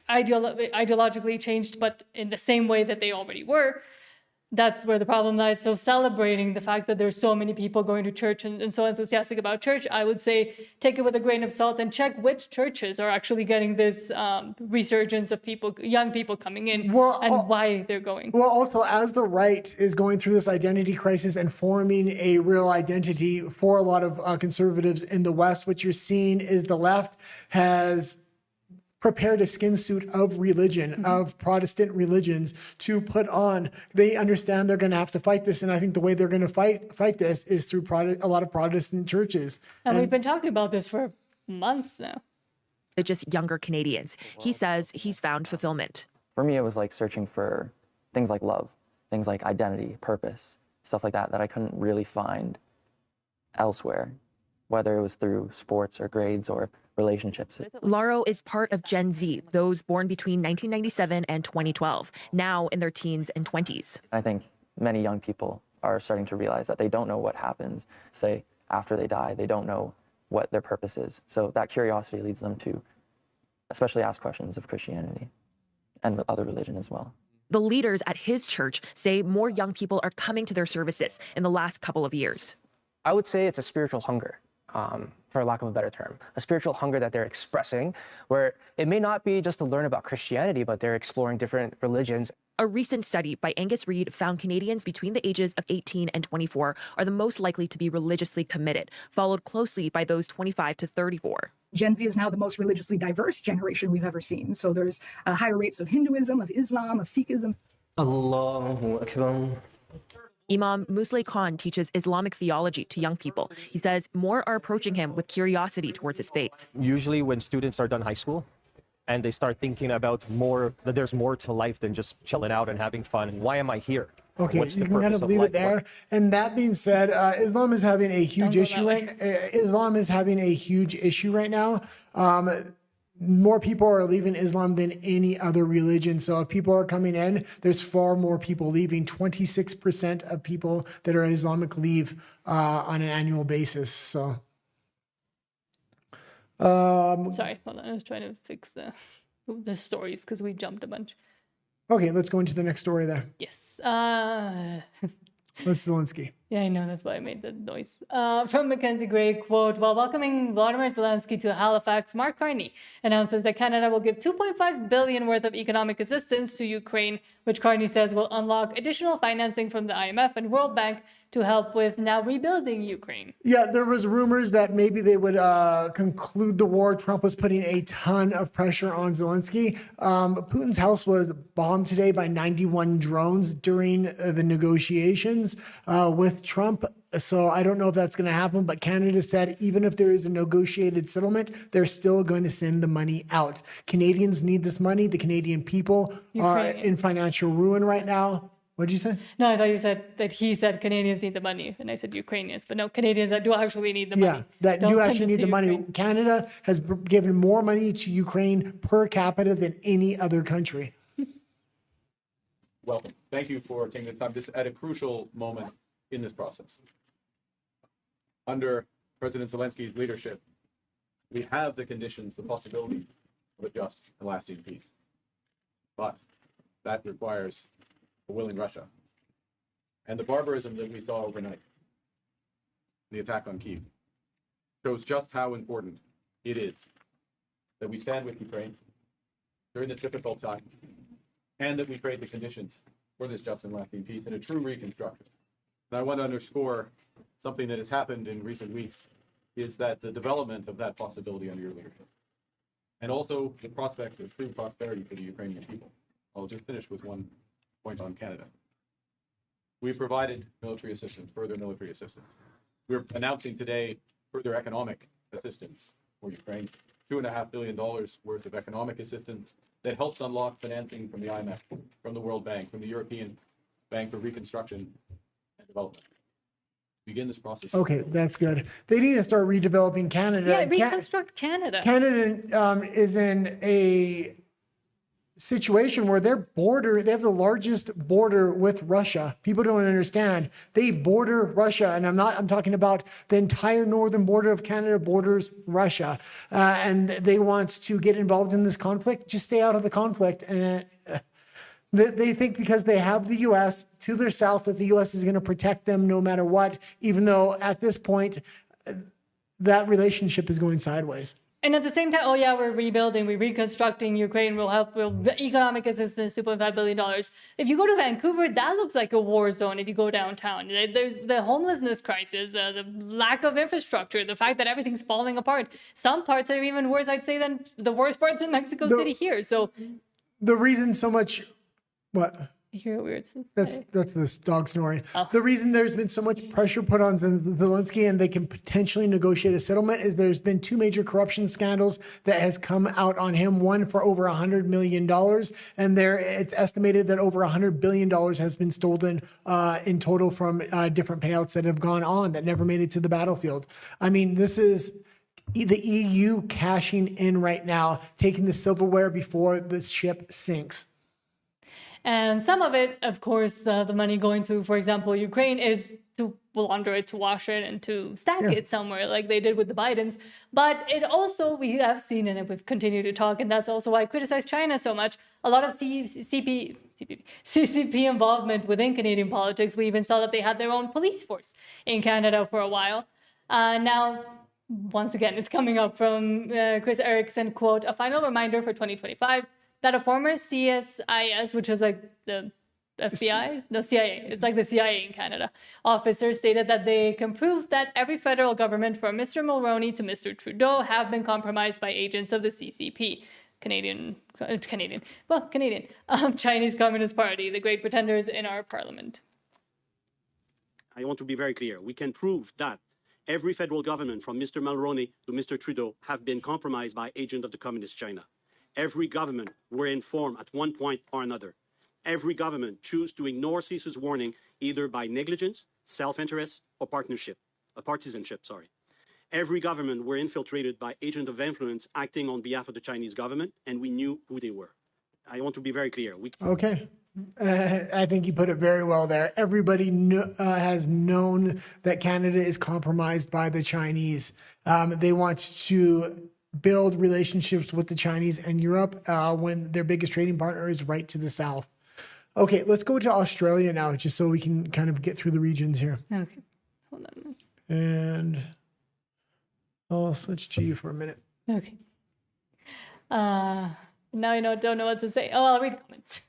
ideologically changed, but in the same way that they already were, that's where the problem lies. So celebrating the fact that there's so many people going to church and so enthusiastic about church, I would say take it with a grain of salt and check which churches are actually getting this resurgence of people, young people coming in, and why they're going. Well, also, as the right is going through this identity crisis and forming a real identity for a lot of conservatives in the West, what you're seeing is the left has prepared a skin suit of religion, of Protestant religions to put on. They understand they're going to have to fight this. And I think the way they're going to fight this is through a lot of Protestant churches. And we've been talking about this for months now. Just younger Canadians. He says he's found fulfillment. For me, it was like searching for things like love, things like identity, purpose, stuff like that I couldn't really find elsewhere, whether it was through sports or grades or relationships. Laro is part of Gen Z, those born between 1997 and 2012, now in their teens and 20s. I think many young people are starting to realize that they don't know what happens, say, after they die. They don't know what their purpose is. So that curiosity leads them to especially ask questions of Christianity and other religion as well. The leaders at his church say more young people are coming to their services in the last couple of years. I would say it's a spiritual hunger. For lack of a better term, a spiritual hunger that they're expressing, where it may not be just to learn about Christianity, but they're exploring different religions. A recent study by Angus Reid found Canadians between the ages of 18 and 24 are the most likely to be religiously committed, followed closely by those 25 to 34. Gen Z is now the most religiously diverse generation we've ever seen. So there's higher rates of Hinduism, of Islam, of Sikhism. Allahu Akbar. Imam Musleh Khan teaches Islamic theology to young people. He says more are approaching him with curiosity towards his faith. Usually when students are done high school and they start thinking about that there's more to life than just chilling out and having fun. And why am I here? Okay, What's you the can kind of purpose leave life? it there. And that being said, Islam is having a huge issue right now. More people are leaving Islam than any other religion. So if people are coming in, there's far more people leaving. 26% of people that are Islamic leave on an annual basis. So, sorry, hold on. I was trying to fix the stories because we jumped a bunch. Okay, let's go into the next story there. Yes. What's Zelensky? Yeah, I know. That's why I made the noise. From Mackenzie Gray, quote, while welcoming Volodymyr Zelensky to Halifax, Mark Carney announces that Canada will give $2.5 billion worth of economic assistance to Ukraine, which Carney says will unlock additional financing from the IMF and World Bank to help with now rebuilding Ukraine. Yeah, there was rumors that maybe they would conclude the war. Trump was putting a ton of pressure on Zelensky. Putin's house was bombed today by 91 drones during the negotiations with Trump. So I don't know if that's going to happen, but Canada said even if there is a negotiated settlement, they're still going to send the money out. Canadians need this money. The Canadian people are in financial ruin right now. What did you say? No, I thought you said that he said Canadians need the money, and I said Ukrainians. But no, Canadians do actually need the money. Yeah, that Don't you send actually it need to the money. Ukraine. Canada has given more money to Ukraine per capita than any other country. Welcome. Thank you for taking the time. This at a crucial moment in this process. Under President Zelensky's leadership, we have the conditions, the possibility of a just and lasting peace. But that requires a willing Russia. And the barbarism that we saw overnight, the attack on Kyiv, shows just how important it is that we stand with Ukraine during this difficult time, and that we create the conditions for this just and lasting peace and a true reconstruction. And I want to underscore something that has happened in recent weeks, is that the development of that possibility under your leadership, and also the prospect of true prosperity for the Ukrainian people. I'll just finish with one point on Canada. We provided military assistance, further military assistance. We're announcing today further economic assistance for Ukraine, $2.5 billion worth of economic assistance that helps unlock financing from the IMF, from the World Bank, from the European Bank for Reconstruction and Development. Begin this process. Okay, that's good. They need to start redeveloping Canada. Yeah, reconstruct Canada. Canada is in a situation where they have the largest border with Russia. People don't understand. They border Russia, and I'm talking about the entire northern border of Canada borders Russia. And they want to get involved in this conflict. Just stay out of the conflict. And They think because they have the U.S. to their south that the U.S. is going to protect them no matter what, even though at this point that relationship is going sideways. And at the same time, oh yeah, we're rebuilding, we're reconstructing Ukraine, we'll help, economic assistance, $2.5 billion. If you go to Vancouver, that looks like a war zone if you go downtown. The homelessness crisis, the lack of infrastructure, the fact that everything's falling apart. Some parts are even worse, I'd say, than the worst parts in Mexico City here. So the reason so much, what? I hear a weird That's this dog snoring. The reason there's been so much pressure put on Zelensky and they can potentially negotiate a settlement is there's been two major corruption scandals that has come out on him. One for over $100 million, and it's estimated that over $100 billion has been stolen in total from different payouts that have gone on that never made it to the battlefield. I mean, this is the EU cashing in right now, taking the silverware before the ship sinks. And some of it, of course, the money going to, for example, Ukraine is to launder it, to wash it, and to stack it somewhere like they did with the Bidens. But it also, we have seen, and we've continued to talk, and that's also why I criticize China so much, a lot of CCP involvement within Canadian politics. We even saw that they had their own police force in Canada for a while. Now, once again, it's coming up from Chris Erickson, quote, "A final reminder for 2025 that a former CSIS, which is like the FBI, the CIA, it's like the CIA in Canada, officer stated that they can prove that every federal government from Mr. Mulroney to Mr. Trudeau have been compromised by agents of the CCP, Canadian, Chinese Communist Party, the great pretenders in our parliament." I want to be very clear. We can prove that every federal government from Mr. Mulroney to Mr. Trudeau have been compromised by agents of the Communist China. Every government were informed at one point or another. Every government choose to ignore CISA's warning either by negligence, self-interest, or partisanship. Every government were infiltrated by agents of influence acting on behalf of the Chinese government, and we knew who they were. I want to be very clear. Okay. I think you put it very well there. Everybody has known that Canada is compromised by the Chinese. They want to build relationships with the Chinese and Europe when their biggest trading partner is right to the south. Okay, let's go to Australia now, just so we can kind of get through the regions here. Okay, hold on. And I'll switch to you for a minute. Okay. Now I don't know what to say. Oh, I'll read comments.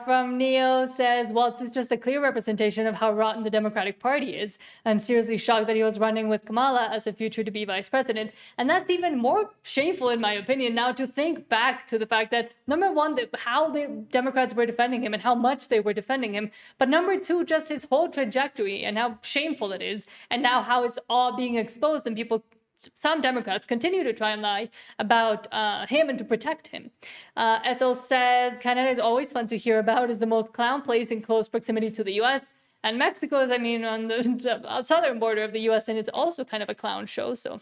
From Neo says, well, it's just a clear representation of how rotten the Democratic Party is. I'm seriously shocked that he was running with Kamala as a future to be vice president. And that's even more shameful, in my opinion, now to think back to the fact that, number one, how the Democrats were defending him and how much they were defending him. But number two, just his whole trajectory and how shameful it is. And now how it's all being exposed and some Democrats continue to try and lie about him and to protect him. Ethel says, Canada is always fun to hear about, is the most clown place in close proximity to the U.S. And Mexico is, on the southern border of the U.S., and it's also kind of a clown show. So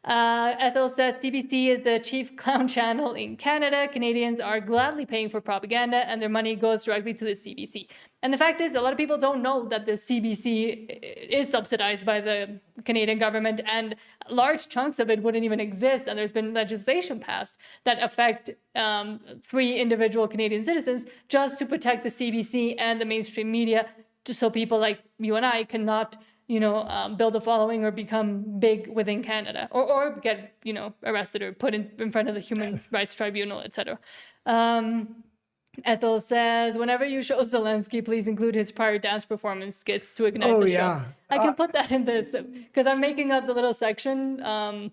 Ethel says, CBC is the chief clown channel in Canada. Canadians are gladly paying for propaganda, and their money goes directly to the CBC. And the fact is, a lot of people don't know that the CBC is subsidized by the Canadian government, and large chunks of it wouldn't even exist. And there's been legislation passed that affect free individual Canadian citizens just to protect the CBC and the mainstream media, just so people like you and I cannot, build a following or become big within Canada, or get, arrested or put in front of the Human Rights Tribunal, etc. Ethel says, whenever you show Zelensky, please include his prior dance performance skits to ignite the show. I can put that in this because I'm making up the little section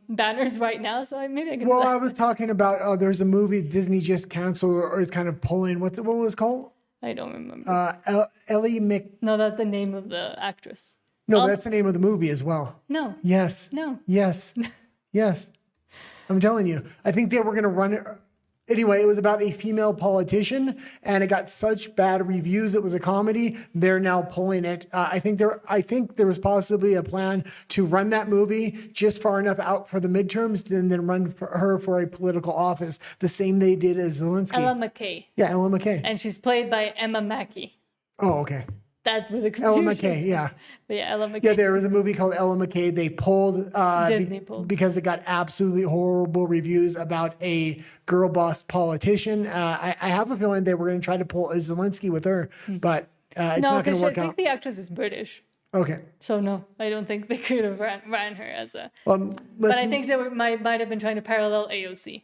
banners right now, so maybe I can. Well, I was talking about there's a movie Disney just canceled or is kind of pulling. What was it called? I don't remember. Ellie Mc. No, that's the name of the actress. No, that's the name of the movie as well. No. Yes. No. Yes. Yes. I'm telling you. I think they were going to run it. Anyway, it was about a female politician, and it got such bad reviews. It was a comedy. They're now pulling it. I think there was possibly a plan to run that movie just far enough out for the midterms, and then run her for a political office, the same they did as Zelensky. Ella McKay. Yeah, Ella McKay. And she's played by Emma Mackey. Oh, okay. That's where the confusion. Ella McKay, yeah. Yeah, Ella McKay. Yeah, there was a movie called Ella McKay. They pulled, Disney pulled. because it got absolutely horrible reviews about a girl boss politician. I have a feeling they were going to try to pull a Zelensky with her, but it's No, not going because to I work think out. the actress is British. Okay. So no, I don't think they could have ran her as a. But I think they might have been trying to parallel AOC.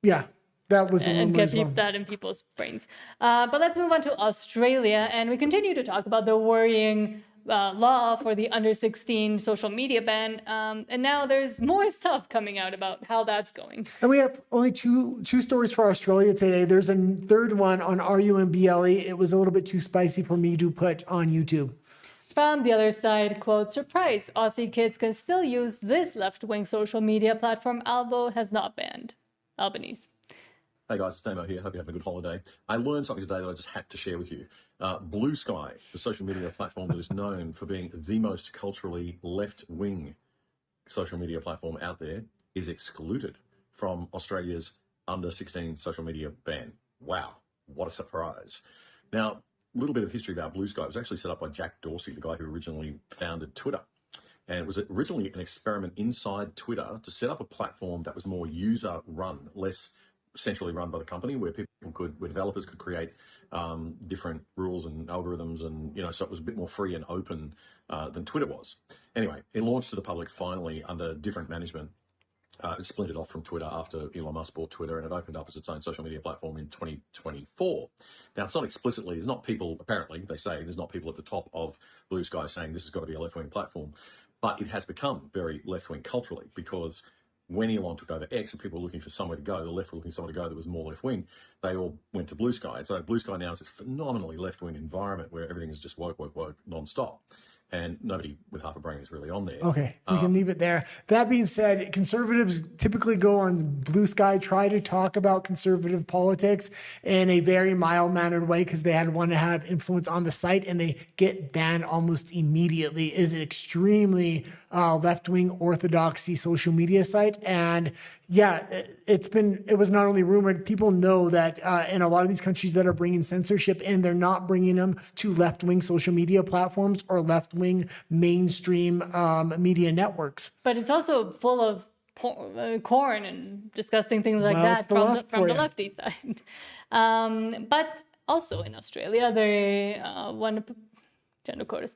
Yeah, that was the And rumor get as well. that in people's brains. But let's move on to Australia, and we continue to talk about the worrying law for the under 16 social media ban. And now there's more stuff coming out about how that's going. And we have only two stories for Australia today. There's a third one on RUMBLE. It was a little bit too spicy for me to put on YouTube. From the other side, quote, surprise, Aussie kids can still use this left-wing social media platform Albo has not banned. Albanese. Hey guys, it's Damo here. Hope you're having a good holiday. I learned something today that I just had to share with you. Blue Sky, the social media platform that is known for being the most culturally left-wing social media platform out there, is excluded from Australia's under 16 social media ban. Wow, what a surprise. Now, a little bit of history about Blue Sky. It was actually set up by Jack Dorsey, the guy who originally founded Twitter. And it was originally an experiment inside Twitter to set up a platform that was more user-run, less centrally run by the company, where developers could create different rules and algorithms, and so it was a bit more free and open than Twitter was. Anyway, it launched to the public finally under different management. It splintered off from Twitter after Elon Musk bought Twitter, and it opened up as its own social media platform in 2024. Now, it's not explicitly, there's not people, apparently, they say, there's not people at the top of Blue Sky saying this has got to be a left-wing platform, but it has become very left-wing culturally, because when Elon took over X and people were looking for somewhere to go, the left were looking for somewhere to go that was more left-wing, they all went to Blue Sky. And so Blue Sky now is this phenomenally left-wing environment where everything is just woke, non-stop. And nobody with half a brain is really on there. Okay, we can leave it there. That being said, conservatives typically go on Blue Sky, try to talk about conservative politics in a very mild-mannered way because they want to have influence on the site, and they get banned almost immediately. Is an extremely left-wing orthodoxy social media site, and yeah, it was not only rumored, people know that in a lot of these countries that are bringing censorship in, they're not bringing them to left-wing social media platforms or left-wing mainstream media networks. But it's also full of corn and disgusting things like that from the lefty side. But also in Australia, they want to gender quotas.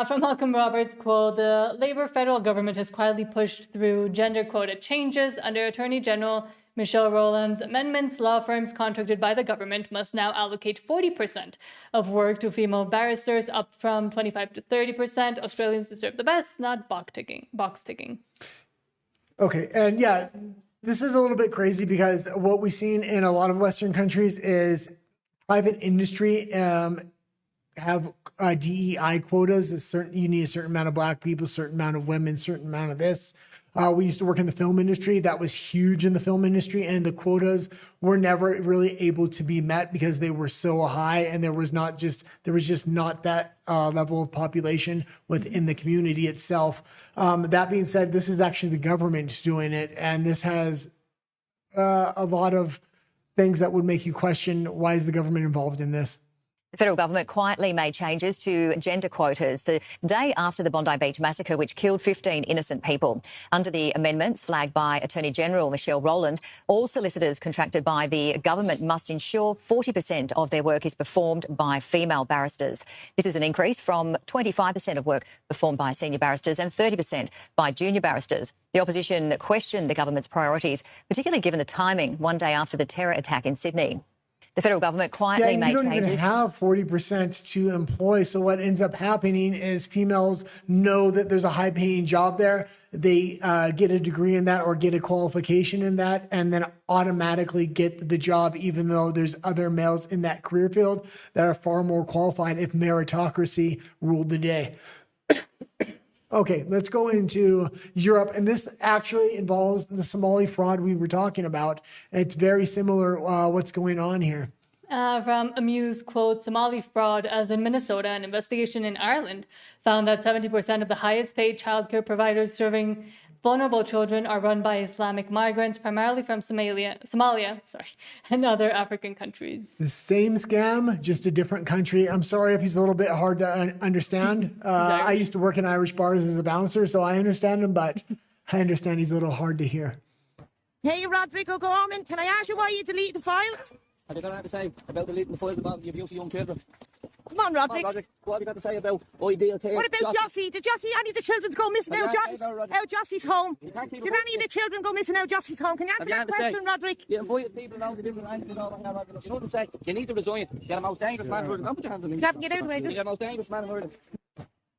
From Malcolm Roberts, quote, the Labour federal government has quietly pushed through gender quota changes under Attorney General Michelle Rowland's amendments. Law firms contracted by the government must now allocate 40% of work to female barristers, up from 25 to 30%. Australians deserve the best, not box ticking. Okay, and yeah, this is a little bit crazy because what we've seen in a lot of Western countries is private industry have DEI quotas. You need a certain amount of Black people, a certain amount of women, a certain amount of this. We used to work in the film industry. That was huge in the film industry, and the quotas were never really able to be met because they were so high, and there was just not that level of population within the community itself. That being said, this is actually the government doing it, and this has a lot of things that would make you question, why is the government involved in this? The federal government quietly made changes to gender quotas the day after the Bondi Beach massacre, which killed 15 innocent people. Under the amendments flagged by Attorney General Michelle Rowland, all solicitors contracted by the government must ensure 40% of their work is performed by female barristers. This is an increase from 25% of work performed by senior barristers and 30% by junior barristers. The opposition questioned the government's priorities, particularly given the timing one day after the terror attack in Sydney. The federal government quietly made changes. You don't even have 40% to employ. So what ends up happening is females know that there's a high-paying job there. They get a degree in that or get a qualification in that, and then automatically get the job, even though there's other males in that career field that are far more qualified if meritocracy ruled the day. Okay, let's go into Europe. And this actually involves the Somali fraud we were talking about. It's very similar what's going on here. From Amuse, quote, Somali fraud, as in Minnesota, an investigation in Ireland found that 70% of the highest paid childcare providers serving vulnerable children are run by Islamic migrants, primarily from Somalia, and other African countries. The same scam, just a different country. I'm sorry if he's a little bit hard to understand. I used to work in Irish bars as a bouncer, so I understand him, but I understand he's a little hard to hear. Hey, Rodrigo Gorman, can I ask you why you deleted the files? What are you going to have to say about deleting the files about the abuse of young children? Come on, Rodrigo. What have you got to say about ideal care? What about Jossie? Did Jossie, any of the children go missing out Jossie's home? Did any of the children go missing out Jossie's home? Can you answer that question, Rodrigo? You invite people now to different languages and all that. You know what to say? You need to resign. You're the most dangerous man in the world. Don't put your hands on me. You haven't get out of the way. You're the most dangerous man in the world.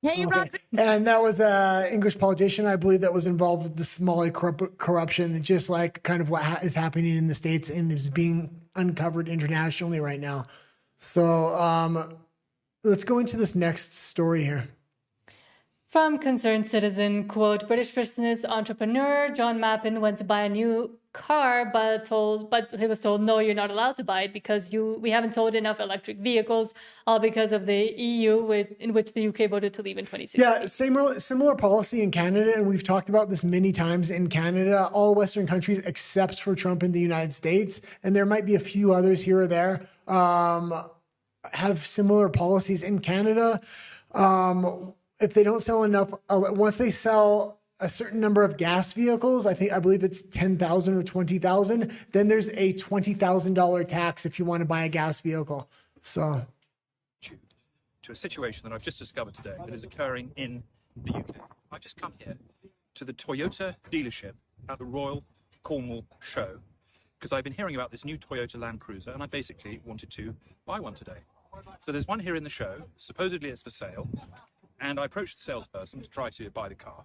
Hey, Rodrigo. And that was an English politician, I believe, that was involved with the Somali corruption, just like kind of what is happening in the States and is being uncovered internationally right now. So let's go into this next story here. From Concerned Citizen, quote, British business entrepreneur John Mappin went to buy a new car, but he was told, no, you're not allowed to buy it because we haven't sold enough electric vehicles, all because of the EU, in which the UK voted to leave in 2016. Yeah, similar policy in Canada, and we've talked about this many times. In Canada, all Western countries except for Trump in the United States, and there might be a few others here or there, have similar policies. In Canada, if they don't sell enough, once they sell a certain number of gas vehicles, I believe it's 10,000 or 20,000, then there's a $20,000 tax if you want to buy a gas vehicle. So, to a situation that I've just discovered today that is occurring in the UK. I've just come here to the Toyota dealership at the Royal Cornwall Show because I've been hearing about this new Toyota Land Cruiser and I basically wanted to buy one today. So there's one here in the show, supposedly it's for sale, and I approached the salesperson to try to buy the car.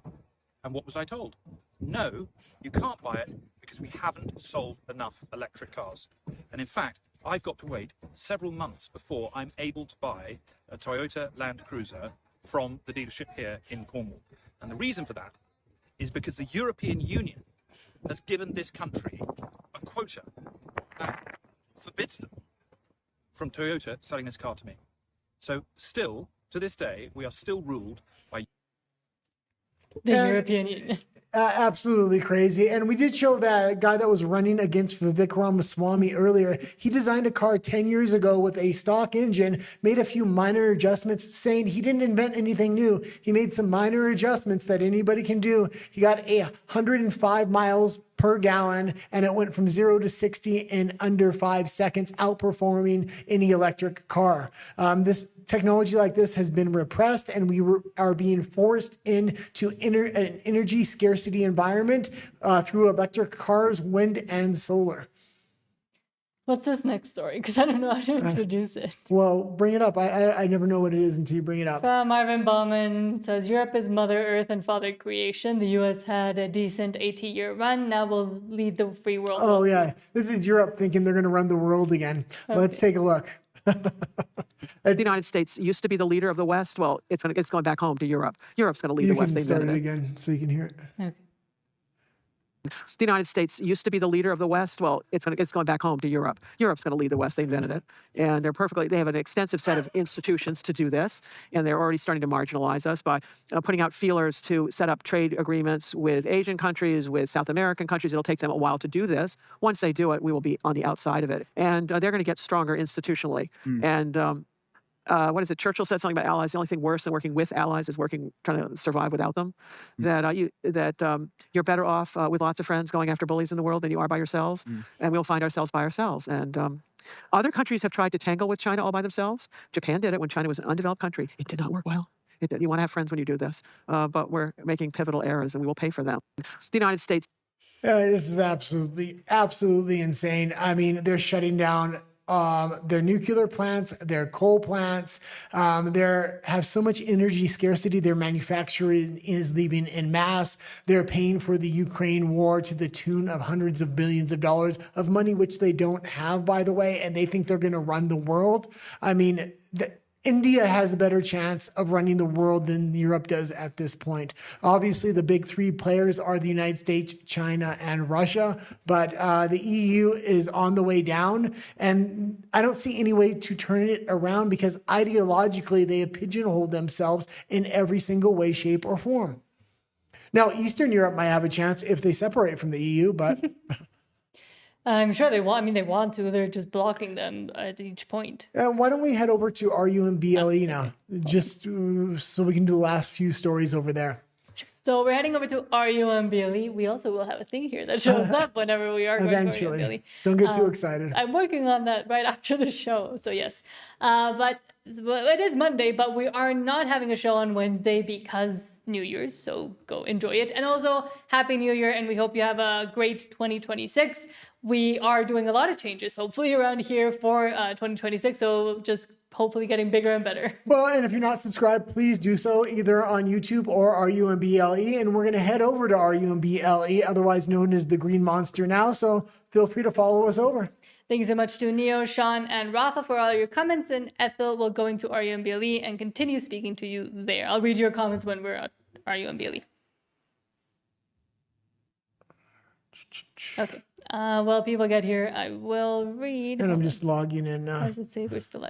And what was I told? No, you can't buy it because we haven't sold enough electric cars. And in fact, I've got to wait several months before I'm able to buy a Toyota Land Cruiser from the dealership here in Cornwall. And the reason for that is because the European Union has given this country a quota that forbids them from Toyota selling this car to me. So still, to this day, we are still ruled by the European Union. Absolutely crazy. And we did show that guy that was running against Vivek Ramaswamy earlier. He designed a car 10 years ago with a stock engine, made a few minor adjustments, saying he didn't invent anything new. He made some minor adjustments that anybody can do. He got 105 miles per gallon, and it went from 0 to 60 in under 5 seconds, outperforming any electric car. This technology like this has been repressed, and we are being forced into an energy scarcity environment through electric cars, wind, and solar. What's this next story? Because I don't know how to introduce it. Well, bring it up. I never know what it is until you bring it up. Marvin Bauman says, Europe is Mother Earth and Father Creation. The U.S. had a decent 80-year run. Now we'll lead the free world. Oh, yeah. This is Europe thinking they're going to run the world again. Okay. Let's take a look. The United States used to be the leader of the West. Well, it's going back home to Europe. Europe's going to lead the West. You can start it again so you can hear it. Okay. The United States used to be the leader of the West. Well, it's going back home to Europe. Europe's going to lead the West. They invented it. And they have an extensive set of institutions to do this. And they're already starting to marginalize us by putting out feelers to set up trade agreements with Asian countries, with South American countries. It'll take them a while to do this. Once they do it, we will be on the outside of it. And they're going to get stronger institutionally. And what is it? Churchill said something about allies. The only thing worse than working with allies is trying to survive without them. That you're better off with lots of friends going after bullies in the world than you are by yourselves. And we'll find ourselves by ourselves. And other countries have tried to tangle with China all by themselves. Japan did it when China was an undeveloped country. It did not work well. You want to have friends when you do this. But we're making pivotal errors, and we will pay for them. The United States. This is absolutely insane. I mean, they're shutting down their nuclear plants, their coal plants. They have so much energy scarcity. Their manufacturing is leaving en masse. They're paying for the Ukraine war to the tune of hundreds of billions of dollars of money, which they don't have, by the way, and they think they're going to run the world. I mean, India has a better chance of running the world than Europe does at this point. Obviously, the big three players are the United States, China, and Russia, but the EU is on the way down, and I don't see any way to turn it around because ideologically, they have pigeonholed themselves in every single way, shape, or form. Now, Eastern Europe might have a chance if they separate from the EU, but I'm sure they want. I mean, they want to. They're just blocking them at each point. why don't we head over to RU and BLE now, just so we can do the last few stories over there. So we're heading over to RU and BLE. We also will have a thing here that shows up whenever we are going to RU and BLE. Eventually. Don't get too excited. I'm working on that right after the show. So yes, but it is Monday, but we are not having a show on Wednesday because New Year's. So go enjoy it. And also Happy New Year. And we hope you have a great 2026. We are doing a lot of changes, hopefully around here for 2026. So just hopefully getting bigger and better. Well, and if you're not subscribed, please do so either on YouTube or RUMBLE. And we're going to head over to RUMBLE, otherwise known as the Green Monster now. So feel free to follow us over. Thank you so much to Neo, Sean, and Rafa for all your comments. And Ethel will go into RUMBLE and continue speaking to you there. I'll read your comments when we're at RUMBLE. Okay. While people get here, I will read. And I'm just logging in now. Why does it say we're still live?